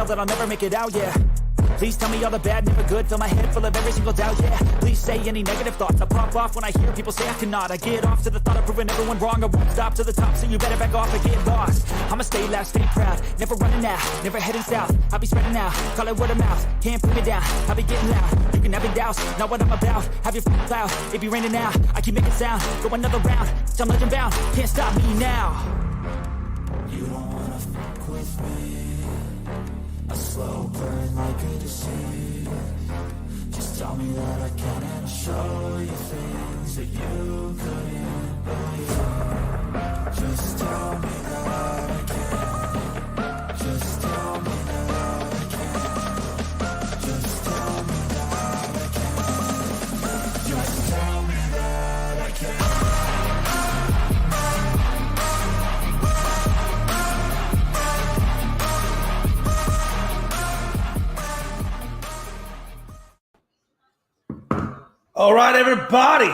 fail, that I'll never make it out, yeah. Please tell me all the bad, never good. Fill my head full of every single doubt, yeah. Please say any negative thoughts. I pop off when I hear people say I cannot. I get off to the thought of proving everyone wrong. I won't stop to the top, so you better back off and get lost. I'ma stay loud, stay proud, never running out, never heading south. I'll be spreading out, call it word of mouth. Can't put me down, I'll be getting loud. You can have it douse, not what I'm about. Have your f***ing cloud, it be raining now. I keep making sound, go another round. I'm legend bound, can't stop me now. You don't wanna fuck with me. A slow burn like a disease. Just tell me that I can and I'll show you things that you couldn't believe. Just tell me that I can. Just tell me that I can. Just tell me that I can. Just tell me that I can. All right, everybody.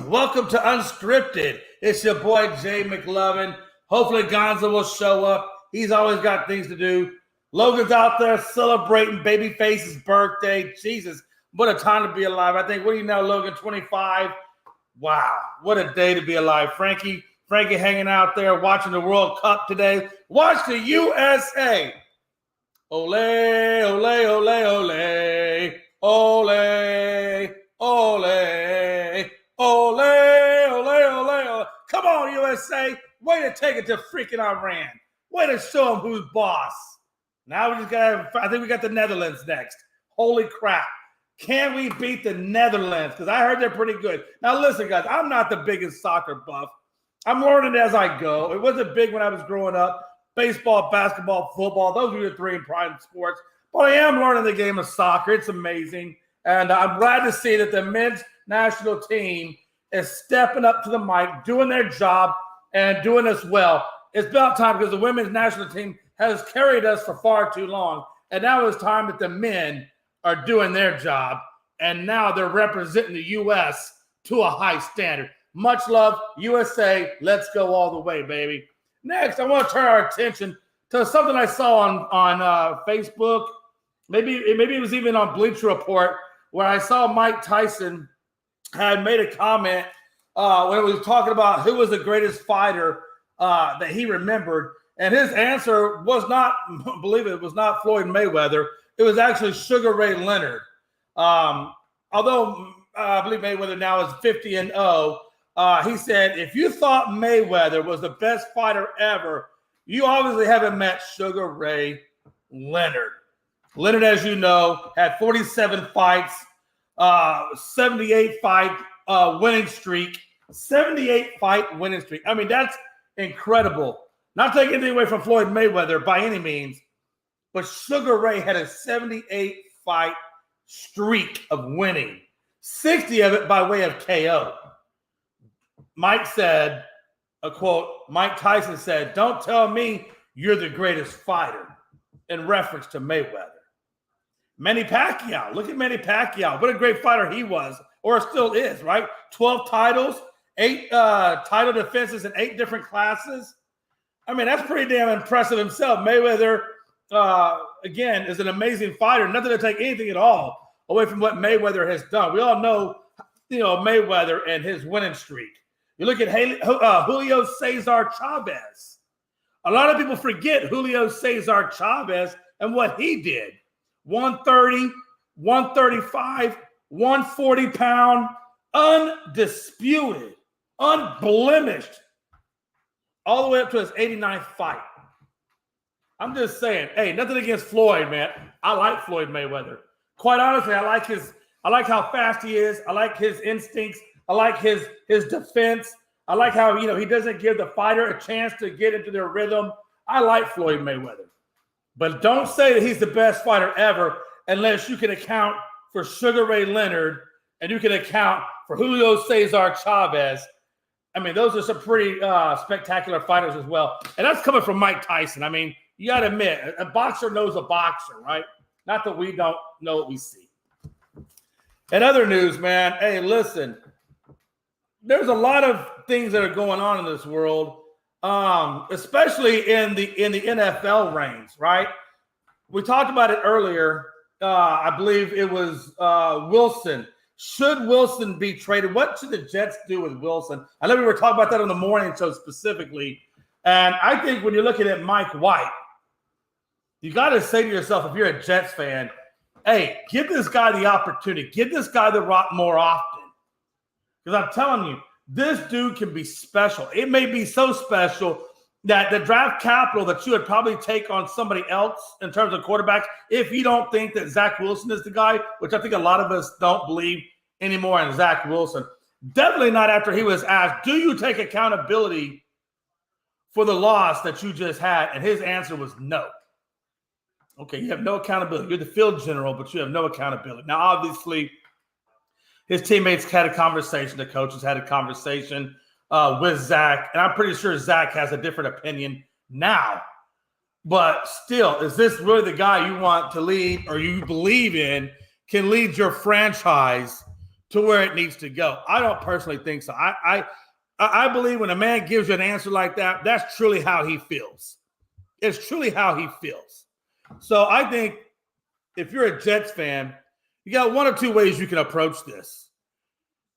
Welcome to Unscripted. It's your boy, Jay McLovin. Hopefully, Gonzo will show up. He's always got things to do. Logan's out there celebrating Babyface's birthday. Jesus, what a time to be alive. I think, what do you know, Logan, 25? Wow, what a day to be alive. Frankie hanging out there watching the World Cup today. Watch the USA. Ole, ole, ole, ole, ole. Ole, ole, ole, ole, ole. Come on, USA. Way to take it to freaking Iran. Way to show them who's boss. Now we just got, I think we got the Netherlands next. Holy crap. Can we beat the Netherlands? Because I heard they're pretty good. Now listen, guys, I'm not the biggest soccer buff. I'm learning as I go. It wasn't big when I was growing up. Baseball, basketball, football, those were the three prime sports. But I am learning the game of soccer. It's amazing. And I'm glad to see that the men's national team is stepping up to the mic, doing their job, and doing this well. It's about time because the women's national team has carried us for far too long. And now it's time that the men are doing their job. And now they're representing the U.S. to a high standard. Much love, USA. Let's go all the way, baby. Next, I want to turn our attention to something I saw on Facebook. Maybe it was even on Bleacher Report, where I saw Mike Tyson had made a comment when he was talking about who was the greatest fighter that he remembered. And his answer was not, believe it, was not Floyd Mayweather. It was actually Sugar Ray Leonard. Although I believe Mayweather now is 50-0, he said, if you thought Mayweather was the best fighter ever, you obviously haven't met Sugar Ray Leonard. Leonard, as you know, had 47 fights, 78 fight winning streak, 78 fight winning streak. I mean, that's incredible. Not taking anything away from Floyd Mayweather by any means, but Sugar Ray had a 78 fight streak of winning, 60 of it by way of KO. Mike said, a quote, Mike Tyson said, "Don't tell me you're the greatest fighter," in reference to Mayweather. Manny Pacquiao. Look at Manny Pacquiao. What a great fighter he was, or still is, right? 12 titles, 8 title defenses in 8 different classes. I mean, that's pretty damn impressive himself. Mayweather, again, is an amazing fighter. Nothing to take anything at all away from what Mayweather has done. We all know, Mayweather and his winning streak. You look at Julio Cesar Chavez. A lot of people forget Julio Cesar Chavez and what he did. 130, 135, 140-pound, undisputed, unblemished, all the way up to his 89th fight. I'm just saying, hey, nothing against Floyd, man. I like Floyd Mayweather. Quite honestly, I like how fast he is. I like his instincts. I like his defense. I like how, he doesn't give the fighter a chance to get into their rhythm. I like Floyd Mayweather. But don't say that he's the best fighter ever unless you can account for Sugar Ray Leonard and you can account for Julio Cesar Chavez. I mean, those are some pretty spectacular fighters as well. And that's coming from Mike Tyson. I mean, you got to admit, a boxer knows a boxer, right? Not that we don't know what we see. In other news, man, hey, listen, there's a lot of things that are going on in this world, especially in the NFL reigns, right? We talked about it earlier. I believe it was Wilson. Should Wilson be traded? What should the Jets do with Wilson? I know we were talking about that on the morning show specifically. And I think when you're looking at Mike White, you got to say to yourself, if you're a Jets fan, hey, give this guy the opportunity. Give this guy the rock more often. Because I'm telling you, this dude can be special. It may be so special that the draft capital that you would probably take on somebody else in terms of quarterbacks, if you don't think that Zach Wilson is the guy, which I think a lot of us don't believe anymore in Zach Wilson, definitely not after he was asked, do you take accountability for the loss that you just had? And his answer was no. Okay, you have no accountability. You're the field general, but you have no accountability. Now, obviously, his teammates had a conversation. The coaches had a conversation with Zach, and I'm pretty sure Zach has a different opinion now. But still, is this really the guy you want to lead or you believe in can lead your franchise to where it needs to go? I don't personally think so. I believe when a man gives you an answer like that, that's truly how he feels. It's truly how he feels. So I think if you're a Jets fan, you got one or two ways you can approach this.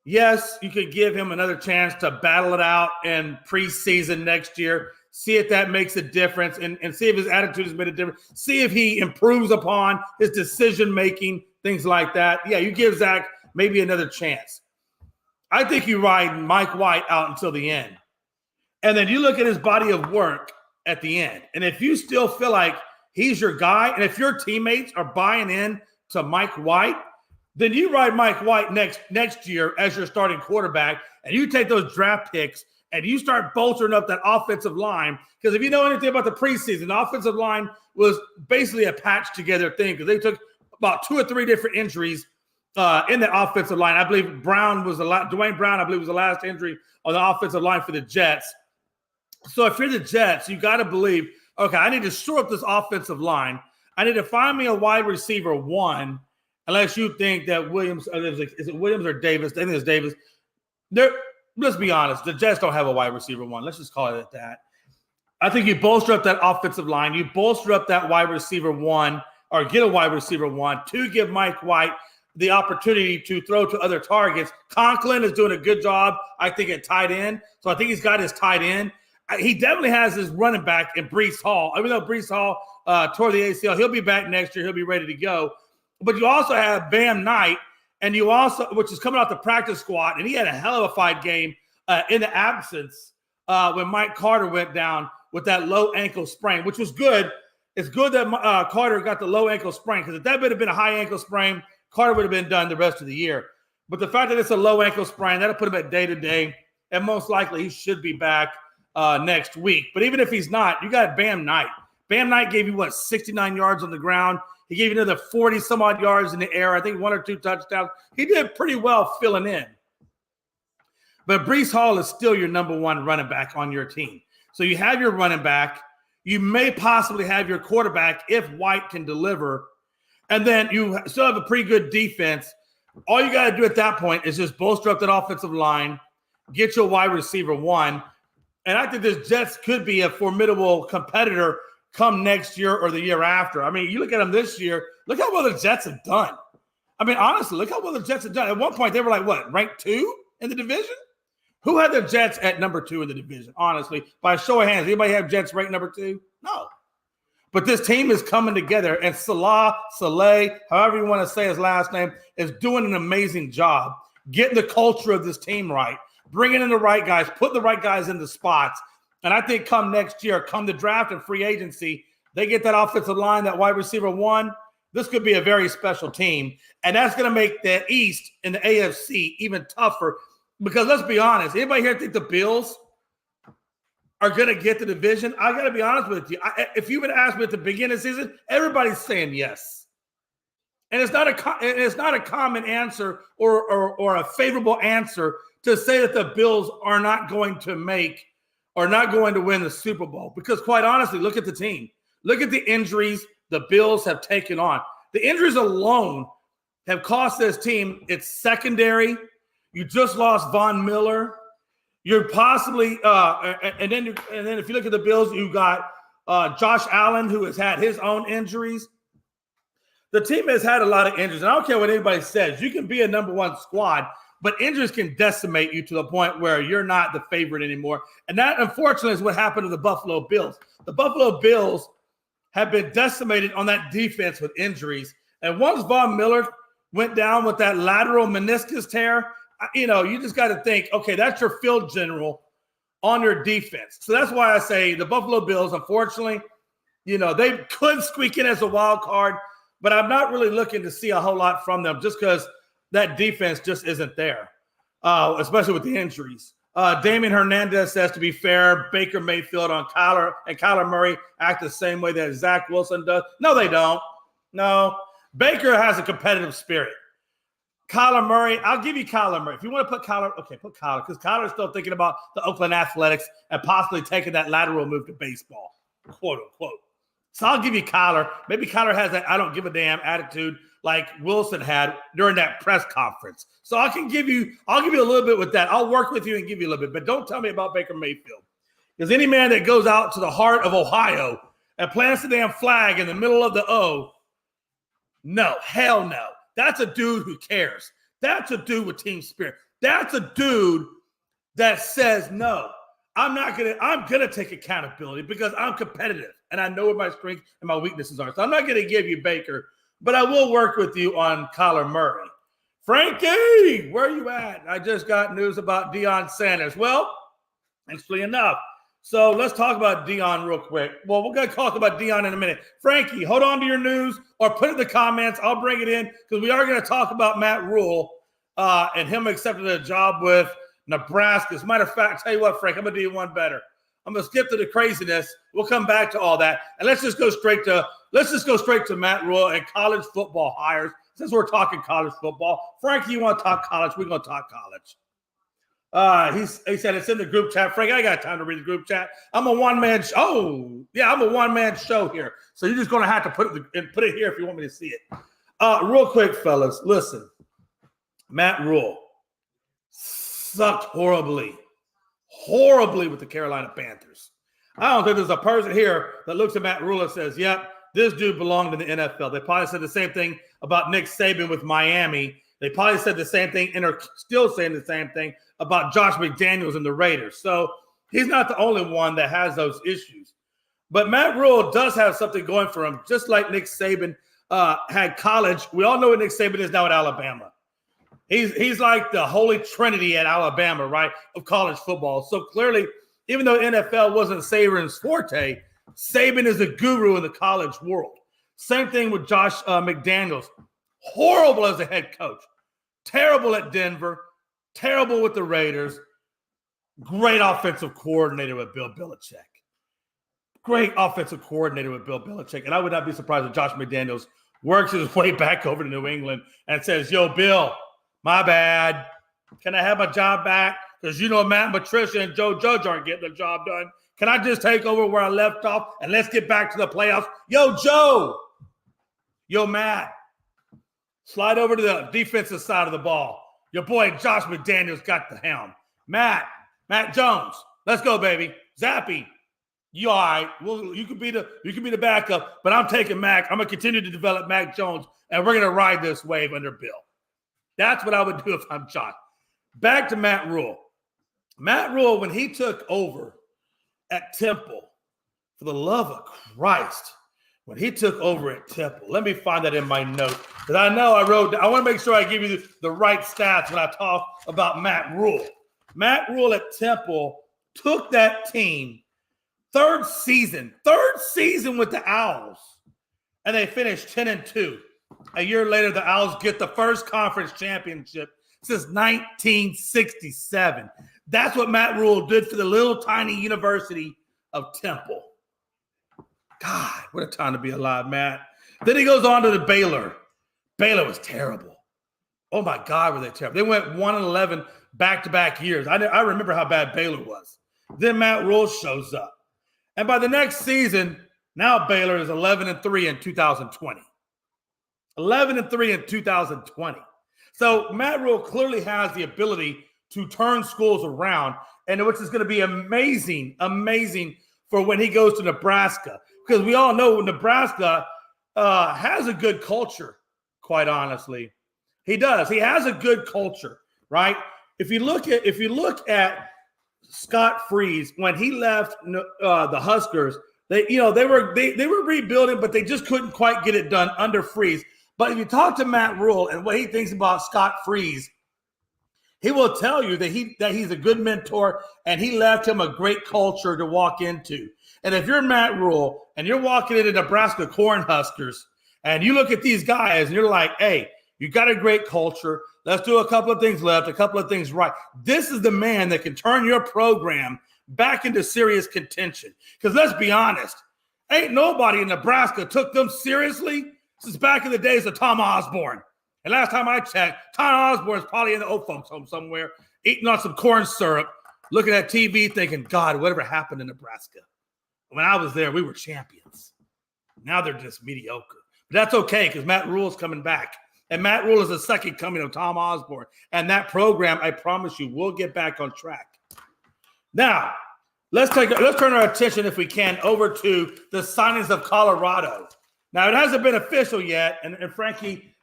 Yes, you could give him another chance to battle it out in preseason next year, see if that makes a difference, and see if his attitude has made a difference, see if he improves upon his decision-making, things like that. Yeah, you give Zach maybe another chance. I think you ride Mike White out until the end. And then you look at his body of work at the end. And if you still feel like he's your guy, and if your teammates are buying in to Mike White, then you ride Mike White next year as your starting quarterback, and you take those draft picks and you start bolstering up that offensive line. Because if you know anything about the preseason, the offensive line was basically a patch together thing because they took about 2 or 3 different injuries in the offensive line. I believe Dwayne Brown, I believe, was the last injury on the offensive line for the Jets. So if you're the Jets, you got to believe, okay, I need to shore up this offensive line. I need to find me a wide receiver one, unless you think that Williams, is it Williams or Davis? I think it's Davis. Let's be honest, the Jets don't have a wide receiver one. Let's just call it at that. I think you bolster up that offensive line. You bolster up that wide receiver one, or get a wide receiver one to give Mike White the opportunity to throw to other targets. Conklin is doing a good job, I think, at tight end. So I think he's got his tight end. He definitely has his running back in Breece Hall. Even though Breece Hall tore the ACL, he'll be back next year. He'll be ready to go. But you also have Bam Knight, and you also, which is coming off the practice squad, and he had a hell of a fight game in the absence when Mike Carter went down with that low ankle sprain, which was good. It's good that Carter got the low ankle sprain, because if that would have been a high ankle sprain, Carter would have been done the rest of the year. But the fact that it's a low ankle sprain, that'll put him at day-to-day, and most likely he should be back next week. But even if he's not, you got Bam Knight. Bam Knight gave you, 69 yards on the ground. He gave you another 40-some-odd yards in the air. I think 1 or 2 touchdowns. He did pretty well filling in. But Breece Hall is still your number one running back on your team. So you have your running back. You may possibly have your quarterback if White can deliver. And then you still have a pretty good defense. All you got to do at that point is just bolster up that offensive line, get your wide receiver one. And I think this Jets could be a formidable competitor come next year or the year after. I mean, you look at them this year, look how well the Jets have done. I mean, honestly, look how well the Jets have done. At one point, they were like, ranked 2 in the division? Who had the Jets at number 2 in the division, honestly? By a show of hands, anybody have Jets ranked number 2? No. But this team is coming together, and Saleh, however you want to say his last name, is doing an amazing job getting the culture of this team right, bringing in the right guys, putting the right guys in the spots. And I think come next year, come the draft and free agency, they get that offensive line, that wide receiver one. This could be a very special team. And that's going to make the East and the AFC even tougher. Because let's be honest, anybody here think the Bills are going to get the division? I got to be honest with you. If you would ask me at the beginning of the season, everybody's saying yes. And it's not a common answer or a favorable answer to say that the Bills are not going to win the Super Bowl. Because quite honestly, look at the team. Look at the injuries the Bills have taken on. The injuries alone have cost this team its secondary. You just lost Von Miller. You're possibly and then if you look at the Bills, you got Josh Allen, who has had his own injuries. the team has had a lot of injuries. And I don't care what anybody says. You can be a number one squad, but injuries can decimate you to the point where you're not the favorite anymore. And that, unfortunately, is what happened to the Buffalo Bills. The Buffalo Bills have been decimated on that defense with injuries. And once Von Miller went down with that lateral meniscus tear, you just got to think, okay, that's your field general on your defense. So that's why I say the Buffalo Bills, unfortunately, they could squeak in as a wild card, but I'm not really looking to see a whole lot from them just because that defense just isn't there, especially with the injuries. Damian Hernandez says, to be fair, Baker Mayfield and Kyler Murray act the same way that Zach Wilson does. No, they don't. No. Baker has a competitive spirit. Kyler Murray, I'll give you Kyler Murray. If you want to put Kyler, okay, put Kyler, because Kyler's still thinking about the Oakland Athletics and possibly taking that lateral move to baseball, quote unquote. So I'll give you Kyler. Maybe Kyler has that I don't give a damn attitude like Wilson had during that press conference. So I'll give you a little bit with that. I'll work with you and give you a little bit, but don't tell me about Baker Mayfield. Because any man that goes out to the heart of Ohio and plants the damn flag in the middle of the O, no, hell no. That's a dude who cares. That's a dude with team spirit. That's a dude that says, no, I'm going to take accountability because I'm competitive and I know what my strengths and my weaknesses are. So I'm not going to give you Baker, but I will work with you on Kyler Murray. Frankie, where are you at? I just got news about Deion Sanders. Well, interestingly enough, so let's talk about Deion real quick. Well, we're going to talk about Deion in a minute. Frankie, hold on to your news or put it in the comments. I'll bring it in because we are going to talk about Matt Rule and him accepting a job with Nebraska. As a matter of fact, tell you what, Frank, I'm going to do you one better. I'm going to skip to the craziness. We'll come back to all that. And let's just go straight to Matt Rule and college football hires. Since we're talking college football, Frankie, you want to talk college? We're going to talk college. He said it's in the group chat. Frank, I got time to read the group chat. I'm a one-man show. I'm a one-man show here. So you're just going to have to put it here if you want me to see it. Real quick, fellas, listen. Matt Rule sucked horribly with the Carolina Panthers. I don't think there's a person here that looks at Matt Rule and says, yep, this dude belonged in the NFL. They probably said the same thing about Nick Saban with Miami. They probably said the same thing and are still saying the same thing about Josh McDaniels and the Raiders. So he's not the only one that has those issues. But Matt Rule does have something going for him, just like Nick Saban had college. We all know what Nick Saban is now at Alabama. He's like the holy trinity at Alabama, right, of college football. So clearly, even though NFL wasn't Saban's forte, Saban is a guru in the college world. Same thing with Josh McDaniels. Horrible as a head coach. Terrible at Denver. Terrible with the Raiders. Great offensive coordinator with Bill Belichick. Great offensive coordinator with Bill Belichick. And I would not be surprised if Josh McDaniels works his way back over to New England and says, yo, Bill, my bad. Can I have my job back? Because Matt and Patricia and Joe Judge aren't getting the job done. Can I just take over where I left off and let's get back to the playoffs? Yo, Joe. Yo, Matt. Slide over to the defensive side of the ball. Your boy Josh McDaniels got the helm. Matt Jones. Let's go, baby. Zappy. You all right. Well, you can be the backup, but I'm taking Mac. I'm going to continue to develop Mac Jones, and we're going to ride this wave under Bill. That's what I would do if I'm Josh. Back to Matt Rule. Matt Rule, when he took over at Temple, for the love of Christ, when he took over at Temple, let me find that in my note. Because I know I want to make sure I give you the right stats when I talk about Matt Rule. Matt Rule at Temple took that team third season with the Owls, and they finished 10-2. A year later, the Owls get the first conference championship since 1967. That's what Matt Rule did for the little tiny University of Temple. God, what a time to be alive, Matt. Then he goes on to the Baylor. Baylor was terrible. Oh, my God, were they terrible. They went 1-11 back-to-back years. I remember how bad Baylor was. Then Matt Rule shows up. And by the next season, now Baylor is 11-3 in 2020. 11-3 in 2020. So Matt Rule clearly has the ability to turn schools around, and which is going to be amazing for when he goes to Nebraska. Because we all know Nebraska has a good culture, quite honestly. He does. He has a good culture, right? If you look at Scott Freeze, when he left the Huskers, they were rebuilding, but they just couldn't quite get it done under Freeze. But if you talk to Matt Rule and what he thinks about Scott Freeze, he will tell you that he's a good mentor and he left him a great culture to walk into. And if you're Matt Rule and you're walking into Nebraska Cornhuskers and you look at these guys and you're like, hey, you got a great culture. Let's do a couple of things left, a couple of things right. This is the man that can turn your program back into serious contention. Because let's be honest, ain't nobody in Nebraska took them seriously since back in the days of Tom Osborne. And last time I checked, Tom Osborne is probably in the old folks home somewhere, eating on some corn syrup, looking at TV thinking, God, whatever happened in Nebraska? When I was there, we were champions. Now they're just mediocre. But that's okay because Matt Rule's coming back. And Matt Rule is the second coming of Tom Osborne. And that program, I promise you, will get back on track. Now, let's turn our attention, if we can, over to the signings of Colorado. Now, it hasn't been official yet, and Frankie,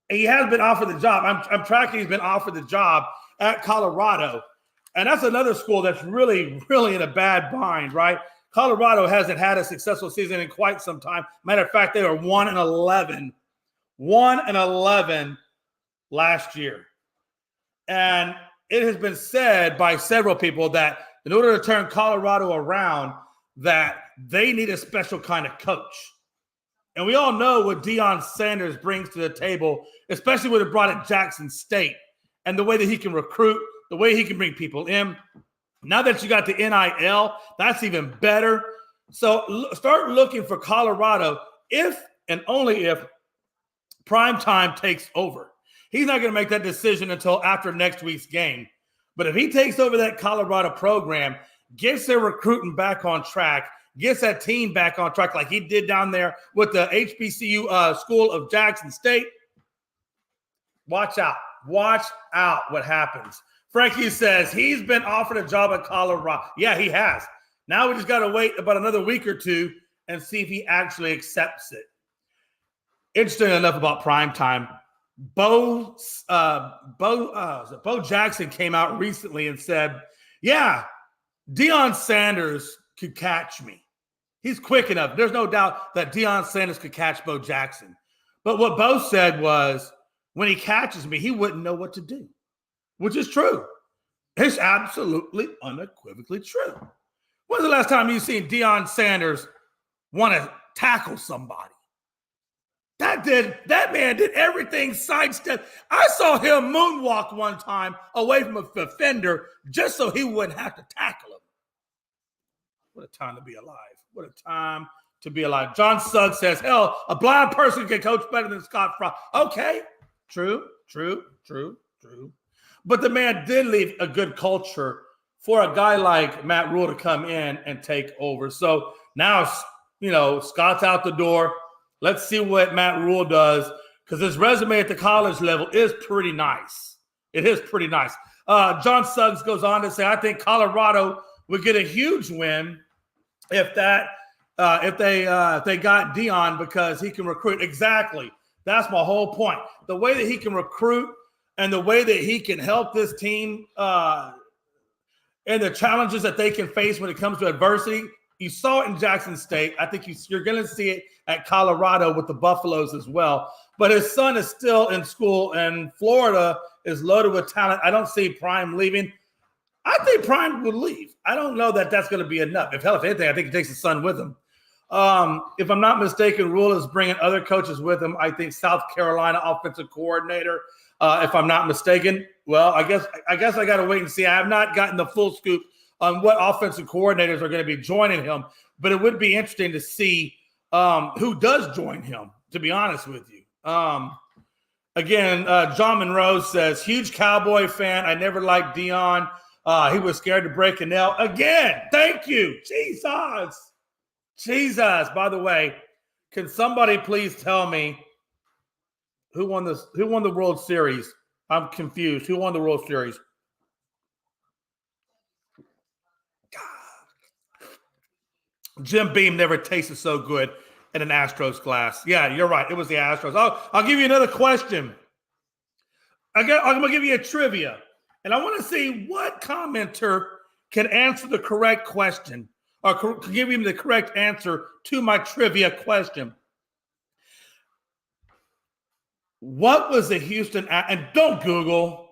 he has been offered the job. I'm tracking he's been offered the job at Colorado. And that's another school that's really, really in a bad bind, right? Colorado hasn't had a successful season in quite some time. Matter of fact, they were 1-11. 1-11 last year. And it has been said by several people that in order to turn Colorado around, that they need a special kind of coach. And we all know what Deion Sanders brings to the table, especially what it brought at Jackson State, and the way that he can recruit, the way he can bring people in. Now that you got the NIL, that's even better. So start looking for Colorado if and only if Prime Time takes over. He's not going to make that decision until after next week's game. But if he takes over that Colorado program, gets their recruiting back on track, gets that team back on track like he did down there with the HBCU school of Jackson State, watch out. Watch out what happens. Frankie says he's been offered a job at Colorado. Yeah, he has. Now we just got to wait about another week or two and see if he actually accepts it. Interesting enough about primetime, Bo Jackson came out recently and said, yeah, Deion Sanders could catch me. He's quick enough. There's no doubt that Deion Sanders could catch Bo Jackson. But what Bo said was, when he catches me, he wouldn't know what to do, which is true. It's absolutely unequivocally true. When's the last time you've seen Deion Sanders want to tackle somebody? That man did everything sidestep. I saw him moonwalk one time away from a defender just so he wouldn't have to tackle him. What a time to be alive. What a time to be alive. John Suggs says, hell, a blind person can coach better than Scott Frost. Okay, true. But the man did leave a good culture for a guy like Matt Rule to come in and take over. So now, Scott's out the door. Let's see what Matt Rule does, because his resume at the college level is pretty nice. It is pretty nice. John Suggs goes on to say, I think Colorado would get a huge win if they got Deion, because he can recruit. Exactly. That's my whole point. The way that he can recruit and the way that he can help this team and the challenges that they can face when it comes to adversity. You saw it in Jackson State. I think you're going to see it at Colorado with the Buffaloes as well. But his son is still in school, and Florida is loaded with talent. I don't see Prime leaving. I think Prime will leave. I don't know that that's going to be enough. If anything, I think he takes his son with him. If I'm not mistaken, Rule is bringing other coaches with him. I think South Carolina offensive coordinator, if I'm not mistaken. Well, I guess I got to wait and see. I have not gotten the full scoop on what offensive coordinators are going to be joining him, but it would be interesting to see who does join him, to be honest with you. Again, John Monroe says, huge Cowboy fan. I never liked Deion. He was scared to break a nail. Again, thank you. Jesus. By the way, can somebody please tell me who won the World Series? I'm confused. Who won the World Series? Jim Beam never tasted so good. in an Astros glass. Yeah, you're right. It was the Astros. I'll give you another question. I'm going to give you a trivia. And I want to see what commenter can answer the correct question or give me the correct answer to my trivia question. What was the Houston, and don't Google.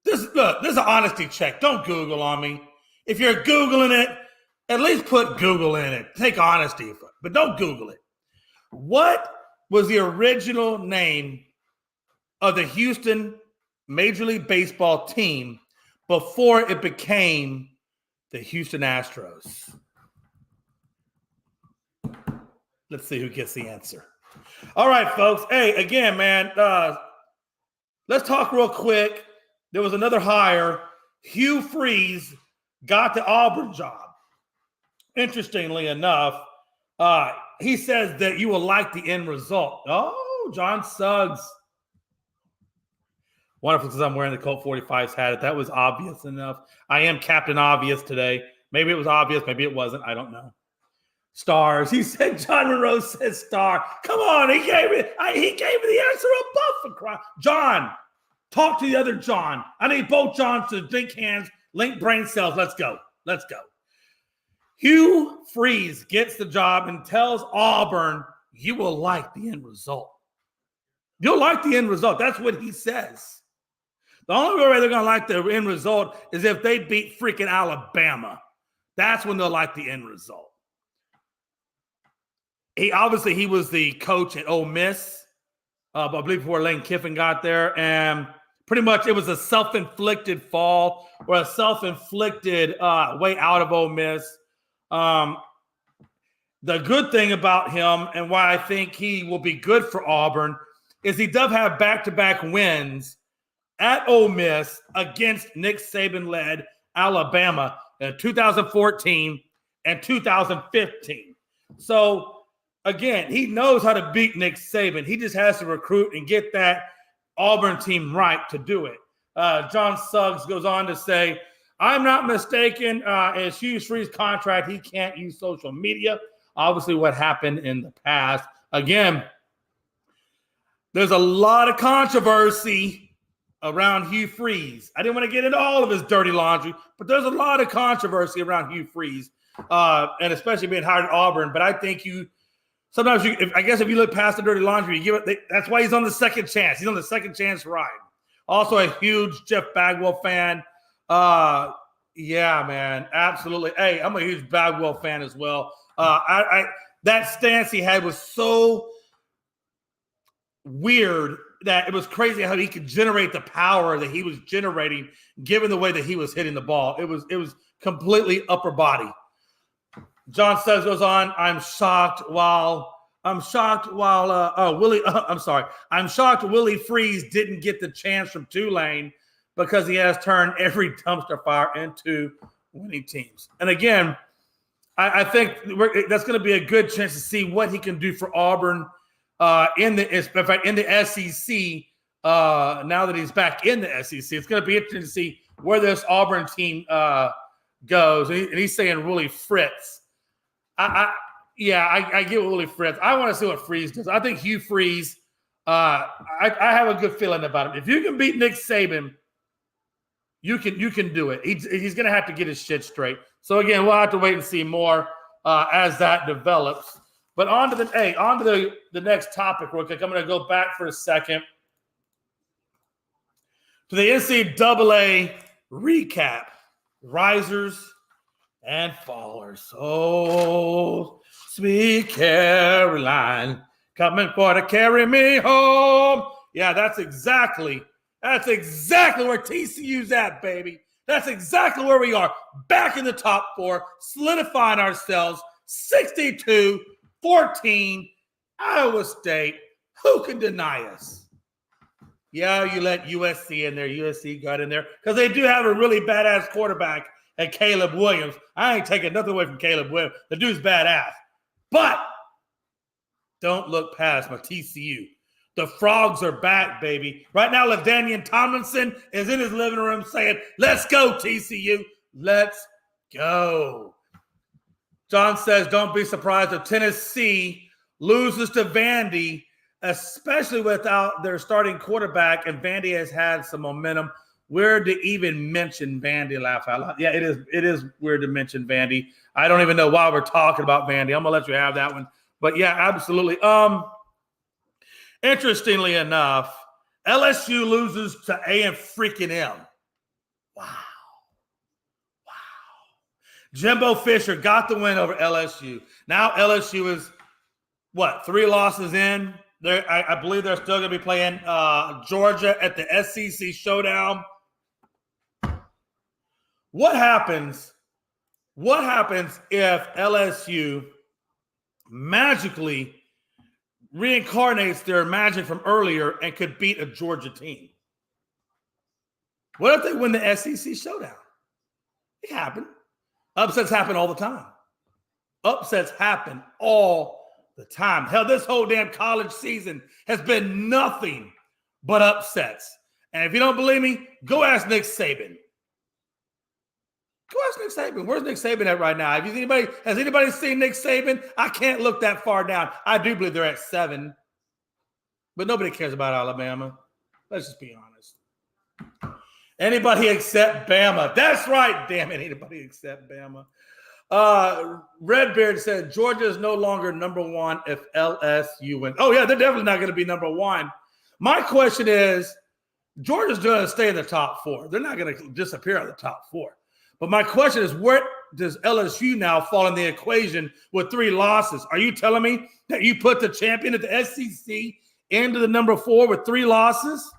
This is an honesty check. Don't Google on me. If you're Googling it, at least put Google in it. Take honesty, but don't Google it. What was the original name of the Houston Major League Baseball team before it became the Houston Astros? Let's see who gets the answer. All right, folks. Hey, again, man, let's talk real quick. There was another hire. Hugh Freeze got the Auburn job. Interestingly enough, he says that you will like the end result. Oh, John Suggs. Wonderful, because I'm wearing the Colt 45's hat. That was obvious enough. I am Captain Obvious today. Maybe it was obvious. Maybe it wasn't. I don't know. Stars. He said John Monroe says star. Come on. He gave me the answer above for crying. John, talk to the other John. I need both Johns to link hands, link brain cells. Let's go. Let's go. Hugh Freeze gets the job and tells Auburn, you will like the end result. You'll like the end result. That's what he says. The only way they're going to like the end result is if they beat freaking Alabama. That's when they'll like the end result. He was the coach at Ole Miss, I believe before Lane Kiffin got there, and pretty much it was a self-inflicted fall or a self-inflicted way out of Ole Miss. The good thing about him and why I think he will be good for Auburn is he does have back-to-back wins at Ole Miss against Nick Saban-led Alabama in 2014 and 2015. So, again, he knows how to beat Nick Saban. He just has to recruit and get that Auburn team right to do it. John Suggs goes on to say, I'm not mistaken. In Hugh Freeze's contract, he can't use social media. Obviously, what happened in the past. Again, there's a lot of controversy around Hugh Freeze. I didn't want to get into all of his dirty laundry, but there's a lot of controversy around Hugh Freeze, and especially being hired at Auburn. But I think sometimes if you look past the dirty laundry, you give it. That's why he's on the second chance. He's on the second chance ride. Also, a huge Jeff Bagwell fan. Yeah, man, absolutely. Hey, I'm a huge Bagwell fan as well. That stance he had was so weird that it was crazy how he could generate the power that he was generating, given the way that he was hitting the ball. It was completely upper body. John Suggs goes on. I'm shocked Willie Freeze didn't get the chance from Tulane because he has turned every dumpster fire into winning teams. And again, I think that's going to be a good chance to see what he can do for Auburn in the SEC. Now that he's back in the SEC, it's going to be interesting to see where this Auburn team goes. And he's saying Willie Fritz. I get Willie Fritz. I want to see what Freeze does. I think Hugh Freeze, I have a good feeling about him. If you can beat Nick Saban, you can do it. He's going to have to get his shit straight. So again, we'll have to wait and see more as that develops. But on to the next topic real quick. I'm going to go back for a second to the NCAA recap. Risers and fallers. Oh, sweet Caroline, coming for to carry me home. Yeah, that's exactly where TCU's at, baby. That's exactly where we are. Back in the top four, solidifying ourselves. 62-14, Iowa State. Who can deny us? Yeah, you let USC in there. USC got in there because they do have a really badass quarterback at Caleb Williams. I ain't taking nothing away from Caleb Williams. The dude's badass. But don't look past my TCU. The Frogs are back, baby. Right now, LaDainian Tomlinson is in his living room saying, let's go, TCU. Let's go. John says, don't be surprised if Tennessee loses to Vandy, especially without their starting quarterback, and Vandy has had some momentum. Weird to even mention Vandy, laugh out loud. Yeah, it is weird to mention Vandy. I don't even know why we're talking about Vandy. I'm gonna let you have that one. But yeah, absolutely. Interestingly enough, LSU loses to A&M. Wow. Jimbo Fisher got the win over LSU. Now LSU is, 3 losses in? I believe they're still going to be playing Georgia at the SEC Showdown. What happens if LSU magically reincarnates their magic from earlier and could beat a Georgia team? What if they win the SEC Showdown? It happened. Upsets happen all the time. Hell, this whole damn college season has been nothing but upsets. And if you don't believe me, go ask Nick Saban. Where's Nick Saban at right now? Has anybody seen Nick Saban? I can't look that far down. I do believe they're at 7. But nobody cares about Alabama. Let's just be honest. Anybody except Bama. That's right, damn it. Anybody except Bama. Redbeard said Georgia is no longer number 1 if LSU wins. Oh, yeah, they're definitely not going to be number 1. My question is, Georgia's going to stay in the top 4. They're not going to disappear out of the top 4. But my question is, where does LSU now fall in the equation with 3 losses? Are you telling me that you put the champion at the SEC into the number 4 with 3 losses?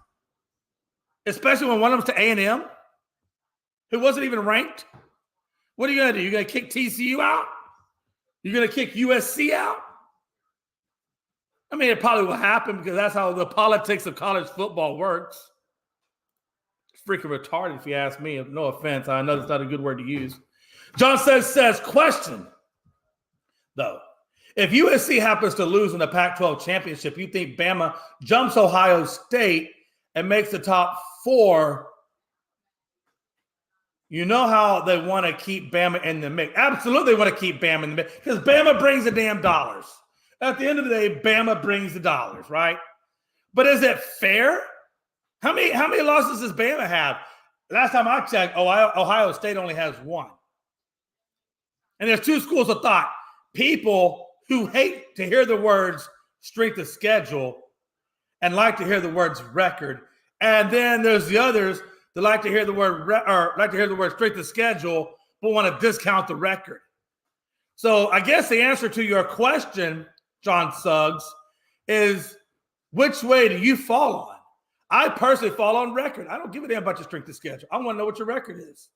Especially when one of them's to A&M, who wasn't even ranked? What are you going to do? You're going to kick TCU out? You're going to kick USC out? I mean, it probably will happen because that's how the politics of college football works. It's freaking retarded if you ask me. No offense. I know that's not a good word to use. John says, question, though. If USC happens to lose in the Pac-12 championship, you think Bama jumps Ohio State and makes the top 4? You know how they want to keep Bama in the mix. Absolutely want to keep Bama in the mix because Bama brings the damn dollars. At the end of the day, Bama brings the dollars, right? But is it fair? How many losses does Bama have? Last time I checked, Ohio State only has 1. And there's 2 schools of thought. People who hate to hear the words strength of schedule and like to hear the words record. And then there's the others that like to hear the word strength of schedule, but want to discount the record. So I guess the answer to your question, John Suggs, is which way do you fall on? I personally fall on record. I don't give a damn about your strength of schedule. I want to know what your record is.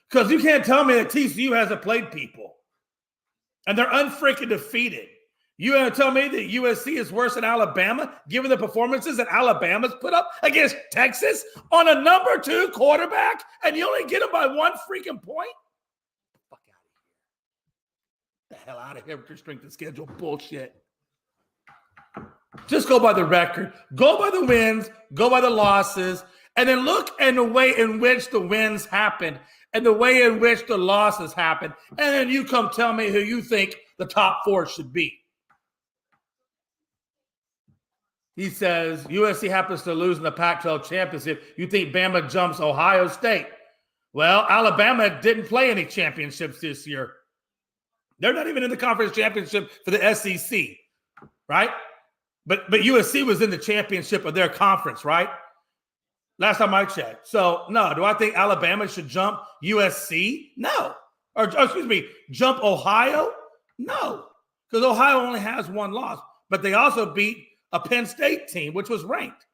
Because you can't tell me that TCU hasn't played people. And they're unfreaking defeated. You going to tell me that USC is worse than Alabama, given the performances that Alabama's put up against Texas on a number 2 quarterback, and you only get them by 1 freaking point? Fuck out of here. Get the hell out of here with your strength of schedule bullshit. Just go by the record. Go by the wins. Go by the losses. And then look at the way in which the wins happened and the way in which the losses happened. And then you come tell me who you think the top 4 should be. He says, USC happens to lose in the Pac-12 championship. You think Bama jumps Ohio State. Well, Alabama didn't play any championships this year. They're not even in the conference championship for the SEC, right? But USC was in the championship of their conference, right? Last time I checked. So, no. Do I think Alabama should jump USC? No. Or excuse me, jump Ohio? No. Because Ohio only has 1 loss. But they also beat a Penn State team, which was ranked.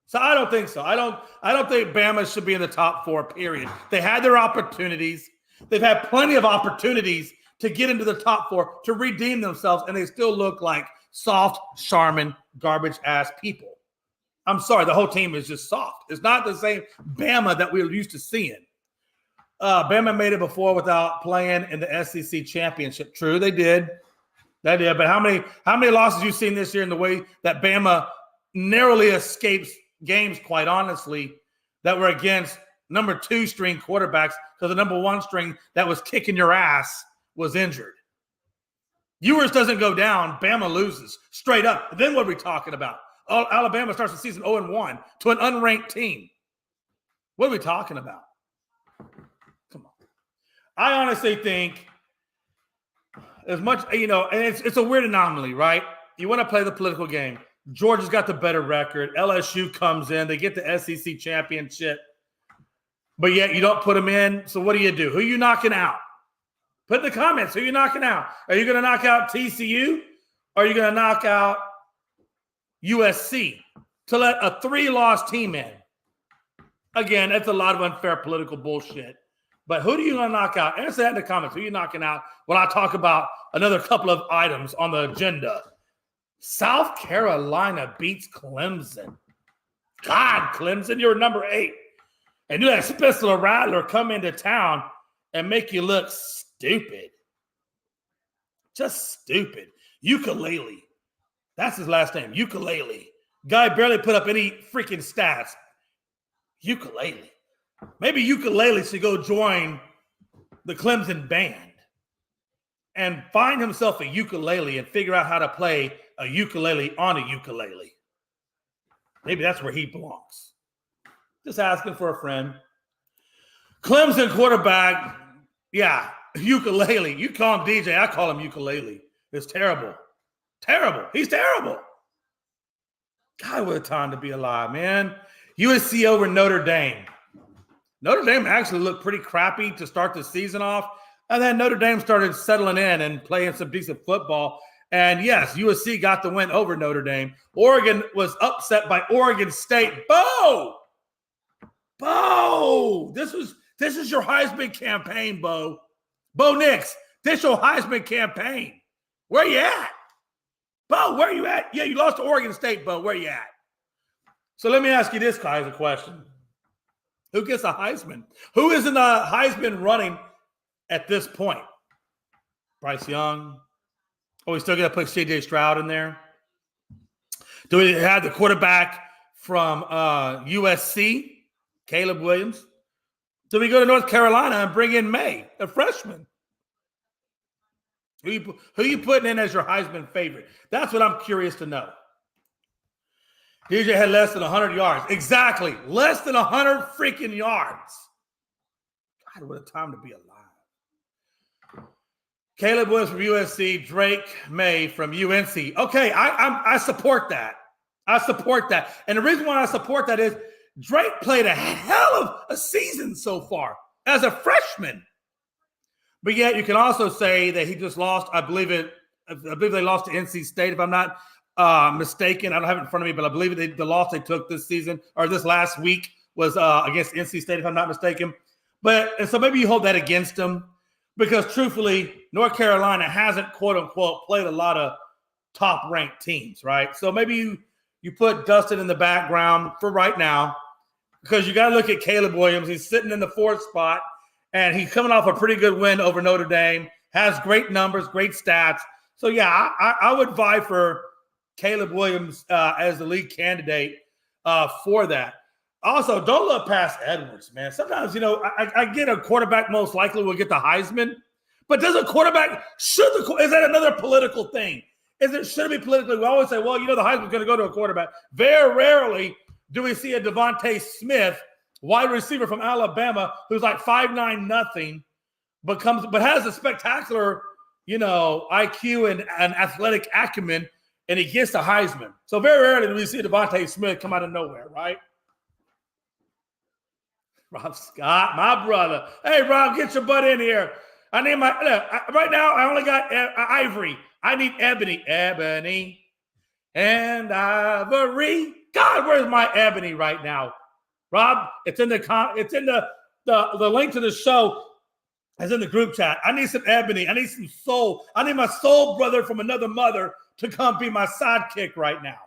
So I don't think so. I don't think Bama should be in the top 4, period. They had their opportunities. They've had plenty of opportunities to get into the top 4, to redeem themselves, and they still look like soft, Charmin, garbage-ass people. I'm sorry, the whole team is just soft. It's not the same Bama that we're used to seeing. Bama made it before without playing in the SEC championship. True, they did. They did. But how many losses you seen this year in the way that Bama narrowly escapes games, quite honestly, that were against number 2 string quarterbacks because the number 1 string that was kicking your ass was injured. Ewers doesn't go down, Bama loses straight up. Then what are we talking about? Alabama starts the season 0-1 to an unranked team. What are we talking about? Come on. I honestly think as much, and it's a weird anomaly, right? You want to play the political game. Georgia's got the better record. LSU comes in. They get the SEC championship. But yet you don't put them in. So what do? Who are you knocking out? Put in the comments, who are you knocking out? Are you going to knock out TCU? Or are you going to knock out USC to let a 3-loss team in? Again, that's a lot of unfair political bullshit. But who do you going to knock out? Answer that in the comments. Who are you knocking out when I talk about another couple of items on the agenda? South Carolina beats Clemson. God, Clemson, you're number 8. And you let Spencer Rattler come into town and make you look stupid. Just stupid. Ukulele. That's his last name. Ukulele. Guy barely put up any freaking stats. Ukulele. Maybe Ukulele should go join the Clemson band and find himself a ukulele and figure out how to play a ukulele on a ukulele. Maybe that's where he belongs. Just asking for a friend. Clemson quarterback, yeah, ukulele. You call him DJ, I call him ukulele. It's terrible. Terrible. He's terrible. God, what a time to be alive, man. USC over Notre Dame. Notre Dame actually looked pretty crappy to start the season off, and then Notre Dame started settling in and playing some decent football. And yes, USC got the win over Notre Dame. Oregon was upset by Oregon State. Bo! Bo! This is your Heisman campaign, Bo. Bo Nix, this is your Heisman campaign. Where you at? Bo, where you at? Yeah, you lost to Oregon State, Bo. Where you at? So let me ask you this, guys, a question. Who gets a Heisman? Who is in the Heisman running at this point? Bryce Young. Oh, we still got to put C.J. Stroud in there. Do we have the quarterback from USC, Caleb Williams? Do we go to North Carolina and bring in May, a freshman? Who you putting in as your Heisman favorite? That's what I'm curious to know. DJ had less than 100 yards. Exactly. Less than 100 freaking yards. God, what a time to be alive. Caleb Williams from USC, Drake May from UNC. Okay, I support that. I support that. And the reason why I support that is Drake played a hell of a season so far as a freshman. But yet you can also say that he just lost, I believe they lost to NC State, if I'm not mistaken. I don't have it in front of me, but I believe the loss they took this season or this last week was against NC State, if I'm not mistaken. And so maybe you hold that against him because truthfully, North Carolina hasn't, quote unquote, played a lot of top ranked teams, right? So maybe you put Dustin in the background for right now because you got to look at Caleb Williams. He's sitting in the 4th spot and he's coming off a pretty good win over Notre Dame, has great numbers, great stats. So yeah, I would vie for Caleb Williams as the lead candidate for that. Also, don't look past Edwards, man. Sometimes, I get a quarterback most likely will get the Heisman, but does a quarterback is that another political thing? Should it be politically? We always say, well, the Heisman's going to go to a quarterback. Very rarely do we see a Devontae Smith, wide receiver from Alabama, who's like 5'9" nothing, but has a spectacular, IQ and athletic acumen, and he gets the Heisman. So very rarely do we see Devontae Smith come out of nowhere, right? Rob Scott, my brother. Hey, Rob, get your butt in here. I need right now I only got Ivory. I need Ebony. Ebony and Ivory. God, where's my Ebony right now? Rob, it's in the link to the show. It's in the group chat. I need some Ebony. I need some soul. I need my soul brother from another mother to come be my sidekick right now.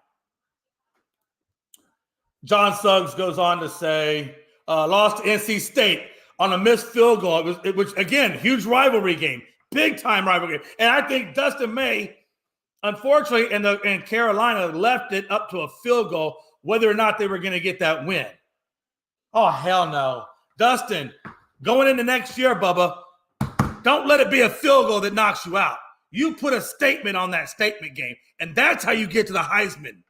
John Suggs goes on to say, lost to NC State on a missed field goal. Which again, huge rivalry game, big time rivalry game. And I think Dustin May, unfortunately, in Carolina left it up to a field goal, whether or not they were going to get that win. Oh, hell no. Dustin, going into next year, Bubba, don't let it be a field goal that knocks you out. You put a statement on that statement game, and that's how you get to the Heisman.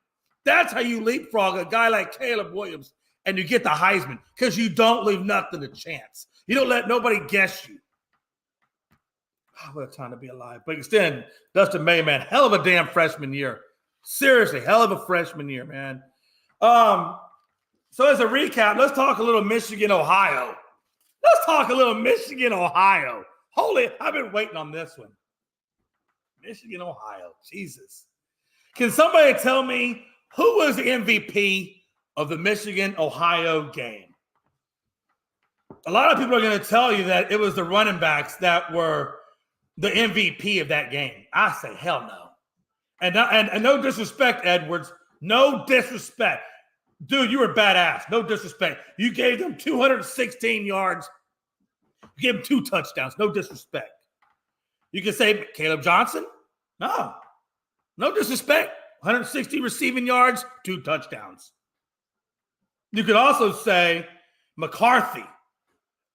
That's how you leapfrog a guy like Caleb Williams, and you get the Heisman, because you don't leave nothing to chance. You don't let nobody guess you. Oh, what a time to be alive. But extend, Dustin May, man, hell of a damn freshman year. Seriously, hell of a freshman year, man. So as a recap, let's talk a little Michigan, Ohio. Let's talk a little Michigan, Ohio. Holy, I've been waiting on this one. Michigan, Ohio. Jesus. Can somebody tell me who was the MVP of the Michigan, Ohio game? A lot of people are going to tell you that it was the running backs that were the MVP of that game. I say, hell no. And no disrespect, Edwards. No disrespect. Dude, you were badass. No disrespect. You gave them 216 yards. You gave them 2 touchdowns. No disrespect. You can say Caleb Johnson. No. No disrespect. 160 receiving yards, 2 touchdowns. You could also say McCarthy.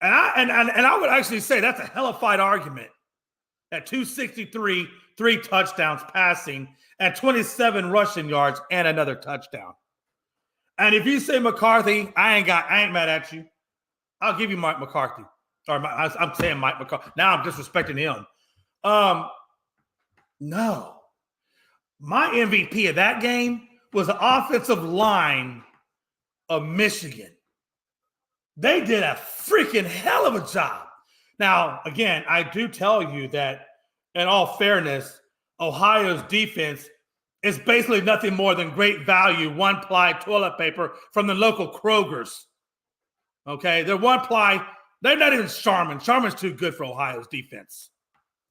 And I would actually say that's a hellified argument. At 263, 3 touchdowns passing, and 27 rushing yards, and another touchdown. And if you say McCarthy, I ain't mad at you. I'll give you Mike McCarthy. I'm saying Mike McCarthy. Now I'm disrespecting him. No. My MVP of that game was the offensive line of Michigan. They did a freaking hell of a job. Now, again, I do tell you that, in all fairness, Ohio's defense is basically nothing more than great value, 1-ply toilet paper from the local Kroger's. Okay? They're 1-ply. They're not even Charmin. Charmin's too good for Ohio's defense.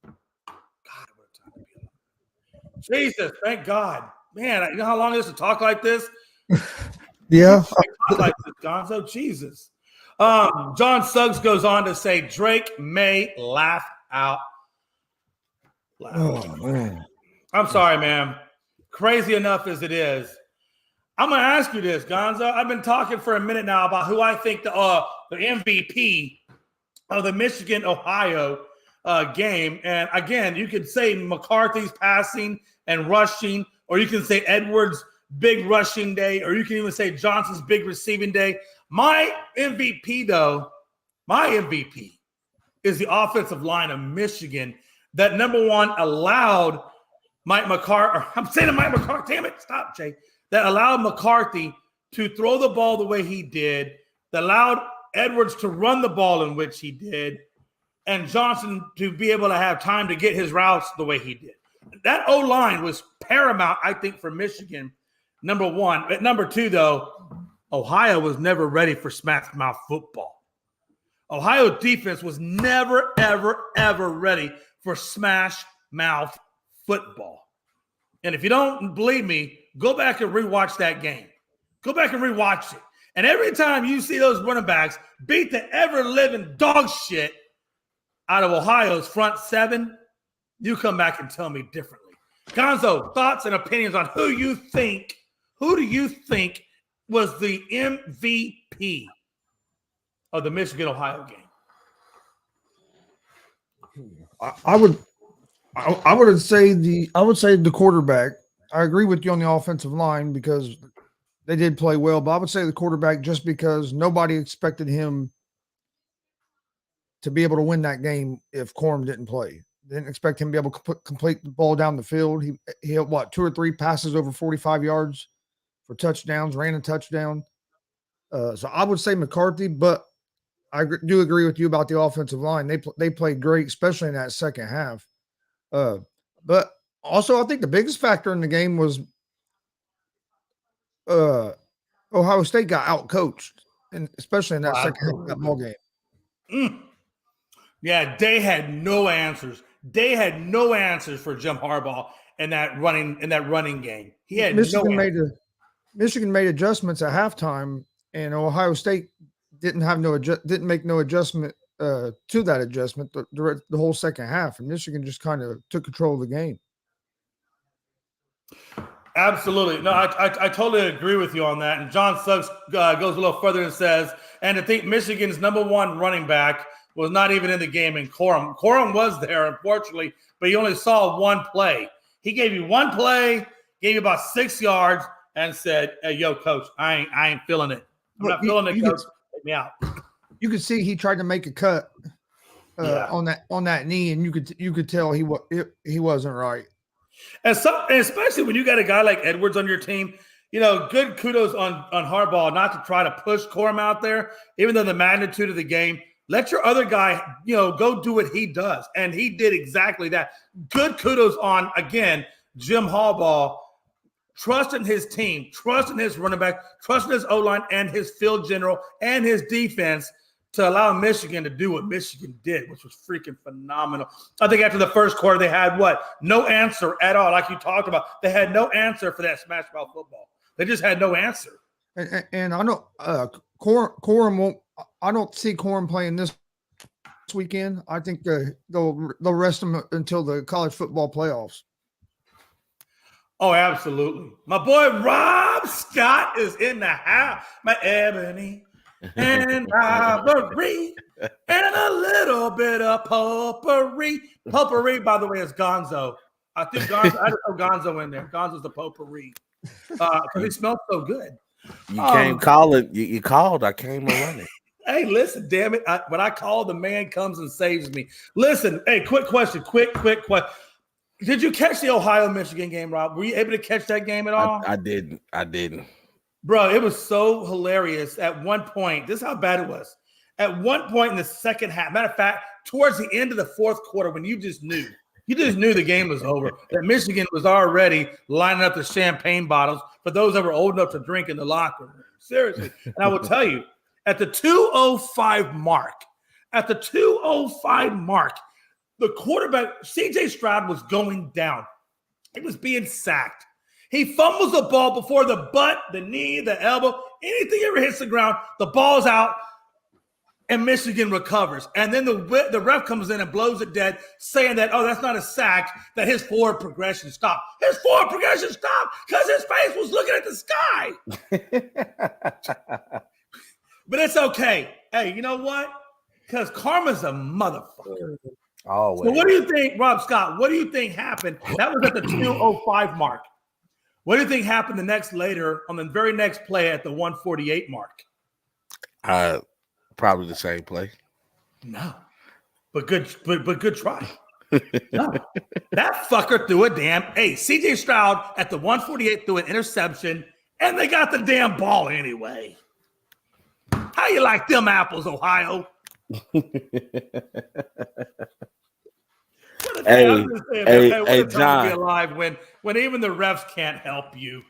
God, what a time to be alive. Jesus, thank God. Man, you know how long it is to talk like this? Yeah. Talk like this, Gonzo. Jesus. John Suggs goes on to say Drake may laugh out loud. Oh, man. I'm sorry, man. Crazy enough as it is, I'm going to ask you this, Gonzo. I've been talking for a minute now about who I think the MVP of the Michigan-Ohio game. And again, you could say McCarthy's passing and rushing, or you can say Edwards' big rushing day, or you can even say Johnson's big receiving day. My MVP, though, is the offensive line of Michigan that, number one, allowed Mike McCarthy, I'm saying to Mike McCarthy, damn it, stop, Jay, that allowed McCarthy to throw the ball the way he did, that allowed Edwards to run the ball in which he did, and Johnson to be able to have time to get his routes the way he did. That O-line was paramount, I think, for Michigan, number one. But number two, though, Ohio was never ready for smash mouth football. Ohio defense was never, ever, ever ready for smash mouth football. And if you don't believe me, go back and rewatch that game. Go back and rewatch it. And every time you see those running backs beat the ever-living dog shit out of Ohio's front seven, you come back and tell me differently. Gonzo, thoughts and opinions on who do you think was the MVP of the Michigan-Ohio game? I would say the quarterback. I agree with you on the offensive line because they did play well, but I would say the quarterback just because nobody expected him to be able to win that game if Corum didn't play. They didn't expect him to be able to complete the ball down the field. He had, 2 or 3 passes over 45 yards for touchdowns, ran a touchdown. So I would say McCarthy, but I do agree with you about the offensive line. They played great, especially in that second half. But also, I think the biggest factor in the game was Ohio State got outcoached, and especially in that second half of that ball game. Yeah, they had no answers. They had no answers for Jim Harbaugh in that running game. He had Michigan made adjustments at halftime, and Ohio State didn't make no adjustment to that adjustment the whole second half, and Michigan just kind of took control of the game. Absolutely. No, I totally agree with you on that. And John Suggs goes a little further and says, and to think Michigan's number one running back was not even in the game in Corum. Corum was there, unfortunately, but he only saw one play. He gave you one play, gave you about 6 yards, and said, "Hey, yo, coach, I ain't feeling it. I'm not feeling it, coach. Take me out." You could see he tried to make a cut on that knee, and you could tell he wasn't right. And especially when you got a guy like Edwards on your team, good kudos on Harbaugh not to try to push Corum out there, even though the magnitude of the game. Let your other guy, go do what he does. And he did exactly that. Good kudos on, again, Jim Harbaugh, trusting his team, trusting his running back, trusting his O-line and his field general and his defense to allow Michigan to do what Michigan did, which was freaking phenomenal. I think after the first quarter, they had no answer at all. Like you talked about, they had no answer for that smash mouth football. They just had no answer. And I know Corum won't. I don't see Corum playing this weekend. I think they'll rest him until the college football playoffs. Oh, absolutely. My boy Rob Scott is in the house. My ebony and ivory and a little bit of potpourri. Potpourri, by the way, is Gonzo. I think Gonzo. I just throw Gonzo in there. Gonzo's the potpourri because it smells so good. You can't call it. You called. I came running. Hey, listen, damn it. When I call, the man comes and saves me. Listen, hey, quick question. Quick question. Did you catch the Ohio-Michigan game, Rob? Were you able to catch that game at all? I didn't. Bro, it was so hilarious. At one point, this is how bad it was. At one point in the second half, matter of fact, towards the end of the fourth quarter, when you just knew the game was over, that Michigan was already lining up the champagne bottles for those that were old enough to drink in the locker room. Seriously. And I will tell you, at the 2:05 mark, the quarterback, C.J. Stroud, was going down. He was being sacked. He fumbles the ball before the butt, the knee, the elbow, anything ever hits the ground, the ball's out, and Michigan recovers. And then the ref comes in and blows it dead, saying that, that's not a sack, that his forward progression stopped. His forward progression stopped because his face was looking at the sky. But it's okay. Hey, you know what? Because karma's a motherfucker. Always. So what do you think, Rob Scott, what do you think happened? That was at the 2:05 mark. What do you think happened later on the very next play at the 1:48 mark? Probably the same play. No. But good try. No. That fucker threw a damn CJ Stroud at the 1:48 threw an interception, and they got the damn ball anyway. How you like them apples, Ohio? Hey, John, be alive when even the refs can't help you.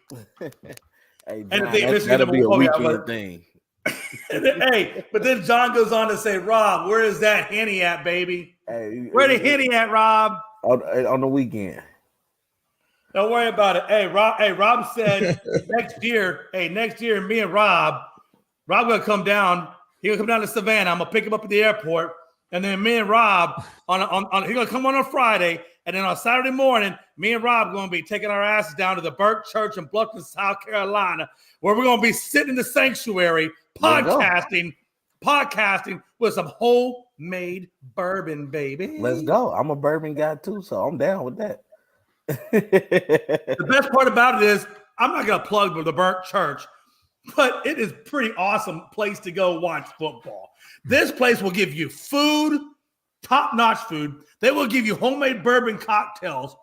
Hey, John, that'll be a weekend thing. Hey, but then John goes on to say, Rob, where is that Henny at, baby? Hey, where the Henny at, Rob? On the weekend. Don't worry about it. Hey, Rob said next year, me and Rob gonna come down. He's gonna come down to Savannah. I'm gonna pick him up at the airport. And then me and Rob he's gonna come on Friday, and then on Saturday morning, me and Rob are gonna be taking our asses down to the Burke Church in Bluffton, South Carolina, where we're gonna be sitting in the sanctuary podcasting with some homemade bourbon, baby. Let's go. I'm a bourbon guy too, so I'm down with that. The best part about it is I'm not gonna plug the Burke Church, but it is pretty awesome place to go watch football. This place will give you food, top-notch food. They will give you homemade bourbon cocktails.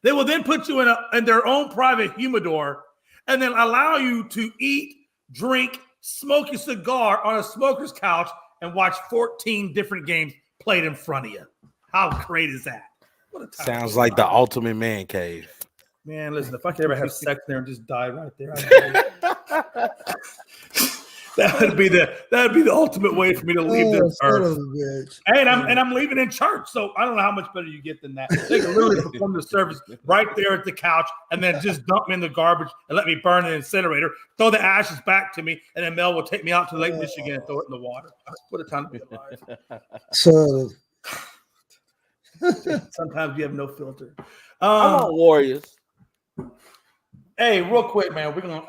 They will then put you in their own private humidor and then allow you to eat, drink, smoke your cigar on a smoker's couch and watch 14 different games played in front of you. How great is that? What a time. Sounds like the ultimate man cave. Man, listen, if I could ever have sex there and just die right there, that would be the ultimate way for me to leave this earth. And I'm leaving in church, so I don't know how much better you get than that. They can literally perform the service right there at the couch and then just dump me in the garbage and let me burn in the incinerator, throw the ashes back to me, and then Mel will take me out to Lake Michigan and throw it in the water. What a time to be alive. So sometimes you have no filter. I'm on Warriors. Hey, real quick, man. We're gonna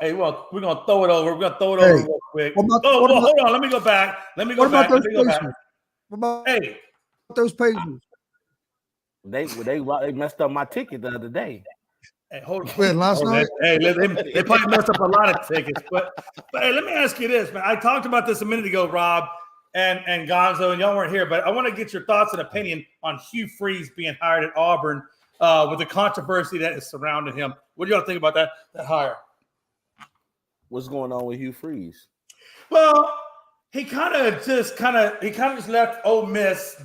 throw it over. We're gonna throw it over real quick. Hold on. Let me go back. What about those Pacers? What Hey, about those pages? They messed up my ticket the other day. Hey, hold on. When, last night? Hey, they probably messed up a lot of tickets. But hey, let me ask you this, man. I talked about this a minute ago, Rob and Gonzo, and y'all weren't here, but I want to get your thoughts and opinion on Hugh Freeze being hired at Auburn with the controversy that is surrounding him. What do y'all think about that hire? What's going on with Hugh Freeze? Well, he kind of just left Ole Miss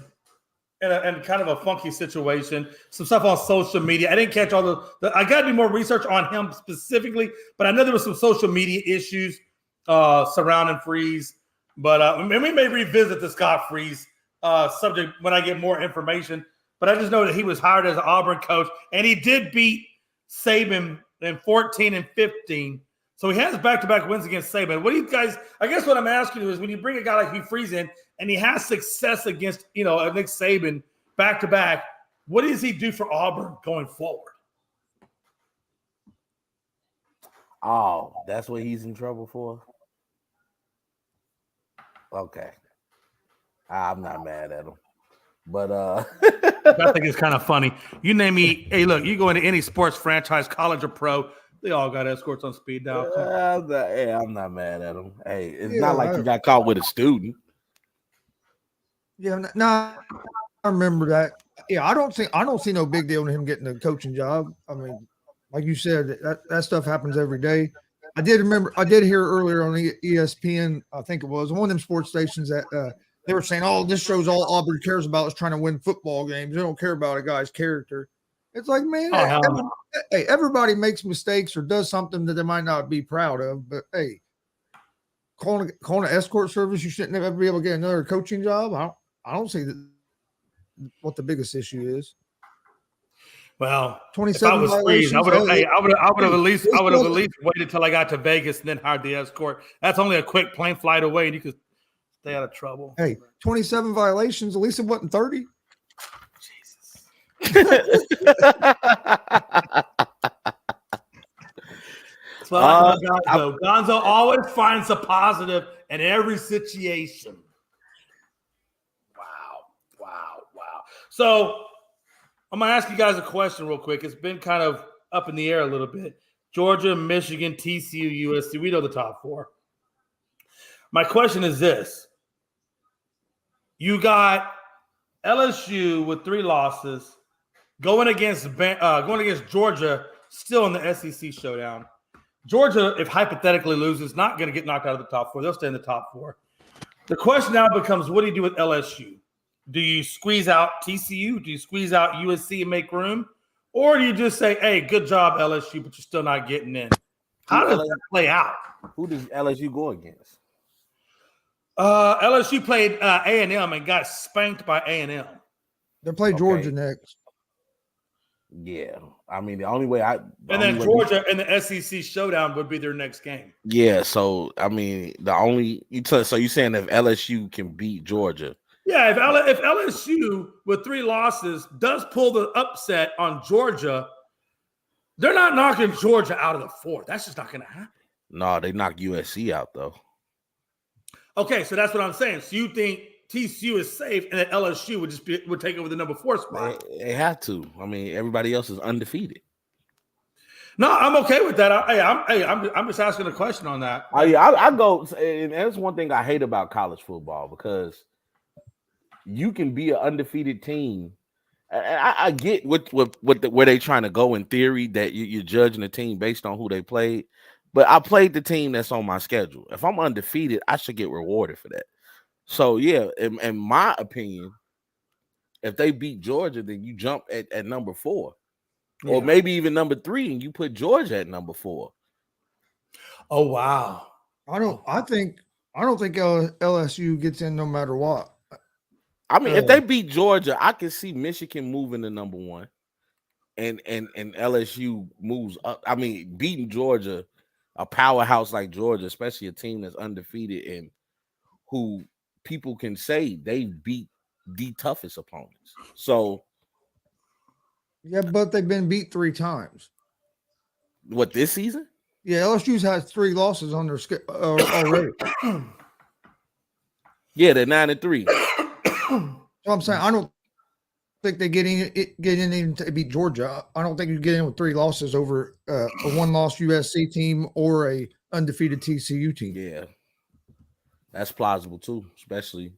in kind of a funky situation. Some stuff on social media. I didn't catch all the I got to do more research on him specifically, but I know there was some social media issues surrounding Freeze. But we may revisit the Scott Freeze subject when I get more information. But I just know that he was hired as an Auburn coach, and he did beat Saban in 14 and 15. So he has back-to-back wins against Saban. What do you guys – I guess what I'm asking you is when you bring a guy like Hugh Freeze in and he has success against, Nick Saban back-to-back, what does he do for Auburn going forward? Oh, that's what he's in trouble for? Okay. I'm not mad at him. But I think it's kind of funny. You name me – hey, look, you go into any sports franchise, college or pro – they all got escorts on speed dial. I'm not mad at him. Hey, it's not like you got caught with a student. Yeah, no, I remember that. Yeah, I don't see no big deal in him getting a coaching job. I mean, like you said, that stuff happens every day. I did hear earlier on ESPN, I think it was one of them sports stations that they were saying, "Oh, this shows all Auburn cares about is trying to win football games. They don't care about a guy's character." It's like, man, everybody makes mistakes or does something that they might not be proud of. But hey, calling an escort service, you shouldn't ever be able to get another coaching job. I don't see what the biggest issue is. Well, 27 if I was Freeze, I would have at least waited till I got to Vegas and then hired the escort. That's only a quick plane flight away, and you could stay out of trouble. Hey, 27 violations. At least it wasn't 30. Well, Gonzo always finds a positive in every situation. Wow. So I'm going to ask you guys a question real quick. It's been kind of up in the air a little bit. Georgia, Michigan, TCU, USC. We know the top four. My question is this. You got LSU with 3 losses going against Georgia, still in the SEC showdown. Georgia, if hypothetically loses, not going to get knocked out of the top 4. They'll stay in the top 4. The question now becomes, what do you do with LSU? Do you squeeze out TCU? Do you squeeze out USC and make room? Or do you just say, hey, good job, LSU, but you're still not getting in? How does that play out? Who does LSU go against? LSU played A&M and got spanked by A&M. They'll play Georgia next. Yeah, I mean Georgia in the SEC showdown would be their next game. Yeah, so I mean so you're saying if LSU can beat Georgia? Yeah, if LSU with 3 losses does pull the upset on Georgia, they're not knocking Georgia out of the 4. That's just not going to happen. No, they knocked USC out though. Okay, so that's what I'm saying. So you think TCU is safe, and that LSU would take over the number 4 spot? They have to. I mean, everybody else is undefeated. No, I'm okay with that. I'm just asking a question on that. I go, and that's one thing I hate about college football because you can be an undefeated team. I get where they trying to go in theory that you're judging a team based on who they played, but I played the team that's on my schedule. If I'm undefeated, I should get rewarded for that. So, yeah, in my opinion, if they beat Georgia, then you jump at number 4. Yeah. Or maybe even number 3, and you put Georgia at number 4. Oh, wow. I don't think LSU gets in no matter what. I mean, if they beat Georgia, I can see Michigan moving to number 1. And LSU moves up. I mean, beating Georgia, a powerhouse like Georgia, especially a team that's undefeated and who people can say they beat the toughest opponents. So, yeah, but they've been beat 3 times. What, this season? Yeah, LSU's had 3 losses on their schedule already. Yeah, they're 9-3. So I'm saying I don't think they get in even to beat Georgia. I don't think you get in with 3 losses over a 1-loss USC team or a undefeated TCU team. Yeah, that's plausible too, especially.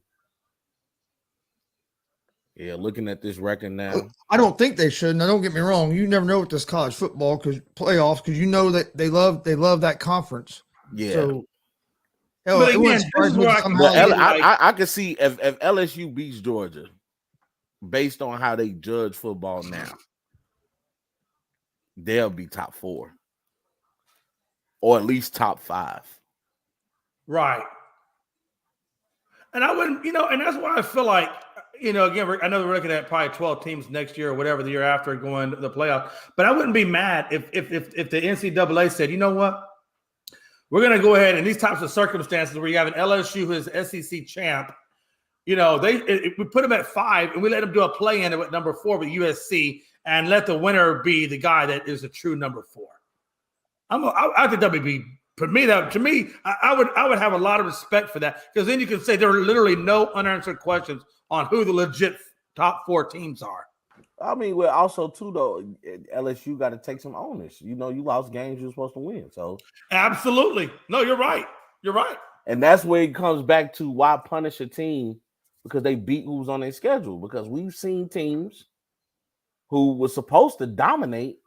Yeah, looking at this record now, I don't think they should. Now, don't get me wrong. You never know with this college football playoffs because you know that they love that conference. yeah. So, hell, But it again, wouldn't this surprise is me where if I can somehow. see, I can see if LSU beats Georgia, based on how they judge football now, they'll be top 4, or at least top 5. right. And I wouldn't, and that's why I feel like, again, I know we're looking at probably 12 teams next year or whatever the year after going to the playoff. But I wouldn't be mad if the NCAA said, you know what, we're going to go ahead in these types of circumstances where you have an LSU who is SEC champ. We put them at 5 and we let them do a play-in at number 4 with USC and let the winner be the guy that is a true number 4. I think that would be. To me, I would have a lot of respect for that because then you can say there are literally no unanswered questions on who the legit top 4 teams are. I mean, well, also too though, LSU got to take some onus. You lost games you're supposed to win. So absolutely, no, you're right. You're right, and that's where it comes back to why punish a team because they beat who's on their schedule. Because we've seen teams who were supposed to dominate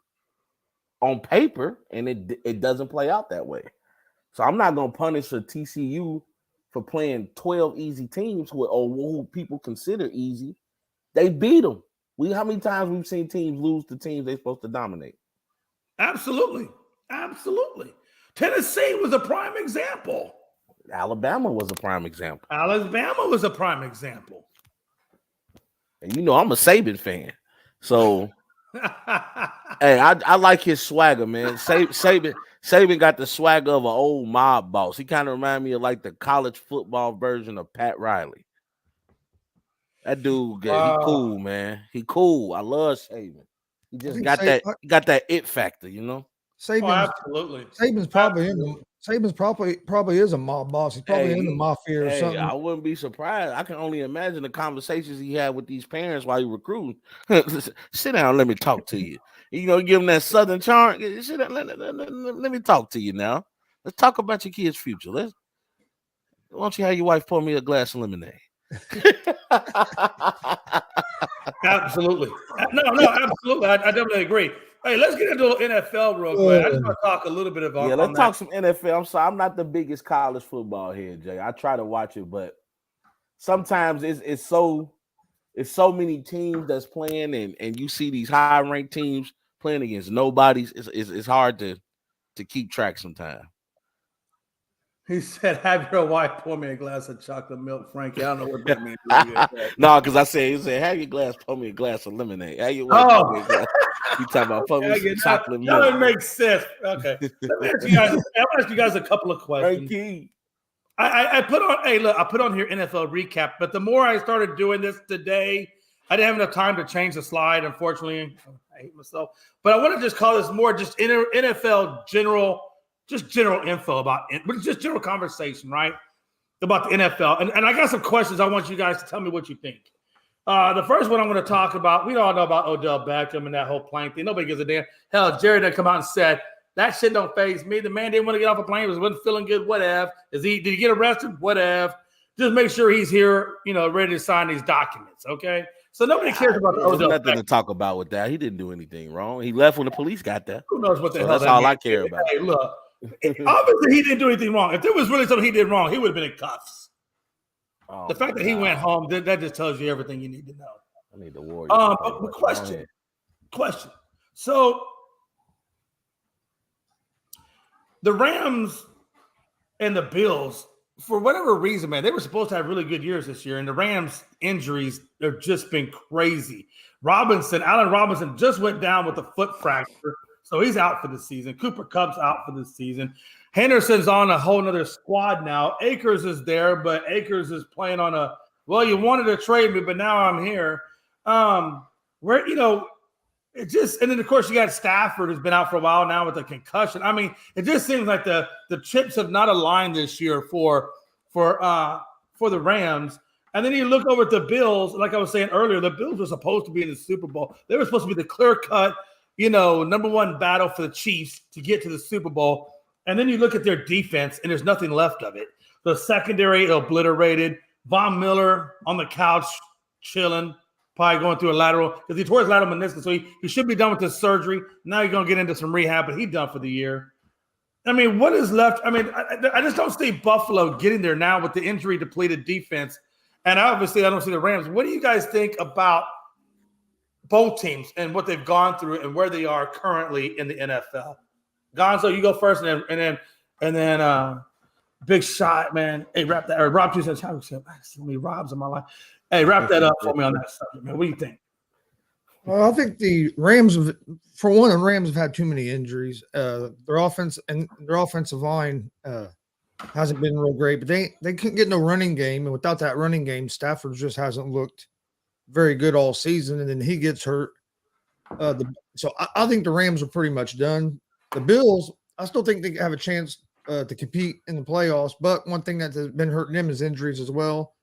on paper, and it doesn't play out that way. So I'm not going to punish a TCU for playing 12 easy teams who people consider easy. They beat them. How many times we've seen teams lose to teams they're supposed to dominate? Absolutely. Tennessee was a prime example. Alabama was a prime example. And I'm a Saban fan. So hey, I like his swagger, man. Saban got the swagger of an old mob boss. He kind of reminds me of like the college football version of Pat Riley. That dude, he cool, man. He cool. I love Saban. He just got that it factor, absolutely. Saban's probably is a mob boss. He's probably in the mafia or something. I wouldn't be surprised. I can only imagine the conversations he had with these parents while he recruiting. Sit down, let me talk to you. Give him that southern charm. Sit down, let me talk to you now. Let's talk about your kid's future. Why don't you have your wife pour me a glass of lemonade? Absolutely. No, absolutely. I definitely agree. Hey, let's get into NFL real quick. I just want to talk a little bit about. Yeah, let's talk some NFL. I'm sorry, I'm not the biggest college football head, Jay. I try to watch it, but sometimes it's so many teams that's playing, and you see these high ranked teams playing against nobodies. It's hard to keep track sometimes. He said, "Have your wife pour me a glass of chocolate milk, Frankie." I don't know what that means. No, because he said, "Have your glass, pour me a glass of lemonade." Have your wife pour me a glass. You talking about pour me some chocolate milk? That makes sense. Okay, I'll ask you guys a couple of questions. I put on. Hey, look, I put on here NFL recap, but the more I started doing this today, I didn't have enough time to change the slide. Unfortunately, I hate myself. But I want to just call this more just NFL general. Just general info about it, but it's just general conversation, right? About the NFL. And I got some questions. I want you guys to tell me what you think. The first one I'm going to talk about, we all know about Odell Beckham and that whole plane thing. Nobody gives a damn. Hell, Jared had come out and said, that shit don't faze me. The man didn't want to get off a plane. Wasn't feeling good. Whatever. Did he get arrested? Whatever. Just make sure he's here, ready to sign these documents, okay? So nobody cares about Odell Beckham. Nothing to talk about with that. He didn't do anything wrong. He left when the police got there. Who knows what the hell that's that all means. I care about. Hey, look. Obviously, he didn't do anything wrong. If there was really something he did wrong, he would have been in cuffs. The fact that he went home, that just tells you everything you need to know. I need the Warriors. But question. So the Rams and the Bills, for whatever reason, man, they were supposed to have really good years this year, and the Rams' injuries have just been crazy. Allen Robinson just went down with a foot fracture. So he's out for the season. Cooper Kupp's out for the season. Henderson's on a whole nother squad now. Akers is there, but Akers is playing on you wanted to trade me, but now I'm here. And then of course you got Stafford who's been out for a while now with a concussion. I mean, it just seems like the chips have not aligned this year for the Rams. And then you look over at the Bills, like I was saying earlier, the Bills were supposed to be in the Super Bowl. They were supposed to be the clear-cut, number one battle for the Chiefs to get to the Super Bowl. And then you look at their defense, and there's nothing left of it. The secondary obliterated. Von Miller on the couch chilling, probably going through a lateral because he tore his lateral meniscus, so he should be done with his surgery. Now he's going to get into some rehab, but he's done for the year. I mean, what is left? I mean, I just don't see Buffalo getting there now with the injury-depleted defense. And obviously, I don't see the Rams. What do you guys think about both teams and what they've gone through and where they are currently in the NFL? Gonzo, you go first, and then big shot, man. Hey, wrap that. Or Rob just says, "How many Robs in my life?" Hey, wrap that up for me on that subject, man. What do you think? Well, I think the Rams, the Rams have had too many injuries. Their offensive line hasn't been real great, but they couldn't get no running game, and without that running game, Stafford just hasn't looked very good all season. And then he gets hurt. So I think the Rams are pretty much done. The Bills, I still think they have a chance to compete in the playoffs, but one thing that has been hurting them is injuries as well.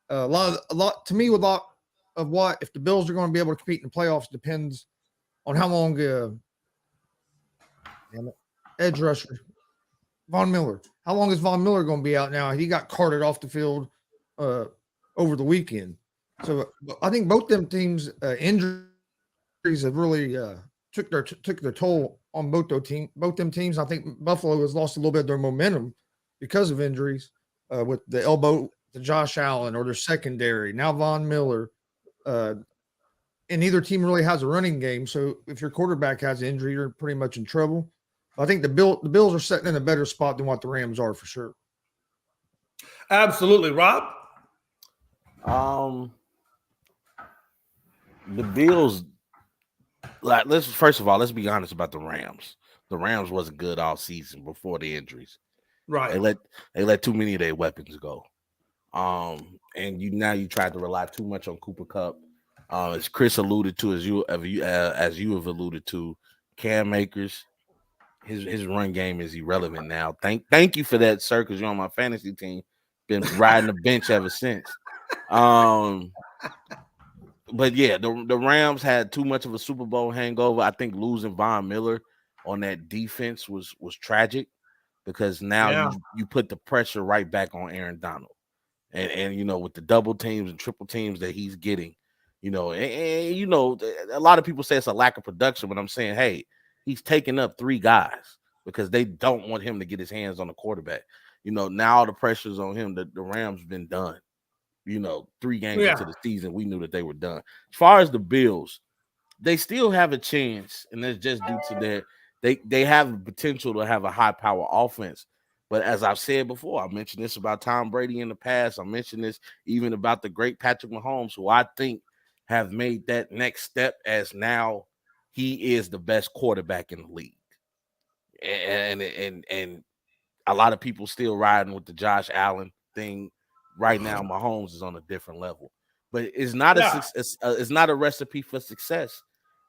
A lot of what if the Bills are going to be able to compete in the playoffs depends on how long edge rusher Von Miller. How long is Von Miller going to be out now? He got carted off the field over the weekend. So I think both them teams' injuries have really took their toll on both them teams. I think Buffalo has lost a little bit of their momentum because of injuries with the elbow to Josh Allen or their secondary. Now Von Miller. And neither team really has a running game. So if your quarterback has an injury, you're pretty much in trouble. I think the Bills are sitting in a better spot than what the Rams are for sure. Absolutely. Rob? The Bills, let's be honest about the Rams. The Rams wasn't good all season before the injuries. Right. They let too many of their weapons go. And you tried to rely too much on Cooper Kupp. As Chris alluded to, as you have alluded to, Cam Akers, his run game is irrelevant now. Thank you for that, sir, because you're on my fantasy team. Been riding the bench ever since. But yeah, the Rams had too much of a Super Bowl hangover. I think losing Von Miller on that defense was tragic because now you put the pressure right back on Aaron Donald. And with the double teams and triple teams that he's getting, a lot of people say it's a lack of production, but I'm saying, hey, he's taking up 3 guys because they don't want him to get his hands on the quarterback. Now the pressure's on him. The Rams been done. 3 games into the season, we knew that they were done. As far as the Bills, they still have a chance, and that's just due to they have the potential to have a high-power offense. But as I've said before, I mentioned this about Tom Brady in the past. I mentioned this even about the great Patrick Mahomes, who I think have made that next step as now he is the best quarterback in the league. And a lot of people still riding with the Josh Allen thing. Right now, Mahomes is on a different level. But it's not it's not a recipe for success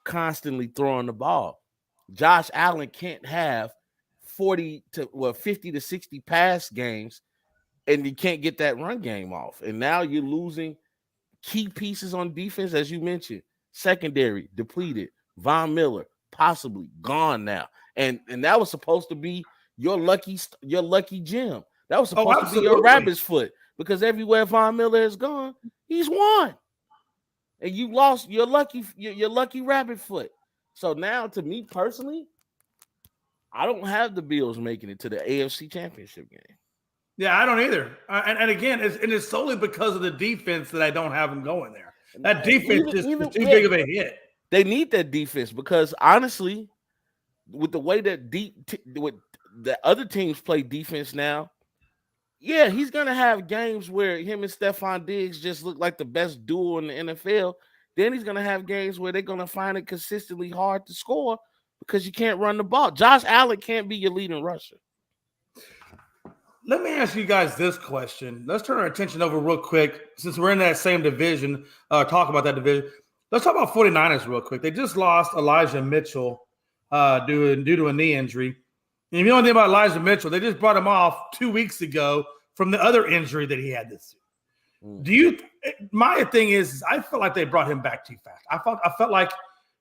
constantly throwing the ball. Josh Allen can't have 50 to 60 pass games, and you can't get that run game off. And now you're losing key pieces on defense, as you mentioned. Secondary depleted. Von Miller possibly gone now, and that was supposed to be your lucky gem. That was supposed to be your rabbit's foot because everywhere Von Miller has gone, he's won, and you lost your lucky rabbit foot. So now, to me personally, I don't have the Bills making it to the AFC Championship game. Yeah, I don't either. And again, it's solely because of the defense that I don't have them going there. That defense is too big of a hit. They need that defense because honestly, with the way that with the other teams play defense now, yeah, he's gonna have games where him and Stephon Diggs just look like the best duo in the NFL. Then he's gonna have games where they're gonna find it consistently hard to score because you can't run the ball. Josh Allen can't be your leading rusher. Let me ask you guys this question. Let's turn our attention over real quick. Since we're in that same division, talk about that division. Let's talk about 49ers real quick. They just lost Elijah Mitchell due to a knee injury. And if you know anything about Elijah Mitchell, they just brought him off 2 weeks ago from the other injury that he had this year. Do you? My thing is, I feel like they brought him back too fast. I felt like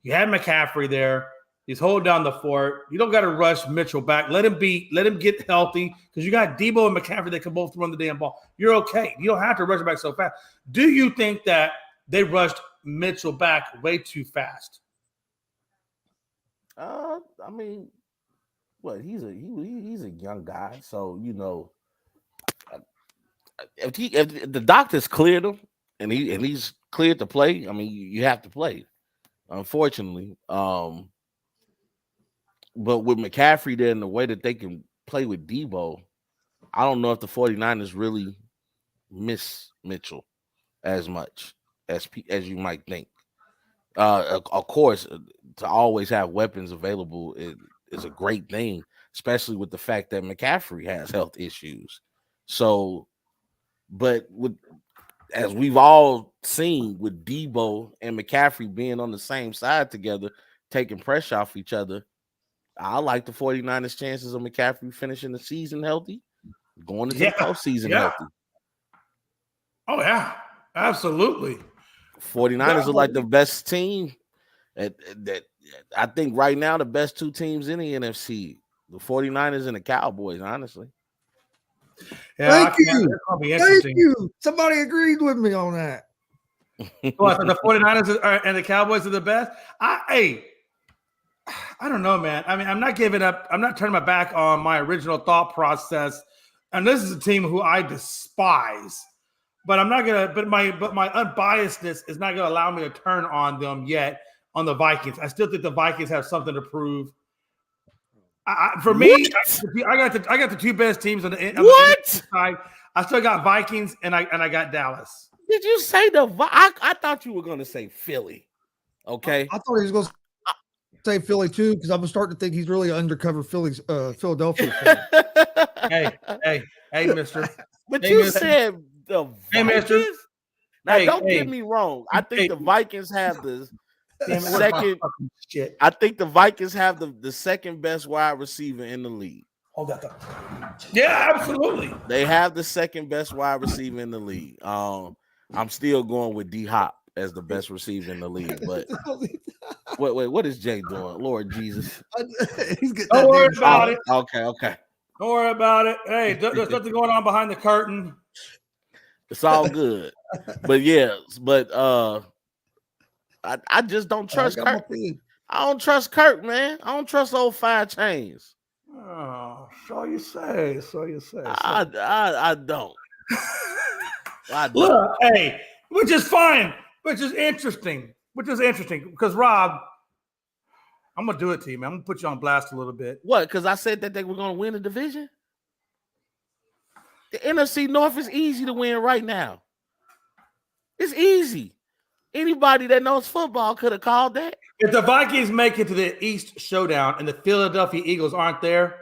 you had McCaffrey there. He's holding down the fort. You don't got to rush Mitchell back. Let him get healthy because you got Debo and McCaffrey that can both run the damn ball. You're okay. You don't have to rush him back so fast. Do you think that they rushed Mitchell back way too fast? I mean, what he's a young guy, so if the doctors cleared him and he's cleared to play, I mean, you have to play. Unfortunately, but with McCaffrey there and the way that they can play with Debo, I don't know if the 49ers really miss Mitchell as much as you might think. Of course, to always have weapons available is a great thing, especially with the fact that McCaffrey has health issues. So, but as we've all seen with Debo and McCaffrey being on the same side together, taking pressure off each other, I like the 49ers' chances of McCaffrey finishing the season healthy, going into the postseason healthy. Oh, yeah, absolutely. 49ers are like the best team. That I think right now the best two teams in the NFC, the 49ers and the Cowboys, honestly. Yeah, Thank you. Thank you. Somebody agreed with me on that. Well, the 49ers and the Cowboys are the best. I don't know, man. I mean, I'm not giving up. I'm not turning my back on my original thought process. And this is a team who I despise. But I'm not gonna. But my unbiasedness is not gonna allow me to turn on them yet. On the Vikings, I still think the Vikings have something to prove. For me, I got the two best teams on the side. I still got Vikings and I got Dallas. Did you say I thought you were going to say Philly. Okay, I thought he was going to say Philly too because I'm starting to think he's really undercover Philadelphia fan. hey, Mister. But you said the Vikings. Now, don't get me wrong. I think the Vikings have the second. I think the Vikings have the second best wide receiver in the league. Hold that up. Yeah, absolutely. They have the second best wide receiver in the league. I'm still going with D-Hop as the best receiver in the league. But wait, what is Jay doing? Lord Jesus. Don't worry about it. Okay. Don't worry about it. Hey, there's nothing going on behind the curtain. It's all good. I just don't trust Kurt. I don't trust Kurt, man. I don't trust old 5 chains. Oh, so you say. I don't. Look, hey, which is fine, which is interesting because Rob, I'm gonna do it to you, man. I'm gonna put you on blast a little bit. What? Because I said that they were gonna win the division. The NFC North is easy to win right now. It's easy. Anybody that knows football could have called that. If the Vikings make it to the East Showdown and the Philadelphia Eagles aren't there,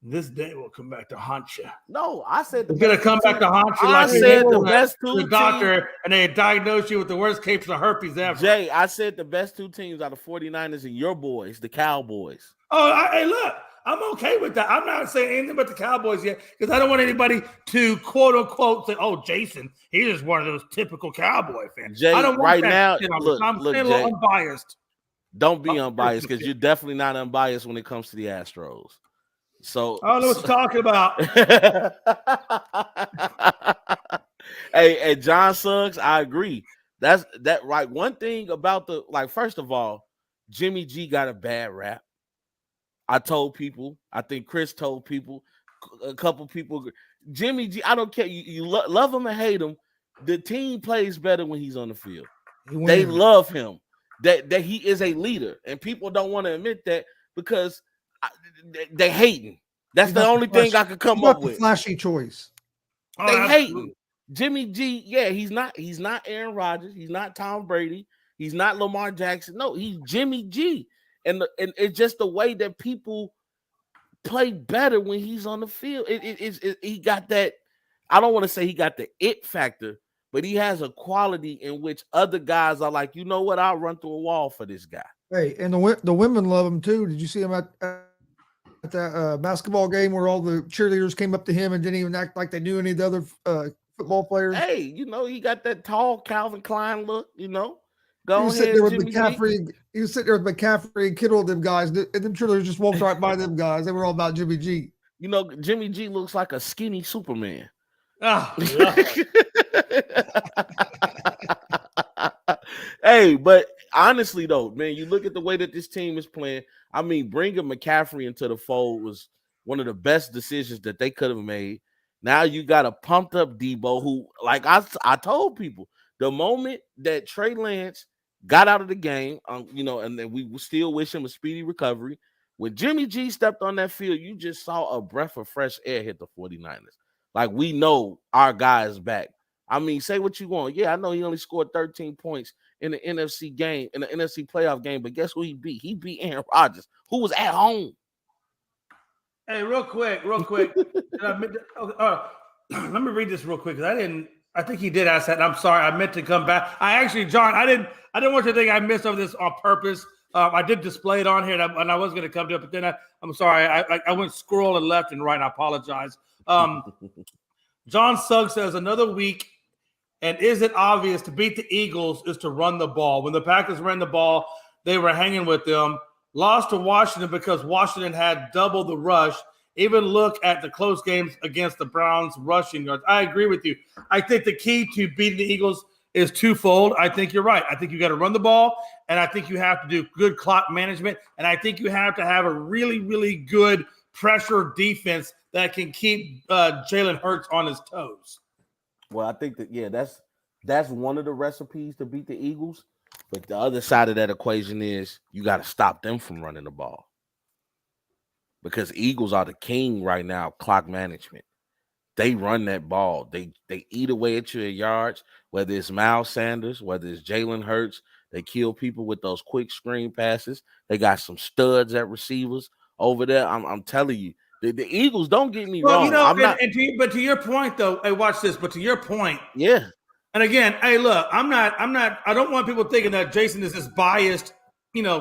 this day will come back to haunt you. No, I said it's going to come back to haunt you. I said the best two teams. Doctor, and they diagnosed you with the worst case of herpes ever. Jay, I said the best two teams are the 49ers and your boys, the Cowboys. Oh, hey, look. I'm okay with that. I'm not saying anything about the Cowboys yet because I don't want anybody to quote unquote say, "Oh, Jason, he's just one of those typical Cowboy fans." Jay, I don't want right that now. shit on Look, I'm look, saying Jay, a little unbiased. Don't be unbiased because you're definitely not unbiased when it comes to the Astros. So I don't know what you're talking about. Hey, John Suggs, I agree. That's right. One thing about first of all, Jimmy G got a bad rap. I told people, I think Chris told people, a couple people, Jimmy G, I don't care. You love him or hate him. The team plays better when he's on the field. They love him. That he is a leader. And people don't want to admit that because they hating. That's the only thing I could come up with. Flashy choice. They hating. Jimmy G, yeah, he's not Aaron Rodgers. He's not Tom Brady. He's not Lamar Jackson. No, he's Jimmy G. And it's just the way that people play better when he's on the field. He got that. I don't want to say he got the it factor, but he has a quality in which other guys are like, you know what? I'll run through a wall for this guy. Hey, and the women love him too. Did you see him at that basketball game where all the cheerleaders came up to him and didn't even act like they knew any of the other football players. Hey, he got that tall Calvin Klein look. He Go was sitting ahead, there with Jimmy G. McCaffrey. He was sitting there with McCaffrey and Kittle and them guys, and them cheerleaders just walked right by them guys. They were all about Jimmy G. Jimmy G looks like a skinny Superman. Ah, Hey, but honestly though, man, you look at the way that this team is playing. I mean, bringing McCaffrey into the fold was one of the best decisions that they could have made. Now you got a pumped up Debo who, like I told people, the moment that Trey Lance got out of the game, and then we still wish him a speedy recovery. When Jimmy G stepped on that field, you just saw a breath of fresh air hit the 49ers. Like, we know our guy is back. I mean, say what you want. Yeah, I know he only scored 13 points in the NFC game, in the NFC playoff game, but guess who he beat? He beat Aaron Rodgers, who was at home. Hey, real quick. Let me read this real quick because I think he did ask that. And I'm sorry, I meant to come back. John, I didn't want you to think I missed over this on purpose. I did display it on here, and I was going to come to it, but then I'm sorry, I went scrolling left and right. I apologize. John Sugg says another week, and is it obvious to beat the Eagles is to run the ball? When the Packers ran the ball, they were hanging with them. Lost to Washington because Washington had double the rush. Even look at the close games against the Browns rushing yards. I agree with you. I think the key to beating the Eagles is twofold. I think you're right. I think you got to run the ball, and I think you have to do good clock management, and I think you have to have a really, really good pressure defense that can keep Jalen Hurts on his toes. Well, I think that's one of the recipes to beat the Eagles. But the other side of that equation is you got to stop them from running the ball. Because Eagles are the king right now, clock management. They run that ball. They eat away at your yards, whether it's Miles Sanders, whether it's Jalen Hurts. They kill people with those quick screen passes. They got some studs at receivers over there. I'm telling you, the Eagles, don't get me wrong. But to your point, though, hey, watch this. But to your point, yeah. And again, hey, look, I don't want people thinking that Jason is this biased,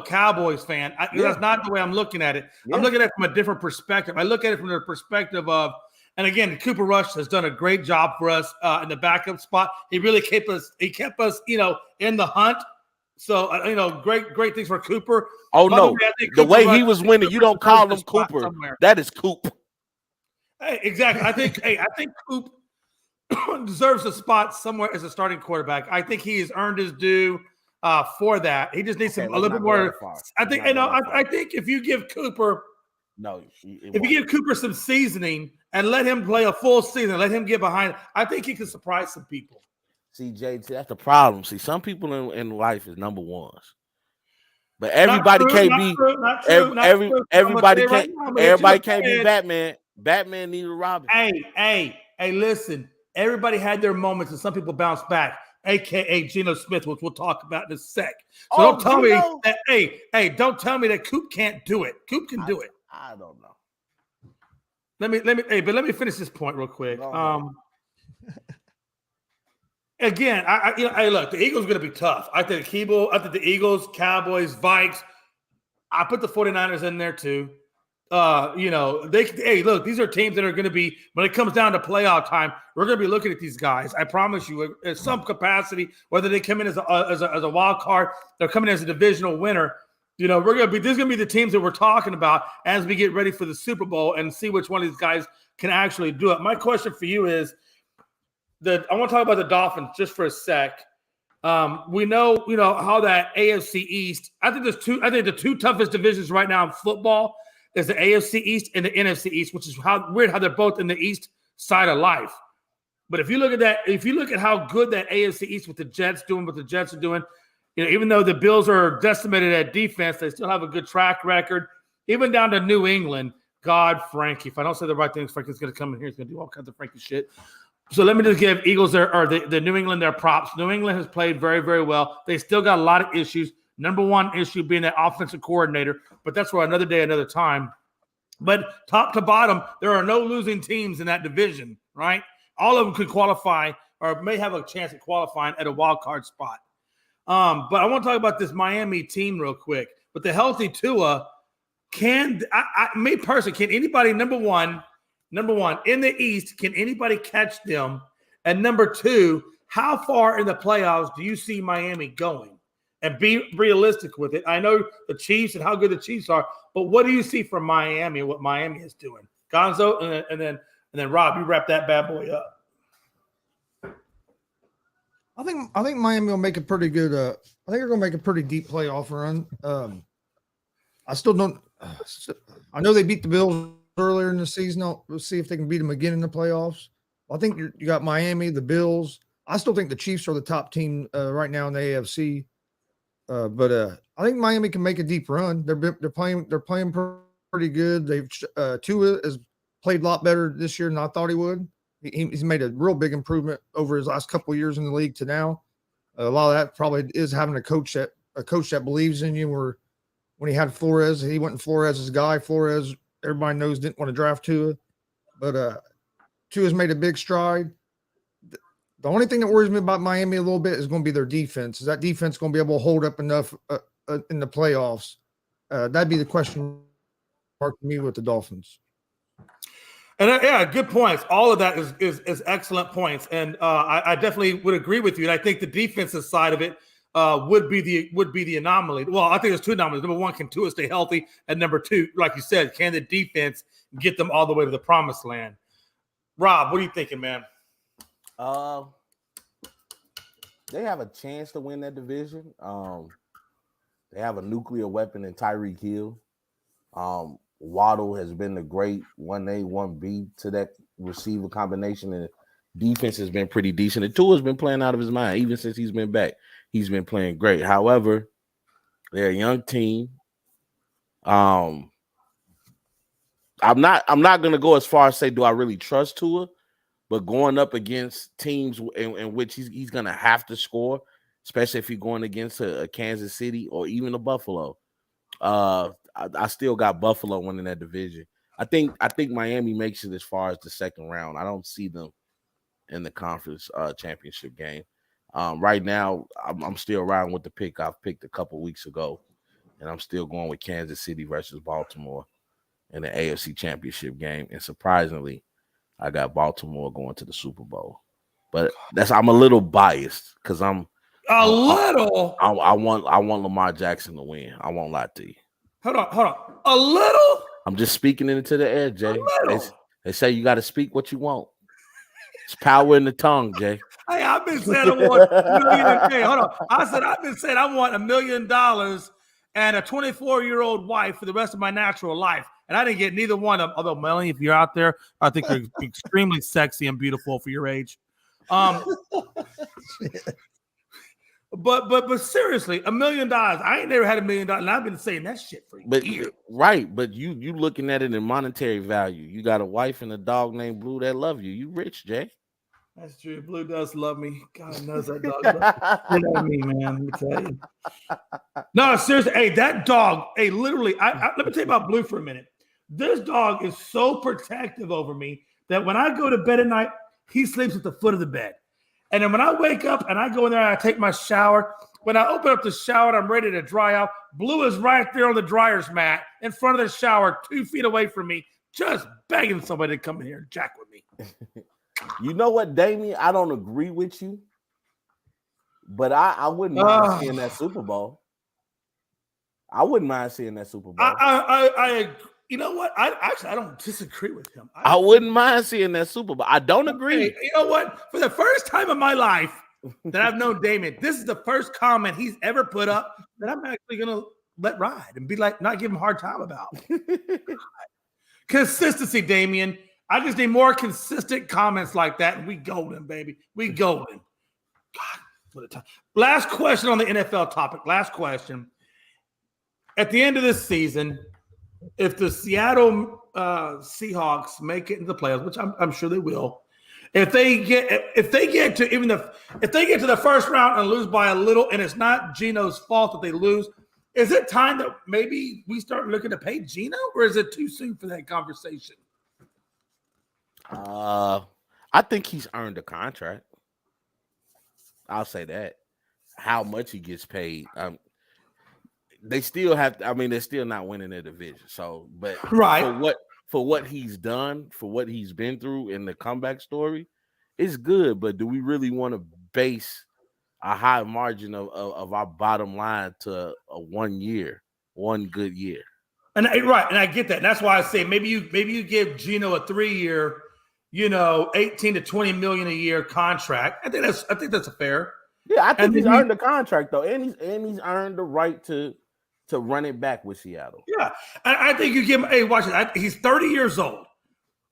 Cowboys fan. That's not the way I'm looking at it. Yeah. I'm looking at it from a different perspective. I look at it from the perspective of, and again, Cooper Rush has done a great job for us in the backup spot. He really kept us, in the hunt. So, great things for Cooper. Oh, no. The way he was winning, you don't call him Cooper. Somewhere. That is Coop. Hey, exactly. I think Coop deserves a spot somewhere as a starting quarterback. I think he has earned his due for that. He just needs a little bit more. I think if you give Cooper, if you give Cooper some seasoning and let him play a full season, let him get behind, I think he can surprise some people. See, JT, that's the problem. See, some people in life is number ones, but everybody can't be. Everybody can't be Batman. Batman needed Robin. Hey, listen. Everybody had their moments, and some people bounce back, a.k.a. Geno Smith, which we'll talk about in a sec. So don't tell me that, don't tell me that Coop can't do it. Coop can do it. I don't know. Let me finish this point real quick. Again, look, the Eagles are going to be tough. I think the Eagles, Cowboys, Vikes. I put the 49ers in there too. Look, these are teams that are going to be, when it comes down to playoff time, we're going to be looking at these guys. I promise you, in some capacity, whether they come in as a wild card, they're coming in as a divisional winner. These are going to be the teams that we're talking about as we get ready for the Super Bowl and see which one of these guys can actually do it. My question for you is I want to talk about the Dolphins just for a sec. We know how that AFC East. I think the two toughest divisions right now in football is the AFC East and the NFC East, which is weird how they're both in the East side of life. But if you look at that, if you look at how good that AFC East with the Jets doing, what the Jets are doing, even though the Bills are decimated at defense, they still have a good track record. Even down to New England, Frankie. If I don't say the right things, Frankie's going to come in here. He's going to do all kinds of Frankie shit. So let me just give Eagles the New England their props. New England has played very, very well. They still got a lot of issues. Number one issue being that offensive coordinator, but that's for another day, another time. But top to bottom, there are no losing teams in that division, right? All of them could qualify or may have a chance at qualifying at a wild card spot. But I want to talk about this Miami team real quick. With the healthy Tua, can anybody, number one, in the East, can anybody catch them And number two, how far in the playoffs do you see Miami going? And be realistic with it. I know the Chiefs and how good the Chiefs are, but what do you see from Miami and what Miami is doing? Gonzo, and then Rob, you wrap that bad boy up. I think Miami will make a pretty good. I think they're going to make a pretty deep playoff run. I still don't. I know they beat the Bills earlier in the season. We'll see if they can beat them again in the playoffs. I think you got Miami, the Bills. I still think the Chiefs are the top team right now in the AFC. But I think Miami can make a deep run. They're playing pretty good. Tua has played a lot better this year than I thought he would. He's made a real big improvement over his last couple of years in the league to now. A lot of that probably is having a coach that believes in you. Where when he had Flores, he went in Flores' guy. Flores, everybody knows, didn't want to draft Tua, but Tua's made a big stride. The only thing that worries me about Miami a little bit is going to be their defense. Is that defense going to be able to hold up enough in the playoffs? That'd be the question mark for me with the Dolphins. And yeah, good points. All of that is excellent points, and I definitely would agree with you. And I think the defensive side of it would be the anomaly. Well, I think there's two anomalies. Number one, can Tua stay healthy? And number two, like you said, can the defense get them all the way to the promised land? Rob, what are you thinking, man? They have a chance to win that division. They have a nuclear weapon in Tyreek Hill. Waddle has been the great 1A, 1B to that receiver combination, and defense has been pretty decent. And Tua's been playing out of his mind even since he's been back. He's been playing great. However, they're a young team. I'm not going to go as far as say, do I really trust Tua? But going up against teams in which he's going to have to score, especially if you're going against a Kansas City or even a Buffalo, I still got Buffalo winning that division. I think Miami makes it as far as the second round. I don't see them in the conference championship game. Right now, I'm still riding with the pick I've picked a couple weeks ago, and I'm still going with Kansas City versus Baltimore in the AFC championship game. And surprisingly, I got Baltimore going to the Super Bowl. But I'm a little biased because I want Lamar Jackson to win. I won't lie to you. Hold on. A little? I'm just speaking it into the air, Jay. They say you got to speak what you want. It's power in the tongue, Jay. Hey, I've been saying I want $1 million. Hey, hold on. I've been saying I want $1 million and a 24-year-old wife for the rest of my natural life. And I didn't get neither one of them. Although, Melanie, if you're out there, I think you're extremely sexy and beautiful for your age. But seriously, $1 million. I ain't never had $1 million, and I've been saying that shit for years. Right, but you looking at it in monetary value. You got a wife and a dog named Blue that love you. You rich, Jay. That's true. Blue does love me. God knows that dog loves me, man. Let me tell you. No, seriously. Hey, that dog. Hey, literally. Let me tell you about Blue for a minute. This dog is so protective over me that when I go to bed at night, he sleeps at the foot of the bed. And then when I wake up and I go in there and I take my shower, when I open up the shower and I'm ready to dry out, Blue is right there on the dryer's mat in front of the shower, 2 feet away from me, just begging somebody to come in here and jack with me. You know what, Damien? I don't agree with you, but I wouldn't mind seeing that Super Bowl. I wouldn't mind seeing that Super Bowl. I you know what? I don't disagree with him. I wouldn't mind seeing that Super Bowl. I don't agree. Hey, you know what? For the first time in my life that I've known Damien, this is the first comment he's ever put up that I'm actually going to let ride and be like, not give him a hard time about. Consistency, Damien. I just need more consistent comments like that, and we golden, baby. We golden. God, what a time. Last question on the NFL topic. Last question. At the end of this season, if the Seattle Seahawks make it into the playoffs, which I'm sure they will, if they get to the first round and lose by a little, and it's not Geno's fault that they lose, is it time that maybe we start looking to pay Geno, or is it too soon for that conversation? I think he's earned a contract. I'll say that. How much he gets paid, they still have. I mean, they're still not winning their division. So, but right for what he's done, for what he's been through in the comeback story, it's good, but do we really want to base a high margin of our bottom line to a 1 year, one good year? And I get that. And that's why I say maybe you give Geno a 3-year, 18 to 20 million a year contract. I think that's a fair. Yeah, I think he's earned the contract though, and he's earned the right to run it back with Seattle. Yeah, I think you give him. Hey, watch it. He's 30 years old.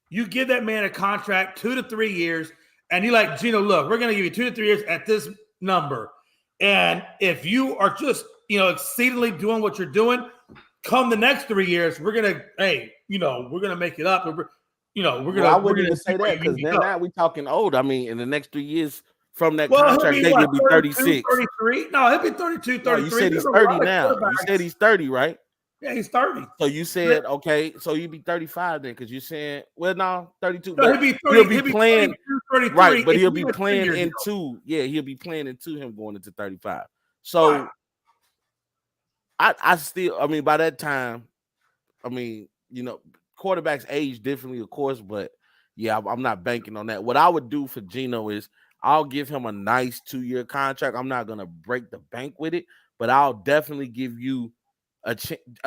You give that man a contract 2 to 3 years, and you like Geno. Look, we're going to give you 2 to 3 years at this number, and if you are just exceedingly doing what you're doing, come the next 3 years, we're gonna we're gonna make it up. We're gonna. I wouldn't even say that because now we're talking old. I mean, in the next 3 years. From that contract, they will be 36. 33? No, he'll be 32, 33. No, you said he's 30 now. You said he's 30, right? Yeah, he's 30. So you said, okay, so you'd be 35 then, because you're saying, well, no, 32. No, he'll be playing 33, right, but he'll be playing into, he'll be playing into him going into 35. So I still, by that time, quarterbacks age differently, of course, but yeah, I'm not banking on that. What I would do for Geno is I'll give him a nice 2-year contract. I'm not going to break the bank with it, but I'll definitely give you a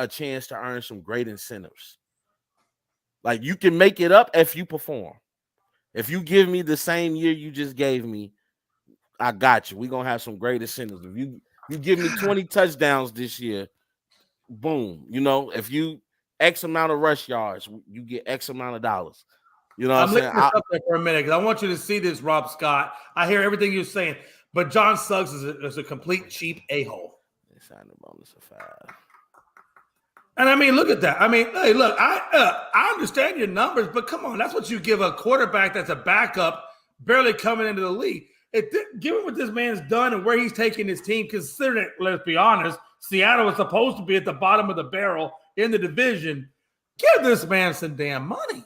chance to earn some great incentives. Like, you can make it up if you perform. If you give me the same year you just gave me, I got you. We're going to have some great incentives. If you give me 20 touchdowns this year, boom. If you X amount of rush yards, you get X amount of dollars. You know what I'm saying? I'm up there for a minute because I want you to see this, Rob Scott. I hear everything you're saying, but John Suggs is a complete cheap a-hole. They signed a bonus of 5. And look at that. Hey, look, I understand your numbers, but come on, that's what you give a quarterback that's a backup, barely coming into the league. Given what this man's done and where he's taking his team, considering it, let's be honest, Seattle was supposed to be at the bottom of the barrel in the division. Give this man some damn money.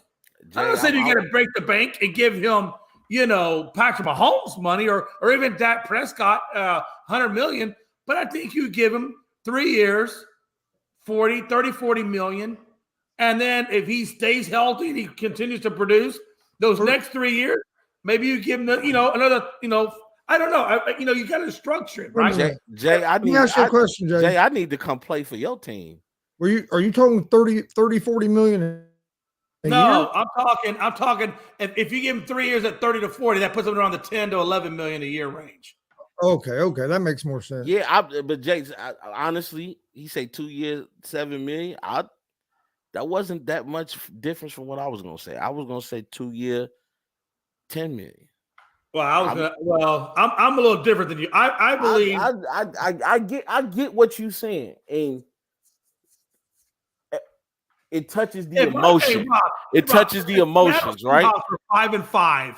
Jay, I'm not saying you got to break the bank and give him, Patrick Mahomes money or even Dak Prescott $100 million, but I think you give him 3 years, 40 million, and then if he stays healthy and he continues to produce those next 3 years, maybe you give him another, I don't know. You got to structure it, right? Jay, Let me ask you a question, Jay. Jay, I need to come play for your team. Are you talking 40 million? No, I'm talking. If you give him 3 years at 30 to 40, that puts him around the 10 to 11 million a year range. Okay, that makes more sense. Yeah, but Jay, honestly, he said 2 years, 7 million. That wasn't that much difference from what I was gonna say. I was gonna say 2 year, 10 million. Well, I'm a little different than you. I believe I get what you're saying, and it touches the emotion. It touches the emotions, right? For 5-5.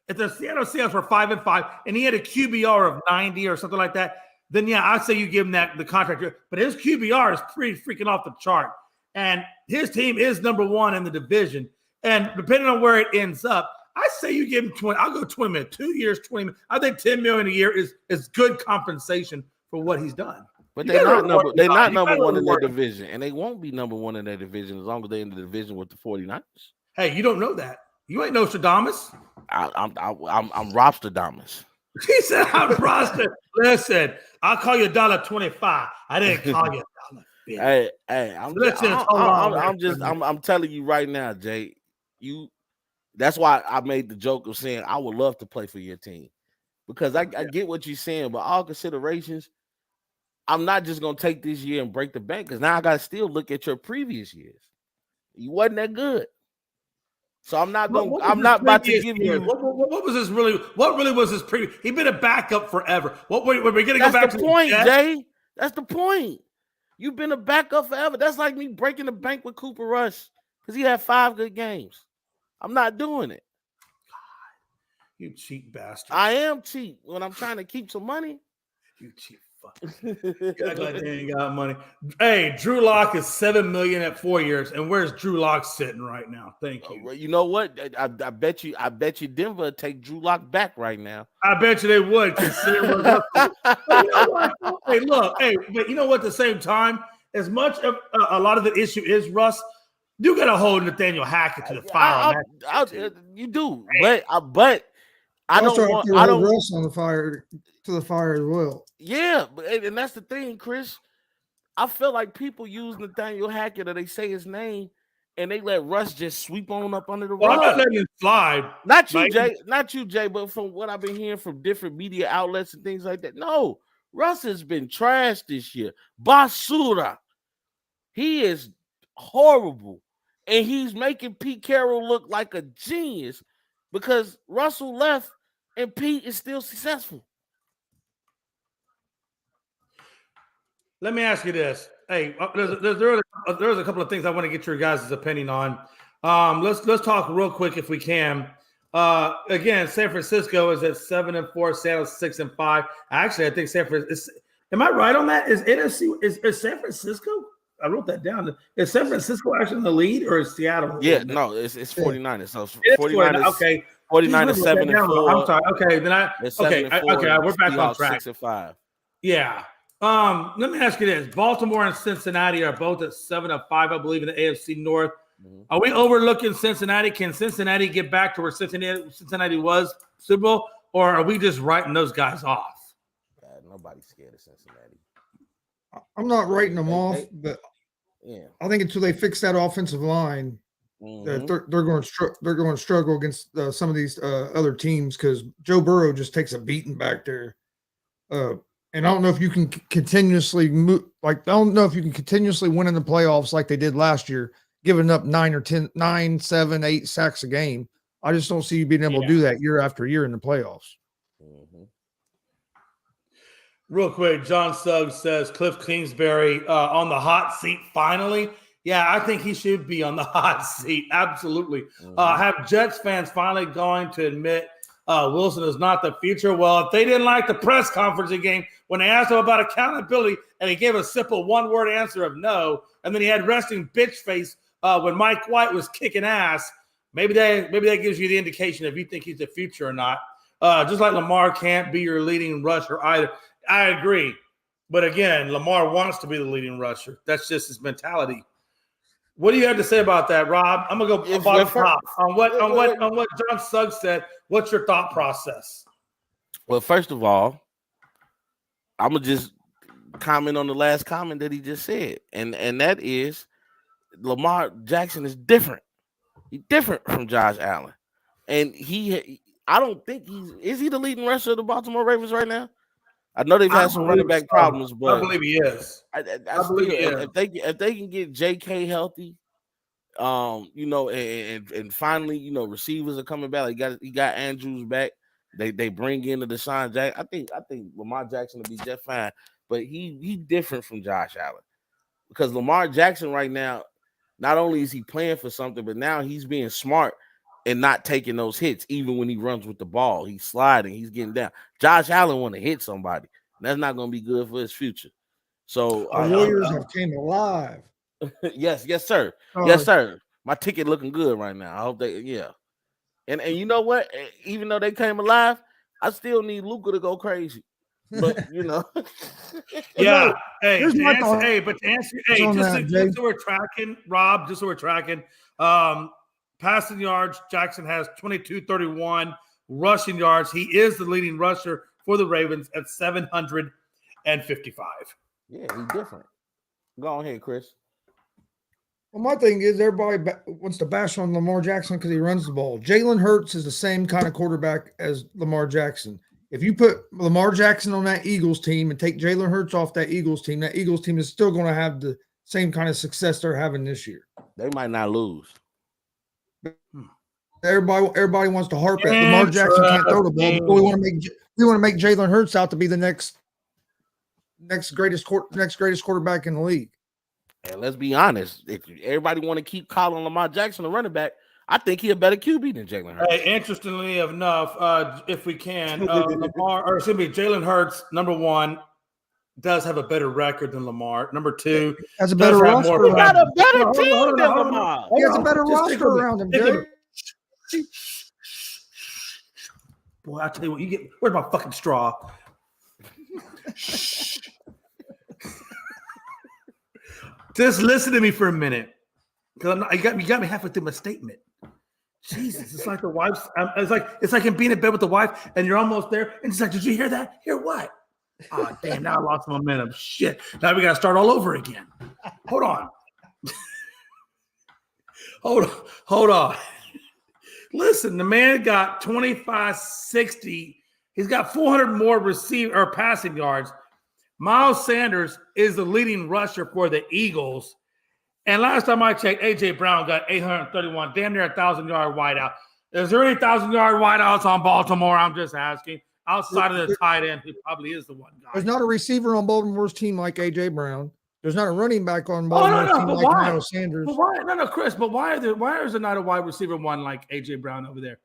If the Seattle Seahawks were 5-5, and he had a QBR of 90 or something like that, then yeah, I'd say you give him the contract. But his QBR is pretty freaking off the chart, and his team is number 1 in the division. And depending on where it ends up, I say you give him 20. I'll go 20 million. 2 years, 20 million. I think 10 million a year is good compensation for what he's done. But they're not number 1 in their division, and they won't be number 1 in their division as long as they're in the division with the 49ers. Hey, you don't know that. You ain't Nostradamus. I'm Robstradamus. He said I'm Roster. Listen, I'll call you $1.25. I didn't call you $1. Hey, I'm telling you right now, Jay. That's why I made the joke of saying I would love to play for your team because I get what you're saying, but all considerations. I'm not just gonna take this year and break the bank because now I gotta still look at your previous years. You wasn't that good, so I'm not gonna. I'm not about to give you. What was this really? What really was his previous? He been a backup forever. What were we gonna go back to? That's the point, Jay. That's the point. You've been a backup forever. That's like me breaking the bank with Cooper Rush because he had 5 good games. I'm not doing it. God, you cheap bastard. I am cheap when I'm trying to keep some money. You cheap. You act like they ain't got money. Hey, Drew Lock is $7 million at 4 years, and where's Drew Lock sitting right now? Thank you. You know what? I bet you Denver would take Drew Lock back right now. I bet you they would. Consider Hey, look, but you know what? At the same time, as much of a lot of the issue is Russ, you got to hold Nathaniel Hackett to the fire. You do, but I Also don't have want. to I hold don't. Russ on the fire to the fire as well. Yeah, and that's the thing, Chris. I feel like people use Nathaniel Hackett or they say his name and they let Russ just sweep on up under the Well, I'm not rug. letting it slide. Not you, Like, Jay. Not you, Jay. But from what I've been hearing from different media outlets and things like that, no, Russ has been trashed this year. Basura. He is horrible, and he's making Pete Carroll look like a genius because Russell left and Pete is still successful. let me ask you this. Hey, there's a couple of things I want to get your guys' opinion on. Let's talk real quick if we can. Again, San Francisco is at 7-4, Seattle 6-5. Actually, I think San Francisco. Am I right on that? Is NFC is San Francisco? I wrote that down. Is San Francisco actually in the lead or is Seattle? Yeah, no, it's 49ers. So It's 49ers. okay. 49ers 7-4. I'm sorry. Okay, then we're back on Seahawks track. 6-5. Yeah. Let me ask you this: Baltimore and Cincinnati are both at 7-5, I believe, in the AFC North. Mm-hmm. Are we overlooking Cincinnati? Can Cincinnati get back to where Cincinnati was Super Bowl, or are we just writing those guys off? Nobody's scared of Cincinnati. I'm not writing them off, but yeah, I think until they fix that offensive line, that they're going to struggle against some of these other teams because Joe Burrow just takes a beating back there. And I don't know if you can continuously move. Like, I don't know if you can continuously win in the playoffs like they did last year, giving up 9, 7, 8 sacks a game. I just don't see you being able to do that year after year in the playoffs. Mm-hmm. Real quick, John Suggs says Cliff Kingsbury on the hot seat finally. Yeah, I think he should be on the hot seat. Absolutely. Mm-hmm. Have Jets fans finally going to admit Wilson is not the future? Well, if they didn't like the press conference game when they asked him about accountability and he gave a simple one-word answer of no, and then he had resting bitch face when Mike White was kicking ass, maybe that gives you the indication if you think he's the future or not. Just like Lamar can't be your leading rusher either. I agree. But again, Lamar wants to be the leading rusher. That's just his mentality. What do you have to say about that, Rob? I'm gonna go bottom top on what John Suggs said. What's your thought process? Well, first of all, I'm gonna just comment on the last comment that he just said, and that is Lamar Jackson is different. He's different from Josh Allen, and I don't think is he the leading rusher of the Baltimore Ravens right now? I know they've had some running back problems, but I believe he is. I believe if they can get J.K. healthy, and finally, receivers are coming back. He got Andrews back. They bring in the Deshaun Jackson. I think Lamar Jackson will be just fine, but he different from Josh Allen because Lamar Jackson right now, not only is he playing for something, but now he's being smart and not taking those hits. Even when he runs with the ball, he's sliding, he's getting down. Josh Allen want to hit somebody. That's not going to be good for his future. So the Warriors have came alive. yes, sir. Yes, sir. My ticket looking good right now. I hope And you know what? Even though they came alive, I still need Luka to go crazy. But yeah. Just so we're tracking, Rob, passing yards, Jackson has 2231. Rushing yards, he is the leading rusher for the Ravens at 755. Yeah, he's different. Go ahead, Chris. Well, my thing is everybody wants to bash on Lamar Jackson because he runs the ball. Jalen Hurts is the same kind of quarterback as Lamar Jackson. If you put Lamar Jackson on that Eagles team and take Jalen Hurts off that Eagles team is still going to have the same kind of success they're having this year. They might not lose. Everybody wants to harp at Lamar Jackson can't throw the ball, but we want to make Jalen Hurts out to be the next greatest quarterback in the league. And let's be honest, if everybody want to keep calling Lamar Jackson a running back, I think he a better QB than Jalen Hurts. Hey, interestingly enough, if we can, Jalen Hurts, number one, does have a better record than Lamar. Number two, has a better roster. He got a better team than Lamar. He has a better roster around him, Jay. Boy, I tell you what, where's my fucking straw? Just listen to me for a minute. Because you got me halfway through my statement. Jesus, it's like the wife's. It's like him being in bed with the wife, and you're almost there, and she's like, "Did you hear that? Hear what? Oh, damn! Now I lost momentum. Shit! Now we got to start all over again. Hold on, hold on. Listen, the man got 25, 60. He's got 400 more passing yards. Miles Sanders is the leading rusher for the Eagles. And last time I checked, A.J. Brown got 831, damn near 1,000-yard wideout. Is there any 1,000-yard wideouts on Baltimore? I'm just asking. Outside of the tight end, he probably is the one guy. There's not a receiver on Baltimore's team like A.J. Brown. There's not a running back on Baltimore's team like Miles Sanders. But why? No, Chris. But why is there not a wide receiver one like A.J. Brown over there?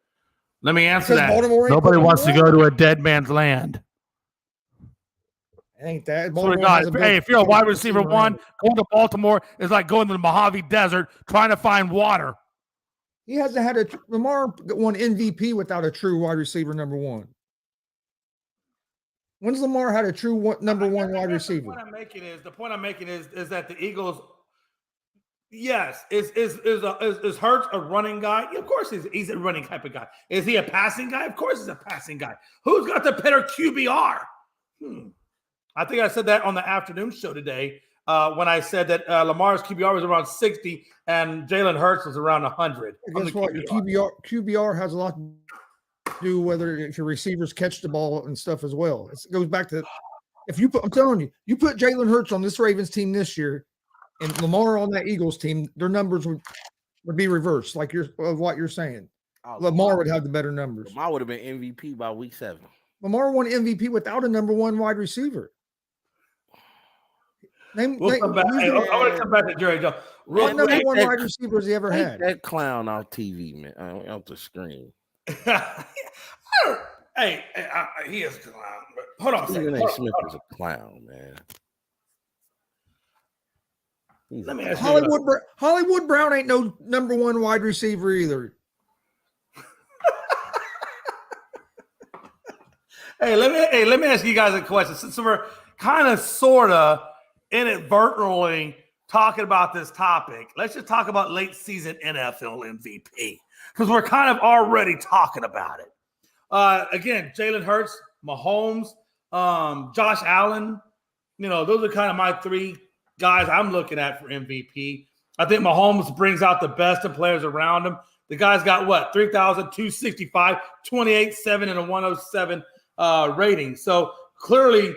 Let me answer that. Nobody wants to go to a dead man's land. Ain't that? Hey, if you're a wide receiver one, going to Baltimore is like going to the Mojave Desert trying to find water. He hasn't had Lamar won MVP without a true wide receiver number one. When's Lamar had a true number one wide receiver? The point I'm making is that the Eagles, yes, is Hurts a running guy? Yeah, of course he's a running type of guy. Is he a passing guy? Of course he's a passing guy. Who's got the better QBR? I think I said that on the afternoon show today when I said that Lamar's QBR was around 60 and Jalen Hurts was around 100. Guess what? Your QBR has a lot to do whether if your receivers catch the ball and stuff as well. It goes back to I'm telling you, you put Jalen Hurts on this Ravens team this year and Lamar on that Eagles team, their numbers would be reversed, like what you're saying. Lamar would have the better numbers. Lamar would have been MVP by week 7. Lamar won MVP without a number one wide receiver. I want to come back to Jerry Jones. What number one wide receiver has he ever had? That clown off TV, man, off the screen. Hey, he is a clown. But hold on a second. Stephen A. Smith is a clown, man. Let me ask Hollywood Brown ain't no number one wide receiver either. Let me ask you guys a question. Since we're kind of sort of inadvertently talking about this topic, let's just talk about late season NFL MVP because we're kind of already talking about it. Again, Jalen Hurts, Mahomes, Josh Allen. Those are kind of my three guys I'm looking at for MVP. I think Mahomes brings out the best of players around him. The guy's got 3,265, 28-7, and a 107 rating. So clearly,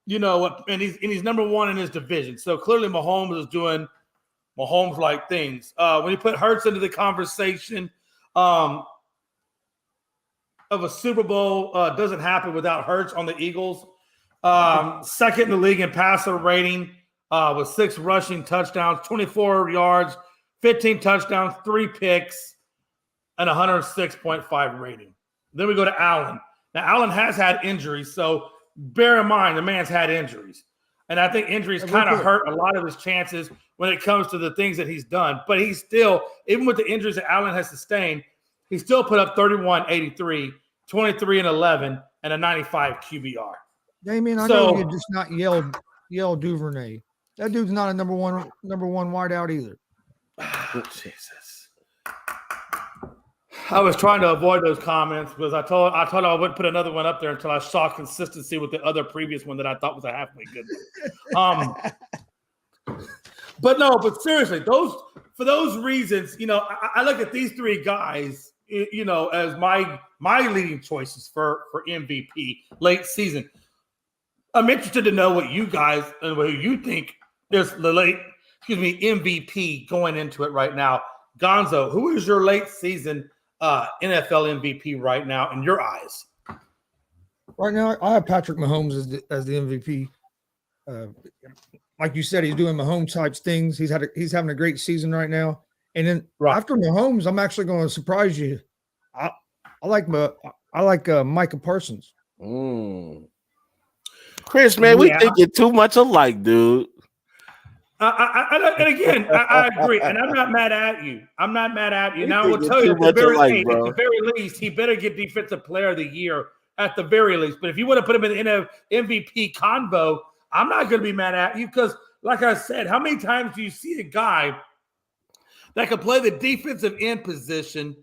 and he's number one in his division. So clearly Mahomes is doing Mahomes-like things. When you put Hurts into the conversation of a Super Bowl, doesn't happen without Hurts on the Eagles. Second in the league in passer rating with 6 rushing touchdowns, 24 yards, 15 touchdowns, 3 picks, and 106.5 rating. Then we go to Allen. Now, Allen has had injuries, so bear in mind the man's had injuries. And I think injuries kind of hurt a lot of his chances when it comes to the things that he's done. But he's still, even with the injuries that Allen has sustained, he still put up 31-83, 23-11, and a 95 QBR. Damien, I know you just not yell Duvernay. That dude's not a number one wideout either. Jesus. I was trying to avoid those comments because I told I wouldn't put another one up there until I saw consistency with the other previous one that I thought was a halfway good one. But seriously, for those reasons, I look at these three guys, as my leading choices for MVP late season. I'm interested to know what you guys and what you think is the MVP going into it right now. Gonzo, who is your late season NFL MVP right now in your eyes? Right now, I have Patrick Mahomes as the MVP. Like you said, he's doing Mahomes type things. He's having a great season right now. And then after Mahomes, I'm actually going to surprise you. I like Micah Parsons. Chris, man, we think you're too much alike, dude. And again, I agree, and I'm not mad at you. Now I will tell you, at the very least, he better get Defensive Player of the Year at the very least. But if you want to put him in the MVP convo, I'm not going to be mad at you because, like I said, how many times do you see a guy that can play the defensive end position,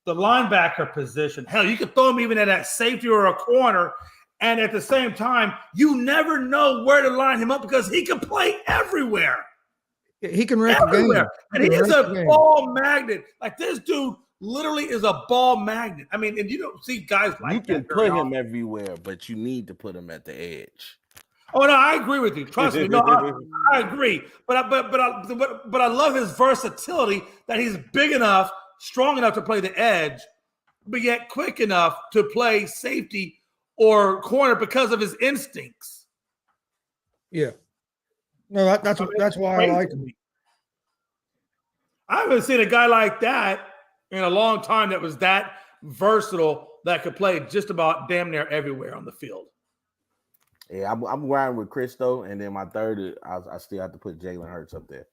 the linebacker position. Hell, you could throw him even at that safety or a corner. And at the same time, you never know where to line him up because he can play everywhere. He can wreck a game. And he is a ball magnet. Like this dude literally is a ball magnet. I mean, and you don't see guys like you that. can put him everywhere, but you need to put him at the edge. Oh no, I agree with you. Trust me. No, I agree. But I love his versatility that he's big enough, strong enough to play the edge, but yet quick enough to play safety or corner because of his instincts. Yeah. No, that's why I like him. I haven't seen a guy like that in a long time that was that versatile that could play just about damn near everywhere on the field. Yeah, I'm riding with Chris though, and then my third, I still have to put Jalen Hurts up there.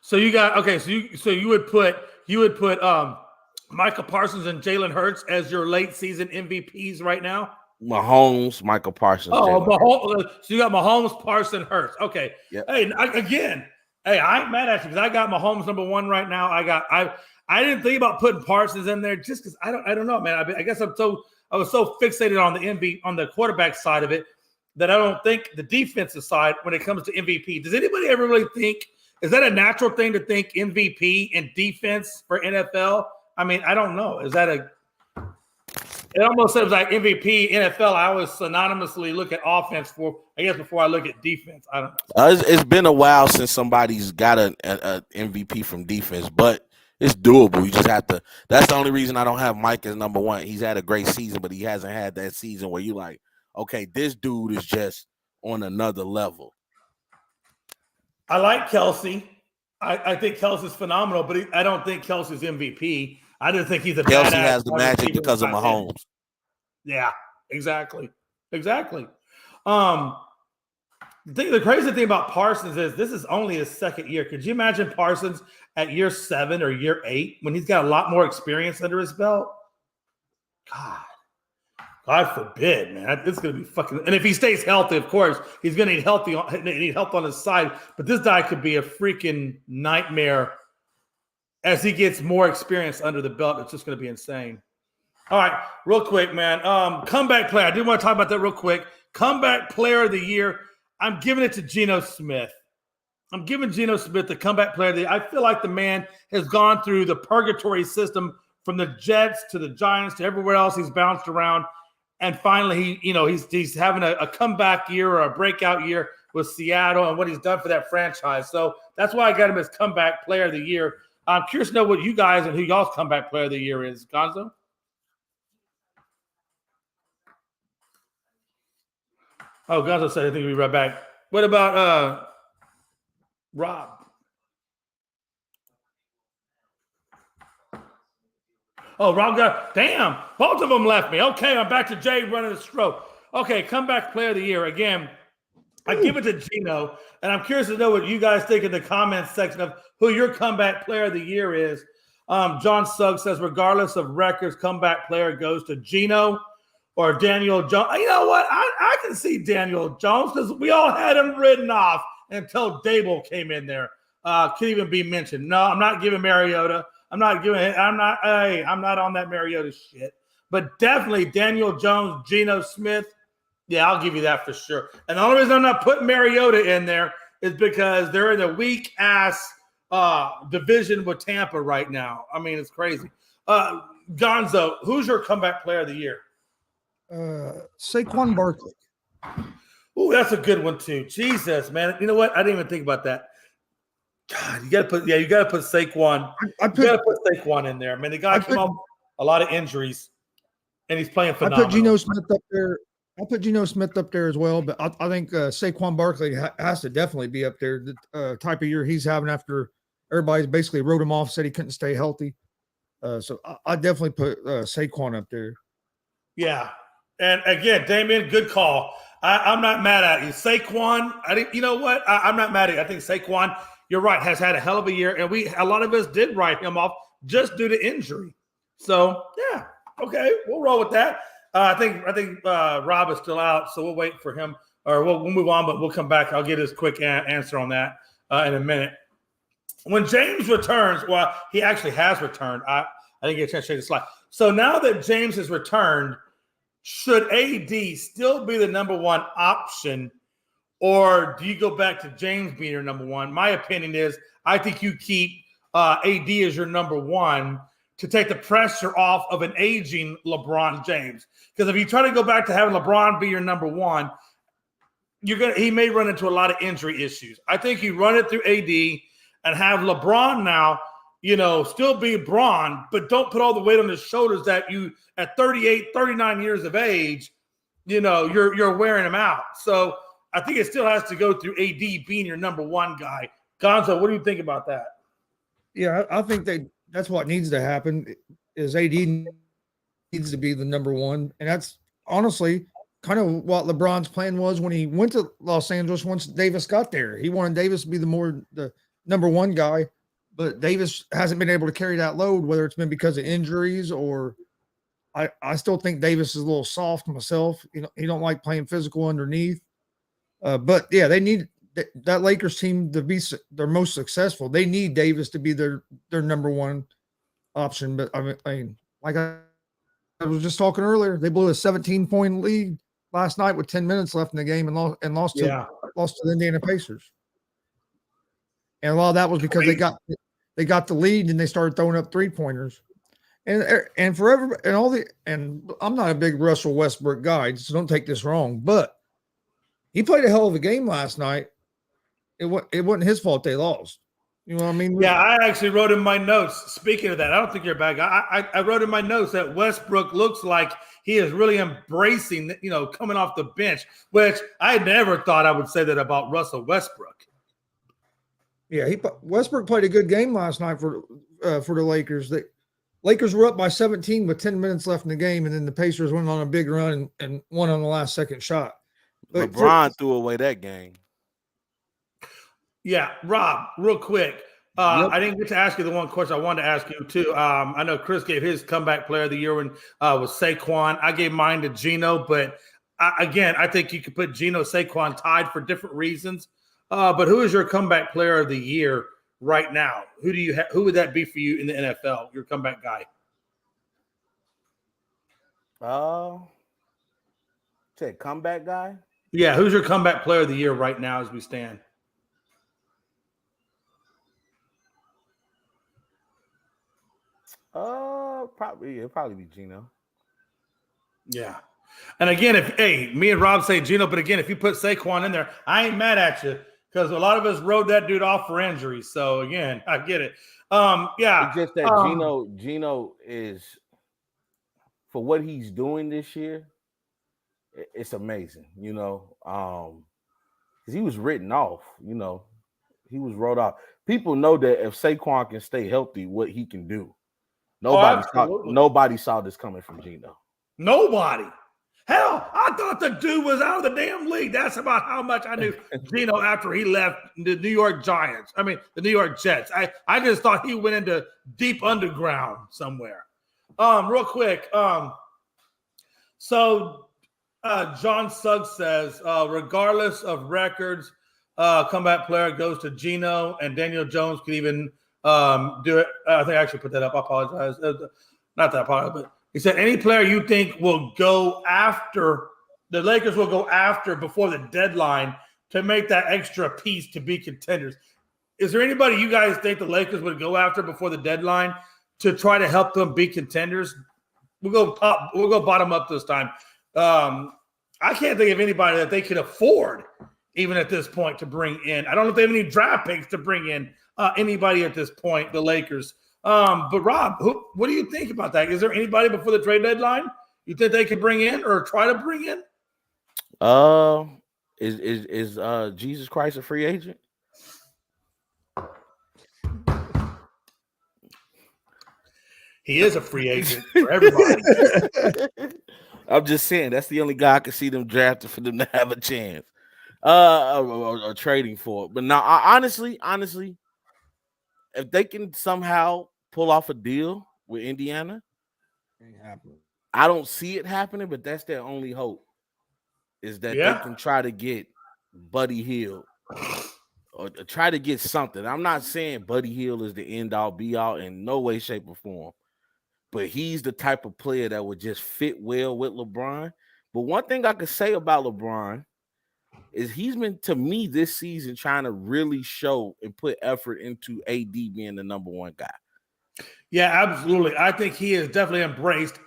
So you got okay. So you would put Michael Parsons and Jalen Hurts as your late season MVPs right now. Mahomes, Michael Parsons. So you got Mahomes, Parsons, Hurts. Okay. Yep. Hey, I ain't mad at you because I got Mahomes number one right now. I didn't think about putting Parsons in there just because I don't know, man. I guess I was so fixated on the quarterback side of it that I don't think the defensive side when it comes to MVP. Does anybody ever really think, is that a natural thing to think MVP and defense for NFL? I mean, I don't know. It almost seems like MVP, NFL, I always synonymously look at offense before I look at defense. I don't know. It's been a while since somebody's got an MVP from defense, but it's doable. You just have to. That's the only reason I don't have Mike as number one. He's had a great season, but he hasn't had that season where you're like, okay, this dude is just on another level. I like Kelsey. I think Kelsey's phenomenal, but I don't think Kelsey's MVP. I just think he's a Kelsey has the magic because of Mahomes. Yeah, exactly. The crazy thing about Parsons is this is only his second year. Could you imagine Parsons at year 7 or year 8 when he's got a lot more experience under his belt? God forbid, man. It's going to be fucking. And if he stays healthy, of course, he's going to need help on his side. But this guy could be a freaking nightmare as he gets more experience under the belt. It's just going to be insane. All right, real quick, man. Comeback player. I did want to talk about that real quick. Comeback player of the year. I'm giving it to Geno Smith. I'm giving Geno Smith the comeback player of the year. I feel like the man has gone through the purgatory system from the Jets to the Giants to everywhere else. He's bounced around. And finally, he's having a comeback year or a breakout year with Seattle and what he's done for that franchise. So that's why I got him as comeback player of the year. I'm curious to know what you guys and who y'all's comeback player of the year is. Gonzo? Oh, Gonzo said I think we'll be right back. What about Rob? Oh, Rob got, damn, both of them left me. Okay, I'm back to Jay running the stroke. Okay, comeback player of the year. Again, I give it to Geno, and I'm curious to know what you guys think in the comments section of who your comeback player of the year is. John Suggs says, regardless of records, comeback player goes to Geno or Daniel Jones. You know what? I can see Daniel Jones because we all had him written off until Dable came in there. Can't even be mentioned. No, I'm not giving Mariota. I'm not on that Mariota shit. But definitely Daniel Jones, Geno Smith. Yeah, I'll give you that for sure. And the only reason I'm not putting Mariota in there is because they're in a weak-ass division with Tampa right now. I mean, it's crazy. Gonzo, who's your comeback player of the year? Saquon Barkley. Ooh, that's a good one too. Jesus, man. You know what? I didn't even think about that. God, you gotta put Saquon. You gotta put Saquon in there. Man, the guy came off a lot of injuries, and he's playing phenomenal. I put Geno Smith up there. I'll put Geno Smith up there as well, but I think Saquon Barkley has to definitely be up there. The type of year he's having after everybody's basically wrote him off, said he couldn't stay healthy. So I definitely put Saquon up there. Yeah, and again, Damien, good call. I'm not mad at you, Saquon. You know what? I'm not mad at you. I think Saquon, you're right, has had a hell of a year, and a lot of us did write him off just due to injury. So yeah, okay, we'll roll with that. I think Rob is still out, so we'll wait for him, or we'll move on, but we'll come back. I'll get his quick answer on that in a minute. when James returns, well, he actually has returned. I didn't get a chance to check the slide. So now that James has returned, should AD still be the number one option, or do you go back to James being your number one? My opinion is I think you keep AD as your number one to take the pressure off of an aging LeBron James. Because if you try to go back to having LeBron be your number one, he may run into a lot of injury issues. I think you run it through AD and have LeBron now, still be Bron, but don't put all the weight on his shoulders that you at 38, 39 years of age, you're wearing him out. So I think it still has to go through AD being your number one guy. Gonzo, what do you think about that? Yeah, I think that's what needs to happen is AD needs to be the number one. And that's honestly kind of what LeBron's plan was when he went to Los Angeles once Davis got there. He wanted Davis to be the number one guy, but Davis hasn't been able to carry that load, whether it's been because of injuries or I still think Davis is a little soft myself. He don't like playing physical underneath. But yeah, they need that Lakers team to be their most successful. They need Davis to be their number one option. But I mean, like I was just talking earlier, they blew a 17-point lead last night with 10 minutes left in the game and lost to the Indiana Pacers. And a lot of that was because they got the lead and they started throwing up 3-pointers. And forever and I'm not a big Russell Westbrook guy, so don't take this wrong, but he played a hell of a game last night. It wasn't his fault they lost. You know what I mean? Yeah, I actually wrote in my notes. Speaking of that, I don't think you're a bad guy. I wrote in my notes that Westbrook looks like he is really embracing, coming off the bench, which I never thought I would say that about Russell Westbrook. Yeah, Westbrook played a good game last night for the Lakers. The Lakers were up by 17 with 10 minutes left in the game, and then the Pacers went on a big run and won on the last second shot. But LeBron threw away that game. Yeah, Rob, real quick. I didn't get to ask you the one question I wanted to ask you too. I know Chris gave his comeback player of the year when was Saquon. I gave mine to Geno, but I think you could put Geno, Saquon tied for different reasons. But who is your comeback player of the year right now? Who would that be for you in the NFL? Your comeback guy? Say comeback guy. Yeah, who's your comeback player of the year right now as we stand? It'll probably be Geno. Yeah. And again, me and Rob say Geno, but again, if you put Saquon in there, I ain't mad at you because a lot of us rode that dude off for injuries. So again, I get it. Yeah. It's just that Geno is, for what he's doing this year, it's amazing, because he was written off, he was wrote off. People know that if Saquon can stay healthy, what he can do. Nobody saw this coming from Geno. Nobody. Hell, I thought the dude was out of the damn league. That's about how much I knew Geno after he left the New York Jets. I just thought he went into deep underground somewhere. Real quick. So John Suggs says, regardless of records, comeback player goes to Geno, and Daniel Jones could even do it. I think I actually put that up. I apologize. Not that I apologize, but he said any player you think will go after the Lakers will go after before the deadline to make that extra piece to be contenders. Is there anybody you guys think the Lakers would go after before the deadline to try to help them be contenders? We'll go bottom up this time. I can't think of anybody that they could afford even at this point to bring in. I don't know if they have any draft picks to bring in anybody at this point, the Lakers. But Rob, what do you think about that? Is there anybody before the trade deadline you think they could bring in or try to bring in? Is Jesus Christ a free agent? He is a free agent for everybody. I'm just saying that's the only guy I can see them drafting for them to have a chance. Or trading for it. But now, honestly, if they can somehow pull off a deal with Indiana, I don't see it happening, but that's their only hope, is that they can try to get Buddy Hield or try to get something. I'm not saying Buddy Hield is the end all be all in no way, shape, or form, but he's the type of player that would just fit well with LeBron. But one thing I could say about LeBron is he's been, to me, this season trying to really show and put effort into AD being the number one guy. Yeah, absolutely. I think he has definitely embraced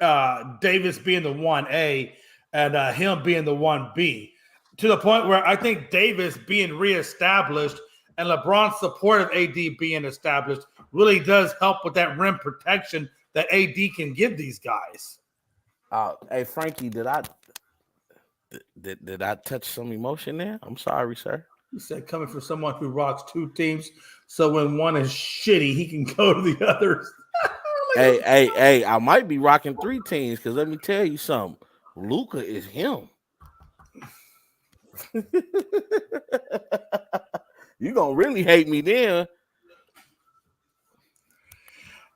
Davis being the 1A and him being the 1B, to the point where I think Davis being reestablished and LeBron's support of AD being established really does help with that rim protection that AD can give these guys. Hey, Frankie, did I touch some emotion there? I'm sorry, sir. You said coming from someone who rocks two teams, so when one is shitty, he can go to the others. Hey, I might be rocking 3 teams because let me tell you something. Luka is him. You gonna really hate me then.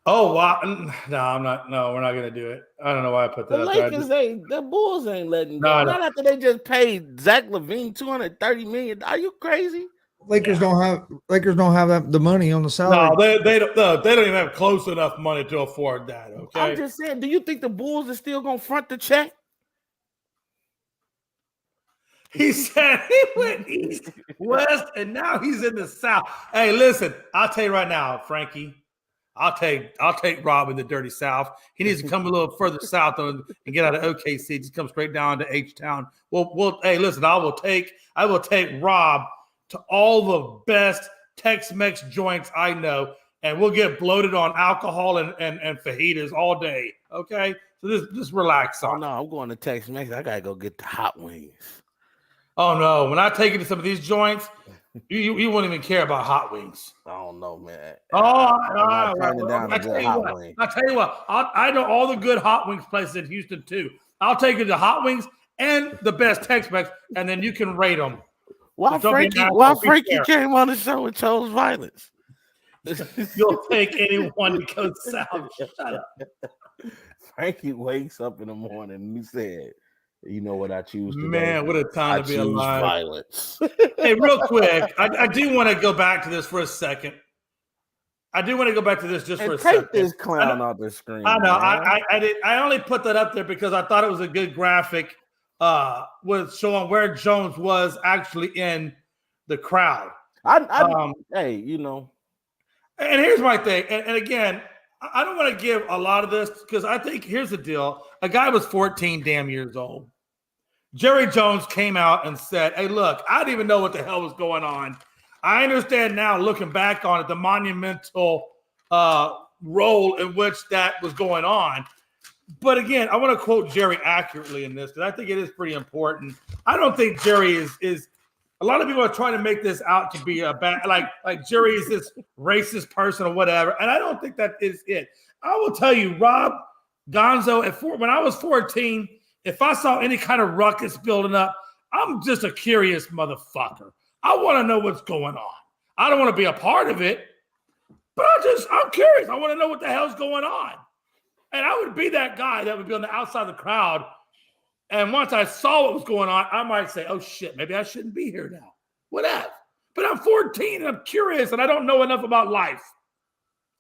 Oh, wow. No, I'm not. No, we're not going to do it. I don't know why I put that The up Lakers, there. the Bulls ain't letting No, go. no. Not after they just paid Zach LaVine $230 million. Are you crazy? Lakers don't have the money on the salary. No, they don't even have close enough money to afford that. Okay. I'm just saying, do you think the Bulls are still gonna front the check? He said he went east, west, and now he's in the south. Hey, listen, I'll tell you right now, Frankie. I'll take Rob in the dirty south. He needs to come a little further south and get out of OKC. Just come straight down to H-Town. Hey, listen, I will take Rob to all the best Tex-Mex joints I know, and we'll get bloated on alcohol and fajitas all day. Okay, so just relax on. Oh no, I'm going to Tex-Mex. I gotta go get the hot wings. Oh no, when I take you to some of these joints, you won't even care about hot wings. I don't know, man. I tell you what, I know all the good hot wings places in Houston too. I'll take you to hot wings and the best Tex-Mex, and then you can rate them. Why Frankie came on the show and chose violence? You'll take anyone to go south. Shut up. Frankie wakes up in the morning and he said, "You know what I choose today? Man, what a time to be alive." Violence. Hey, real quick, I do want to go back to this for a second. I do want to go back to this just for a second. Take this clown off the screen. I know. I only put that up there because I thought it was a good graphic with showing where Jones was actually in the crowd. Hey, you know. And here's my thing. And again, I don't want to give a lot of this because I think here's the deal. A guy was 14 damn years old. Jerry Jones came out and said, "Hey, look, I didn't even know what the hell was going on. I understand now, looking back on it, the monumental role in which that was going on." But again, I want to quote Jerry accurately in this because I think it is pretty important. I don't think Jerry is a lot of people are trying to make this out to be a bad, like Jerry is this racist person or whatever. And I don't think that is it. I will tell you, Rob Gonzo, when I was 14, if I saw any kind of ruckus building up, I'm just a curious motherfucker. I want to know what's going on. I don't want to be a part of it, but I'm curious. I want to know what the hell's going on. And I would be that guy that would be on the outside of the crowd. And once I saw what was going on, I might say, "Oh shit, maybe I shouldn't be here now." Whatever. But I'm 14 and I'm curious and I don't know enough about life.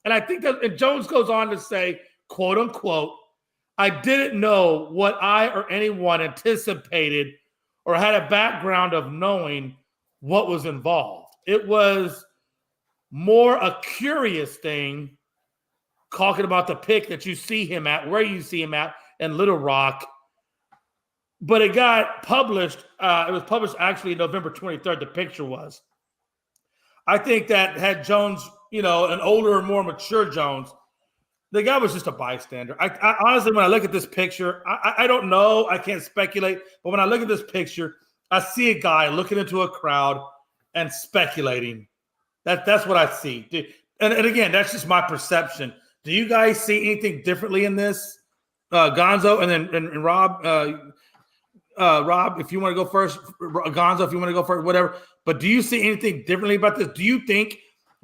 And I think that, and Jones goes on to say, quote unquote, "I didn't know what I or anyone anticipated or had a background of knowing what was involved. It was more a curious thing," talking about the pick that you see him at, where you see him at in Little Rock. But it got published. It was published actually November 23rd. The picture was. I think that had Jones, an older, more mature Jones, the guy was just a bystander. I honestly, when I look at this picture, I don't know. I can't speculate. But when I look at this picture, I see a guy looking into a crowd and speculating. That's what I see. And again, that's just my perception. Do you guys see anything differently in this? Gonzo and then Rob. Rob, if you want to go first, Gonzo, if you want to go first, whatever. But do you see anything differently about this? Do you think,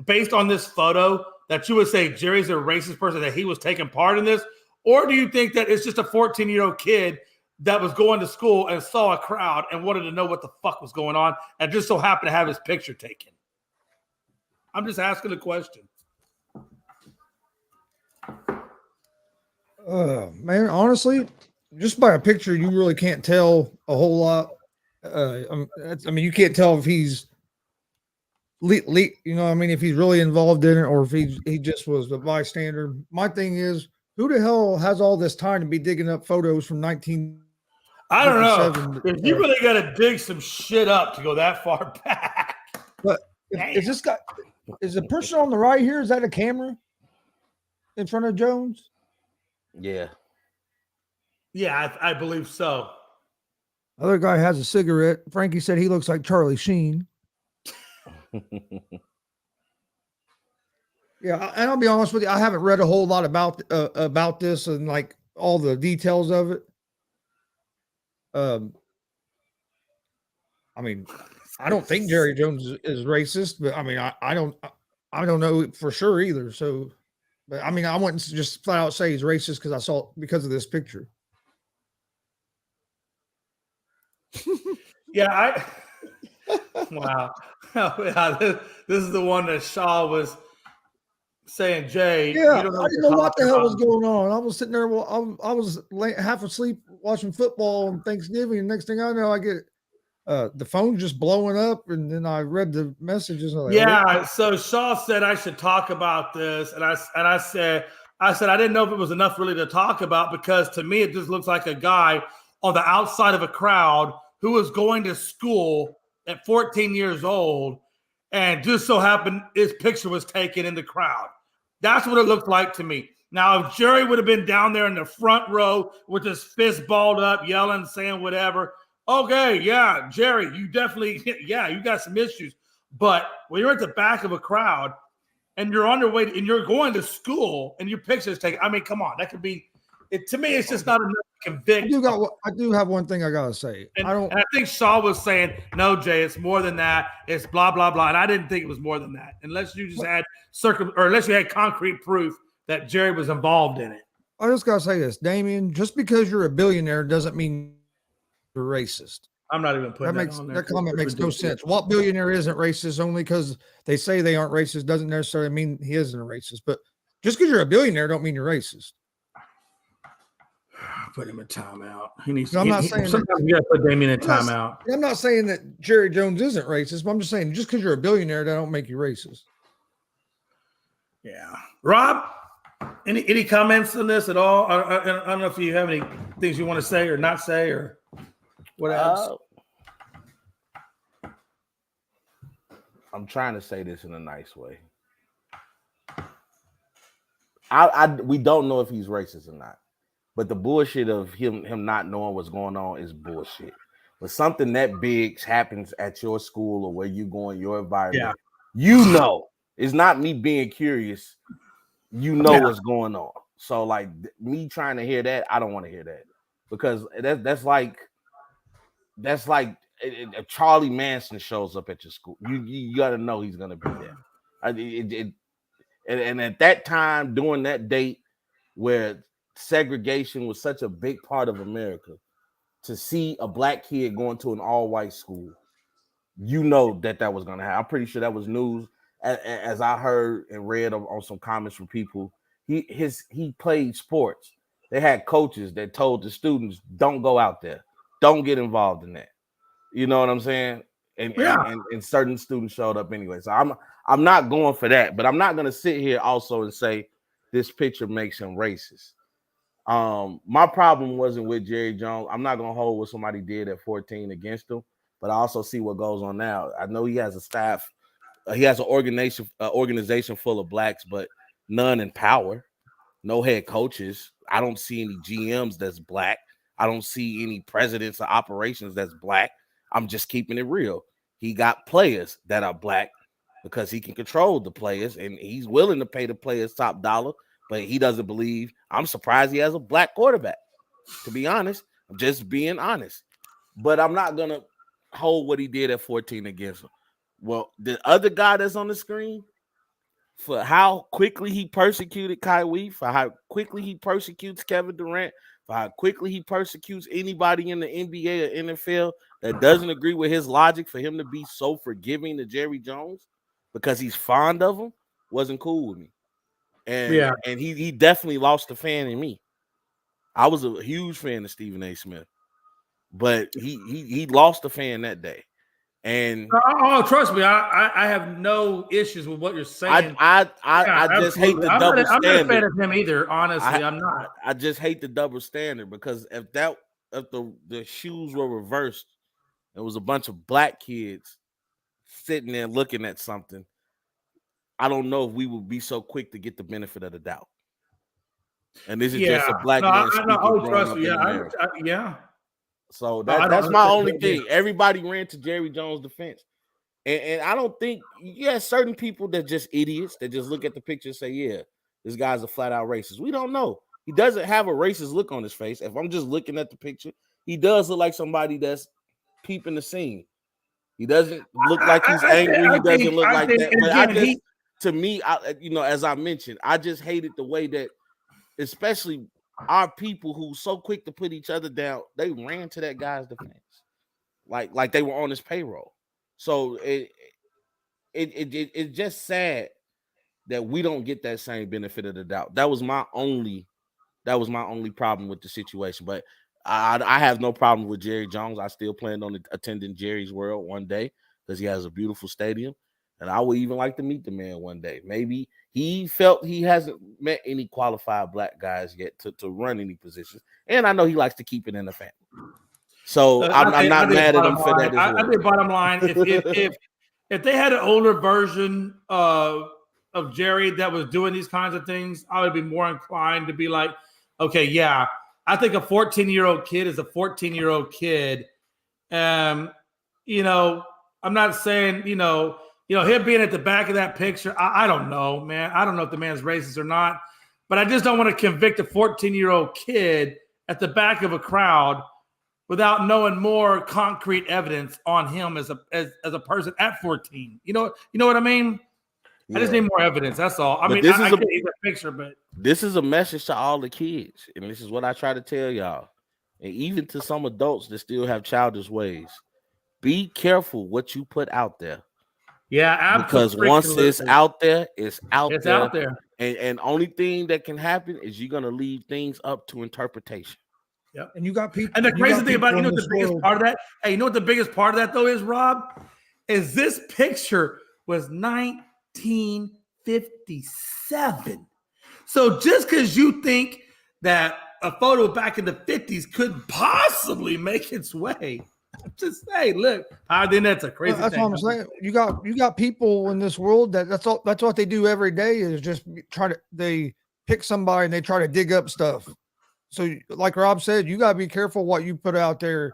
based on this photo, that you would say Jerry's a racist person, that he was taking part in this? Or do you think that it's just a 14-year-old kid that was going to school and saw a crowd and wanted to know what the fuck was going on and just so happened to have his picture taken? I'm just asking a question. Man, honestly, just by a picture, you really can't tell a whole lot. I mean, you can't tell if he's if he's really involved in it or if he just was a bystander. My thing is, who the hell has all this time to be digging up photos from 1957? I don't know. If you really got to dig some shit up to go that far back. But is this guy? Is the person on the right here? Is that a camera in front of Jones? Yeah. Yeah, I believe so. Other guy has a cigarette. Frankie said he looks like Charlie Sheen. Yeah, and I'll be honest with you, I haven't read a whole lot about this and like all the details of it. I mean, I don't think Jerry Jones is racist, but I mean, I don't know for sure either. So, but I mean, I wouldn't just flat out say he's racist because of this picture. Yeah, wow. Yeah, this is the one that Shaw was saying, Jay. Yeah, you don't know I didn't know what the hell was going on. I was sitting there, I was half asleep watching football on Thanksgiving, and next thing I know, I get the phone just blowing up, and then I read the messages. And So Shaw said I should talk about this, and I said I didn't know if it was enough really to talk about, because to me it just looks like a guy on the outside of a crowd who was going to school at 14 years old, and just so happened his picture was taken in the crowd. That's what it looked like to me. Now, if Jerry would have been down there in the front row with his fist balled up, yelling, saying whatever, okay, yeah, Jerry, you definitely, yeah, you got some issues. But when you're at the back of a crowd and you're on your way and you're going to school and your picture is taken, I mean, come on, that could be. To me, it's just not enough to convict. I do have one thing I gotta say. And I think Shaw was saying, no, Jay, it's more than that. It's blah blah blah, and I didn't think it was more than that, unless you just had unless you had concrete proof that Jerry was involved in it. I just gotta say this, Damien. Just because you're a billionaire doesn't mean you're racist. I'm not even putting that on there. That comment makes no sense. What billionaire isn't racist? Only because they say they aren't racist doesn't necessarily mean he isn't a racist. But just because you're a billionaire don't mean you're racist. Put him in timeout. He needs. I'm not saying sometimes you got to put Damien in timeout. I'm not saying that Jerry Jones isn't racist, but I'm just saying just because you're a billionaire, that don't make you racist. Yeah, Rob. Any comments on this at all? I don't know if you have any things you want to say or not say or what else. I'm trying to say this in a nice way. We don't know if he's racist or not. But the bullshit of him not knowing what's going on is bullshit. But something that big happens at your school or where you go in your environment, you know, it's not me being curious. You know what's going on. So like me trying to hear that, I don't want to hear that, because that's like if Charlie Manson shows up at your school. You got to know he's gonna be there. And at that time, during that date where segregation was such a big part of America, to see a black kid going to an all-white school, you know that was going to happen. I'm pretty sure that was news, as I heard and read on some comments from people. He played sports. They had coaches that told the students, don't go out there, don't get involved in that. You know what I'm saying? And certain students showed up anyway. So I'm not going for that, but I'm not going to sit here also and say this picture makes him racist. My problem wasn't with Jerry Jones. I'm not gonna hold what somebody did at 14 against him, but I also see what goes on now. I know he has a staff, he has an organization full of blacks, but none in power, no head coaches. I don't see any GMs that's black. I don't see any presidents of operations that's black. I'm just keeping it real. He got players that are black because he can control the players, and he's willing to pay the players top dollar. But he doesn't believe. I'm surprised he has a black quarterback, to be honest. I'm just being honest. But I'm not going to hold what he did at 14 against him. Well, the other guy that's on the screen, for how quickly he persecuted Kyrie, for how quickly he persecutes Kevin Durant, for how quickly he persecutes anybody in the NBA or NFL that doesn't agree with his logic, for him to be so forgiving to Jerry Jones, because he's fond of him wasn't cool with me. And Yeah. and he definitely lost a fan in me. I was a huge fan of Stephen A. Smith, but he lost a fan that day. And oh, trust me, I have no issues with what you're saying. I just hate the double standard. I'm not a fan of him either. Honestly, I'm not. I just hate the double standard because if the shoes were reversed, it was a bunch of black kids sitting there looking at something. I don't know if we would be so quick to get the benefit of the doubt. And this is just a black man speaking. Trust me. Yeah. So that's my only thing. Everybody ran to Jerry Jones' defense. And I don't think, certain people that just idiots that just look at the picture and say, yeah, this guy's a flat out racist. We don't know. He doesn't have a racist look on his face. If I'm just looking at the picture, he does look like somebody that's peeping the scene. He doesn't look like he's angry. He doesn't look like that. But to me, as I mentioned, I just hated the way that, especially our people who so quick to put each other down, they ran to that guy's defense, like they were on his payroll. So it's just sad that we don't get that same benefit of the doubt. That was my only problem with the situation. But I have no problem with Jerry Jones. I still plan on attending Jerry's World one day because he has a beautiful stadium, and I would even like to meet the man one day. Maybe he felt he hasn't met any qualified black guys yet to run any positions, and I know he likes to keep it in the family. So I'm not mad at him for that. I think bottom line, if they had an older version of Jerry that was doing these kinds of things, I would be more inclined to be like, okay, yeah, I think a 14-year-old kid is a 14-year-old kid. I'm not saying, him being at the back of that picture, I don't know, man. I don't know if the man's racist or not, but I just don't want to convict a 14-year-old kid at the back of a crowd without knowing more concrete evidence on him as a person at 14. You know what I mean? Yeah. I just need more evidence. That's all. I can't a picture, but this is a message to all the kids, and this is what I try to tell y'all, and even to some adults that still have childish ways. Be careful what you put out there. Yeah, absolutely. Because once it's out there, it's out there. Out there. And only thing that can happen is you're gonna leave things up to interpretation. Yep. And you got people. And the crazy thing about the biggest part of that? Hey, you know what the biggest part of that though is, Rob? Is this picture was 1957. So just because you think that a photo back in the 50s couldn't possibly make its way, just say, look, the internet's a crazy thing. That's what I'm saying. You got people in this world that's what they do every day is just they pick somebody and they try to dig up stuff. So like Rob said, you got to be careful what you put out there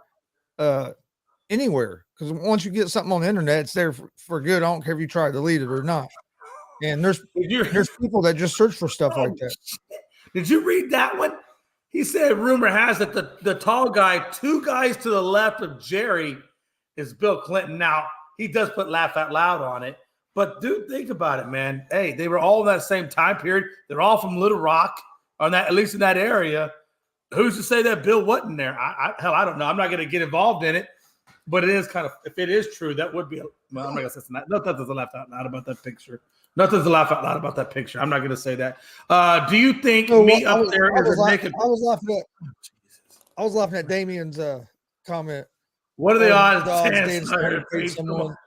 anywhere, because once you get something on the internet, it's there for good. I don't care if you try to delete it or not. And there's people that just search for stuff like that. Did you read that one? He said, rumor has it that the tall guy, two guys to the left of Jerry, is Bill Clinton. Now, he does put laugh out loud on it. But dude, think about it, man. Hey, they were all in that same time period. They're all from Little Rock, at least in that area. Who's to say that Bill wasn't there? I don't know. I'm not going to get involved in it. But it is kind of, if it is true, that would be, I'm not going to say nothing's a laugh out loud about that picture. Nothing's a laugh out loud about that picture. I'm not going to say that. Do you think me up there is a naked? I was laughing at Damien's comment. What are the odds?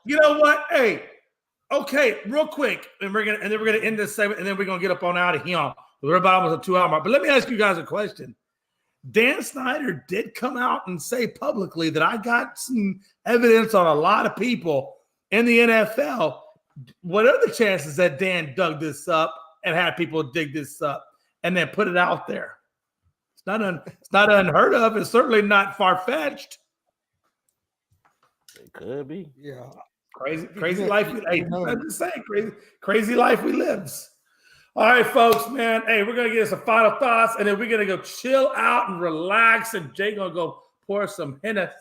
You know what? Hey, okay, real quick, and then we're gonna end this segment, and then we're gonna get up on out of here. We're about almost a 2-hour mark. But let me ask you guys a question. Dan Snyder did come out and say publicly that I got some evidence on a lot of people in the NFL. What are the chances that Dan dug this up and had people dig this up and then put it out there? It's not unheard of. It's certainly not far-fetched. It could be. Yeah. Crazy life. I'm just saying, crazy life we live. All right, folks, man. Hey, we're going to get some final thoughts, and then we're going to go chill out and relax, and Jay going to go pour some Hennessy.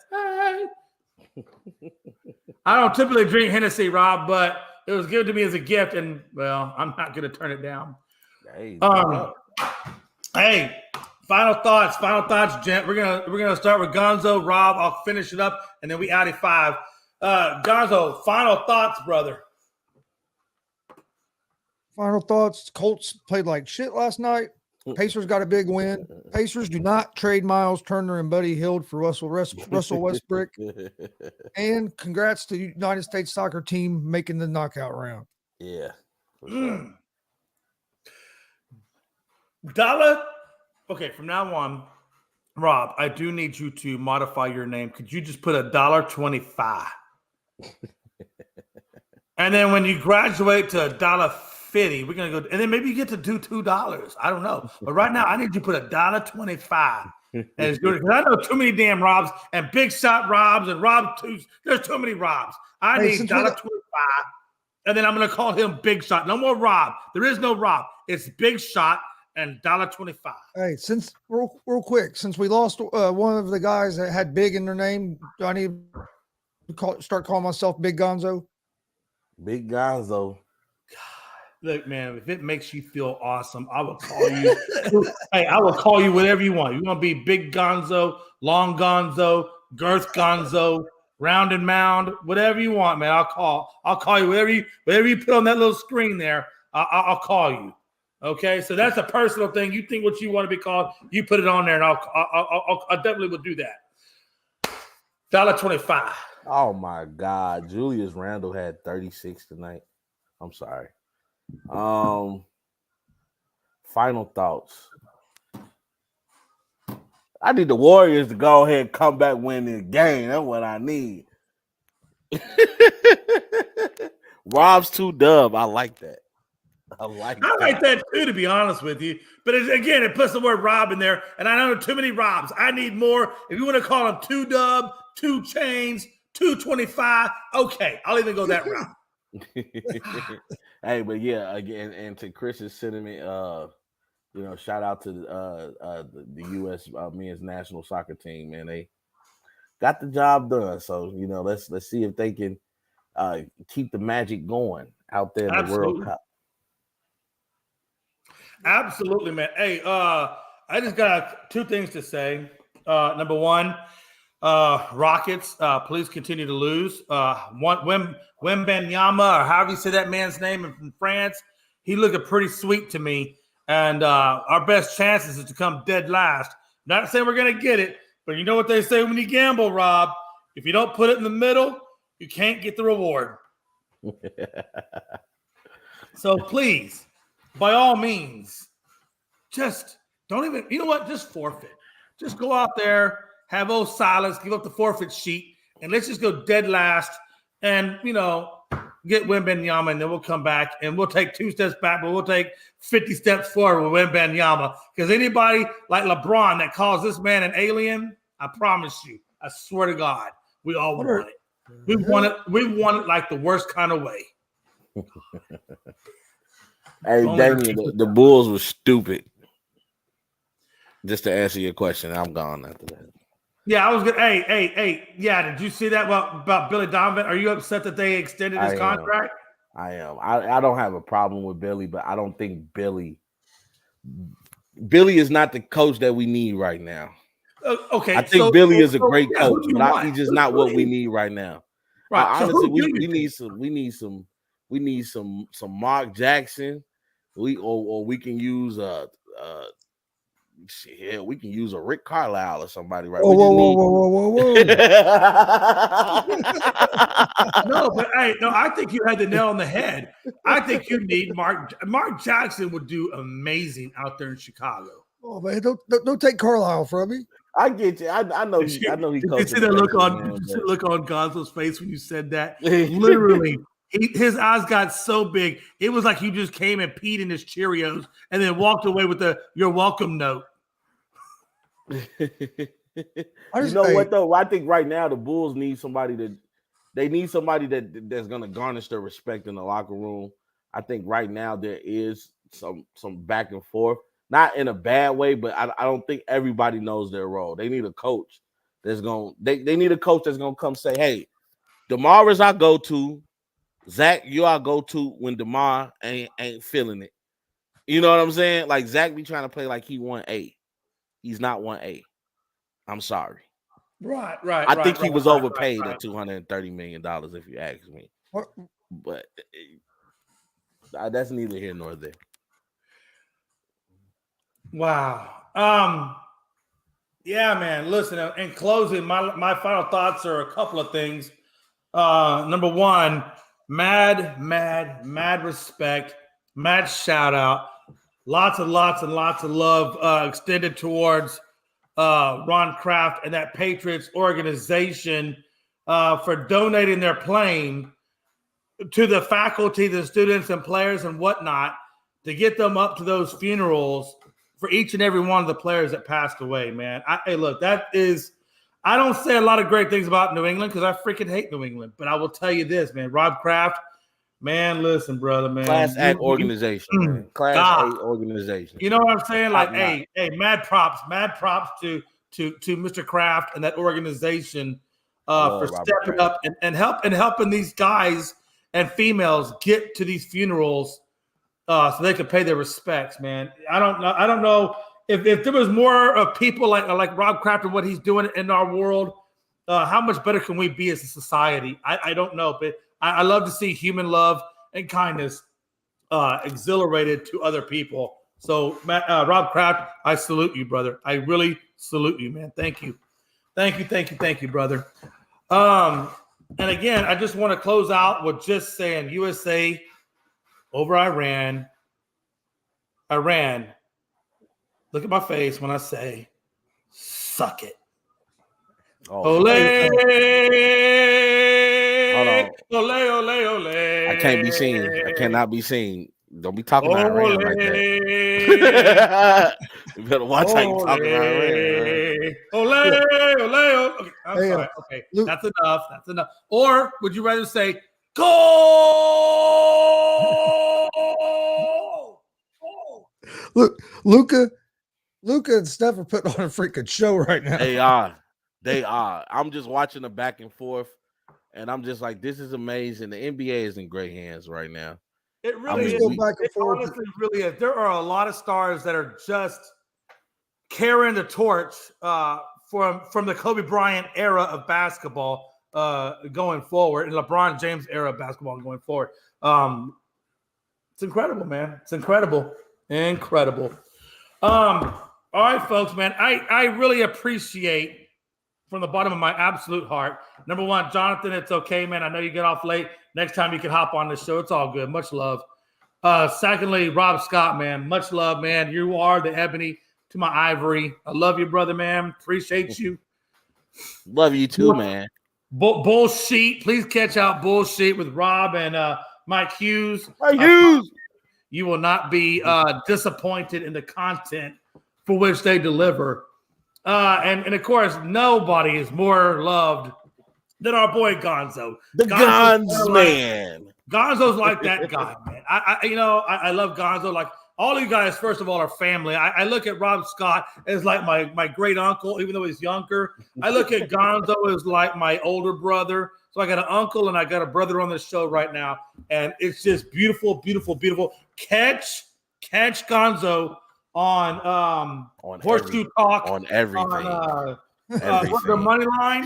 I don't typically drink Hennessy, Rob, but it was given to me as a gift, and, well, I'm not going to turn it down. Hey, final thoughts, gent. We're gonna start with Gonzo. Rob, I'll finish it up, and then we out at 5. Gonzo, final thoughts, brother. Final thoughts. Colts played like shit last night. Pacers got a big win. Pacers do not trade Miles Turner and Buddy Hield for Russell Westbrook. And congrats to the United States soccer team making the knockout round. Yeah. For sure. Dollar. Okay, from now on, Rob, I do need you to modify your name. Could you just put $1.25? And then when you graduate to $1.50, we're gonna go, and then maybe you get to do $2. I don't know, but right now I need you to put $1.25. And it's good because I know too many damn Robs and big shot Robs and Rob twos. There's too many Robs. I need $1.25, and then I'm gonna call him Big Shot. No more Rob. There is no Rob. It's Big Shot and $1.25. Hey, since real quick, since we lost one of the guys that had big in their name, do I need to start calling myself Big Gonzo? Big Gonzo. Look, man, if it makes you feel awesome, I will call you. Hey, I will call you whatever you want. You want to be Big Gonzo, Long Gonzo, Girth Gonzo, Round and Mound, whatever you want, man. I'll call you whatever you put on that little screen there. I'll call you. Okay, so that's a personal thing. You think what you want to be called, you put it on there, and I definitely will do that. $1.25. Oh my God, Julius Randle had 36 tonight. I'm sorry. Final thoughts. I need the Warriors to go ahead and come back, win this game. That's what I need. Rob's 2-dub. I like that. I like that too, to be honest with you. But again, it puts the word Rob in there, and I know too many Robs. I need more. If you want to call him 2-dub, 2 chains, 225, okay, I'll even go that route. Hey, but yeah, again, and to Chris's sentiment, shout out to the U.S. men's national soccer team, man. They got the job done. So let's see if they can keep the magic going out there in the World Cup. Absolutely, man. Hey, I just got 2 things to say. Number one, Rockets, please continue to lose. Wembanyama, or however you say that man's name from France, he looked pretty sweet to me. And our best chances is to come dead last. Not saying we're going to get it, but you know what they say when you gamble, Rob? If you don't put it in the middle, you can't get the reward. So please, by all means, just don't even, you know what? Just forfeit. Just go out there, have old silence, give up the forfeit sheet, and let's just go dead last and, get Wembanyama, and then we'll come back and we'll take 2 steps back, but we'll take 50 steps forward with Wembanyama. Because anybody like LeBron that calls this man an alien, I promise you, I swear to God, we all want it. We want it like the worst kind of way. Hey, Damien, the Bulls were stupid. Just to answer your question, I'm gone after that. Yeah, I was good. Hey. Yeah, did you see that about Billy Donovan? Are you upset that they extended his contract? I am. I don't have a problem with Billy, but I don't think Billy is not the coach that we need right now. Okay. I think Billy is a great coach, but he's just not what we need right now. Right. Honestly, we need some Mark Jackson. We can use we can use a Rick Carlisle or somebody, right? Whoa. No, I think you had the nail on the head. I think you need Mark Jackson would do amazing out there in Chicago. Oh man, don't take Carlisle from me. I get you. I know he coached. Did you see that look on Gonzo's face when you said that? Literally, his eyes got so big. It was like he just came and peed in his Cheerios and then walked away with "You're welcome" note. What though? I think right now the Bulls need somebody that's gonna garnish their respect in the locker room. I think right now there is some back and forth, not in a bad way, but I don't think everybody knows their role. They need a coach that's they need a coach that's gonna come say, "Hey, DeMar is our go-to. Zach, you our go-to when DeMar ain't feeling it." You know what I'm saying? Like Zach be trying to play like he 1A. He's not 1A. I'm sorry. Right. I think he was overpaid at $230 million, if you ask me. What? But That's neither here nor there. Wow. Yeah, man. Listen, in closing, my final thoughts are a couple of things. Number one, mad respect, mad shout out. Lots and lots of love extended towards Ron Kraft and that Patriots organization for donating their plane to the faculty, the students and players and whatnot to get them up to those funerals for each and every one of the players that passed away, man. Hey, look, that is, I don't say a lot of great things about New England because I freaking hate New England, but I will tell you this, man. Rob Kraft, man, listen, brother, man. Class act organization, man. Class A organization. You know what I'm saying? Like, hey, mad props to Mr. Kraft and that organization for stepping up and helping these guys and females get to these funerals so they could pay their respects, man. I don't know if there was more of people like Rob Kraft and what he's doing in our world, how much better can we be as a society? I don't know, but I love to see human love and kindness exhilarated to other people. So, Rob Kraft, I salute you, brother. I really salute you, man. Thank you, brother. And again, I just want to close out with just saying USA over Iran. Iran, look at my face when I say, suck it. Oh, ole, hold on. Ole. I can't be seen. I cannot be seen. Don't be talking about Iran like that. You better watch how you talking about Iran. Ole. Okay, I'm sorry. Okay, Luke, that's enough. Or would you rather say, go? Look, Luca and Steph are putting on a freaking show right now. They are. I'm just watching the back and forth, and I'm just like, this is amazing. The NBA is in great hands right now. It really is. It honestly really is. There are a lot of stars that are just carrying the torch from the Kobe Bryant era of basketball going forward, and LeBron James era of basketball going forward. It's incredible, man. It's incredible. All right, folks, man. I really appreciate from the bottom of my absolute heart. Number one, Jonathan, it's okay, man. I know you get off late. Next time you can hop on the show. It's all good. Much love. Secondly, Rob Scott, man. Much love, man. You are the ebony to my ivory. I love you, brother, man. Appreciate you. Love you too, man. Bullshit. Please catch out Bullshit with Rob and Mike Hughes. You will not be disappointed in the content for which they deliver. And of course, nobody is more loved than our boy Gonzo. Gonzo man. Gonzo's like that guy, man. I love Gonzo. Like all you guys, first of all, are family. I look at Rob Scott as like my great uncle, even though he's younger. I look at Gonzo as like my older brother. So I got an uncle and I got a brother on the show right now. And it's just beautiful. Catch Gonzo on Horseshoe Talk. On everything. What's the money line?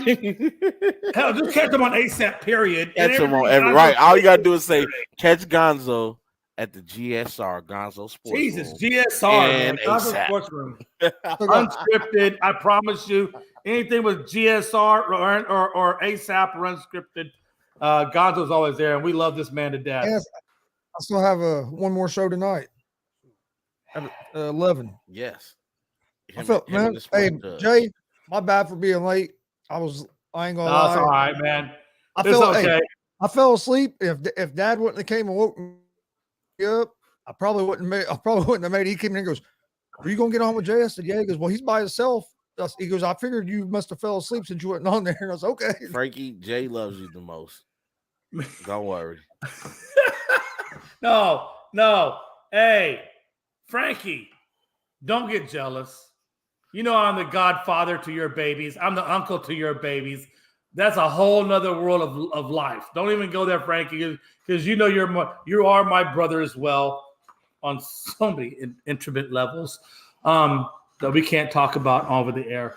Hell, just catch them on ASAP, period. Catch them on every right. All you got to do is say, catch Gonzo at the GSR, Gonzo Sports Jesus, Room. GSR, man. Gonzo ASAP. Sports Room. Unscripted, I promise you. Anything with GSR or ASAP or Unscripted, Gonzo's always there, and we love this man to death. Yes, I still have one more show tonight at 11. Yes. Hey, Jay, my bad for being late. I ain't gonna lie. That's all right, man. I fell asleep. If Dad wouldn't have came and woke me up, I probably wouldn't have made it. He came in and goes, "Are you gonna get on with Jay?" I said, "Yeah." He goes, "Well, he's by himself." He goes, "I figured you must have fell asleep since you weren't on there." And I was okay. Frankie, Jay loves you the most. Don't worry. No. Hey, Frankie, don't get jealous. You know I'm the godfather to your babies. I'm the uncle to your babies. That's a whole nother world of life. Don't even go there, Frankie, because you know you are my brother as well on so many intimate levels that we can't talk about over the air.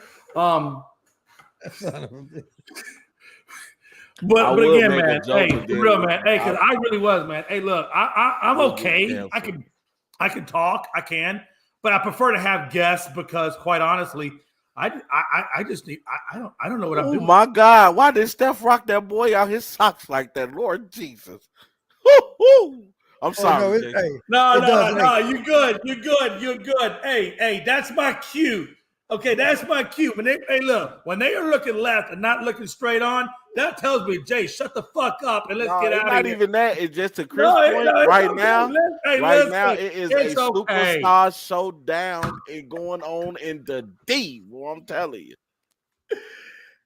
But will again, make a man, joke hey, with for them. real, man. Hey, because I really was, man. Hey, look, I'm We'll get okay. canceled. I can talk, I can, but I prefer to have guests because, quite honestly, I just need I don't know what I'm Oh doing. my God! Why did Steph rock that boy out his socks like that? Lord Jesus! Woo-hoo. I'm sorry, no, Jay. hey, No, it does. no, you good. You're good. Hey, that's my cue. Okay, that's my cue. When they are looking left and not looking straight on, that tells me, Jay, shut the fuck up and let's No, get it's out not of here. even that. It's just to Chris' No, point. it's Right okay. now, Listen, it is it's a okay. superstar showdown and going on in the D. Well, I'm telling you.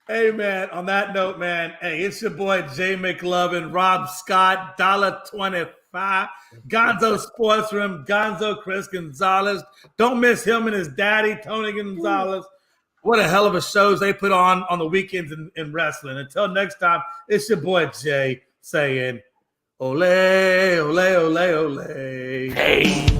Hey, man, on that note, man, hey, it's your boy Jay McLovin, Rob Scott, $1.25, Gonzo Sports Room, Gonzo Chris Gonzalez. Don't miss him and his daddy, Tony Gonzalez. What a hell of a shows they put on the weekends in wrestling. Until next time, it's your boy Jay saying, ole, ole, ole, ole. Hey.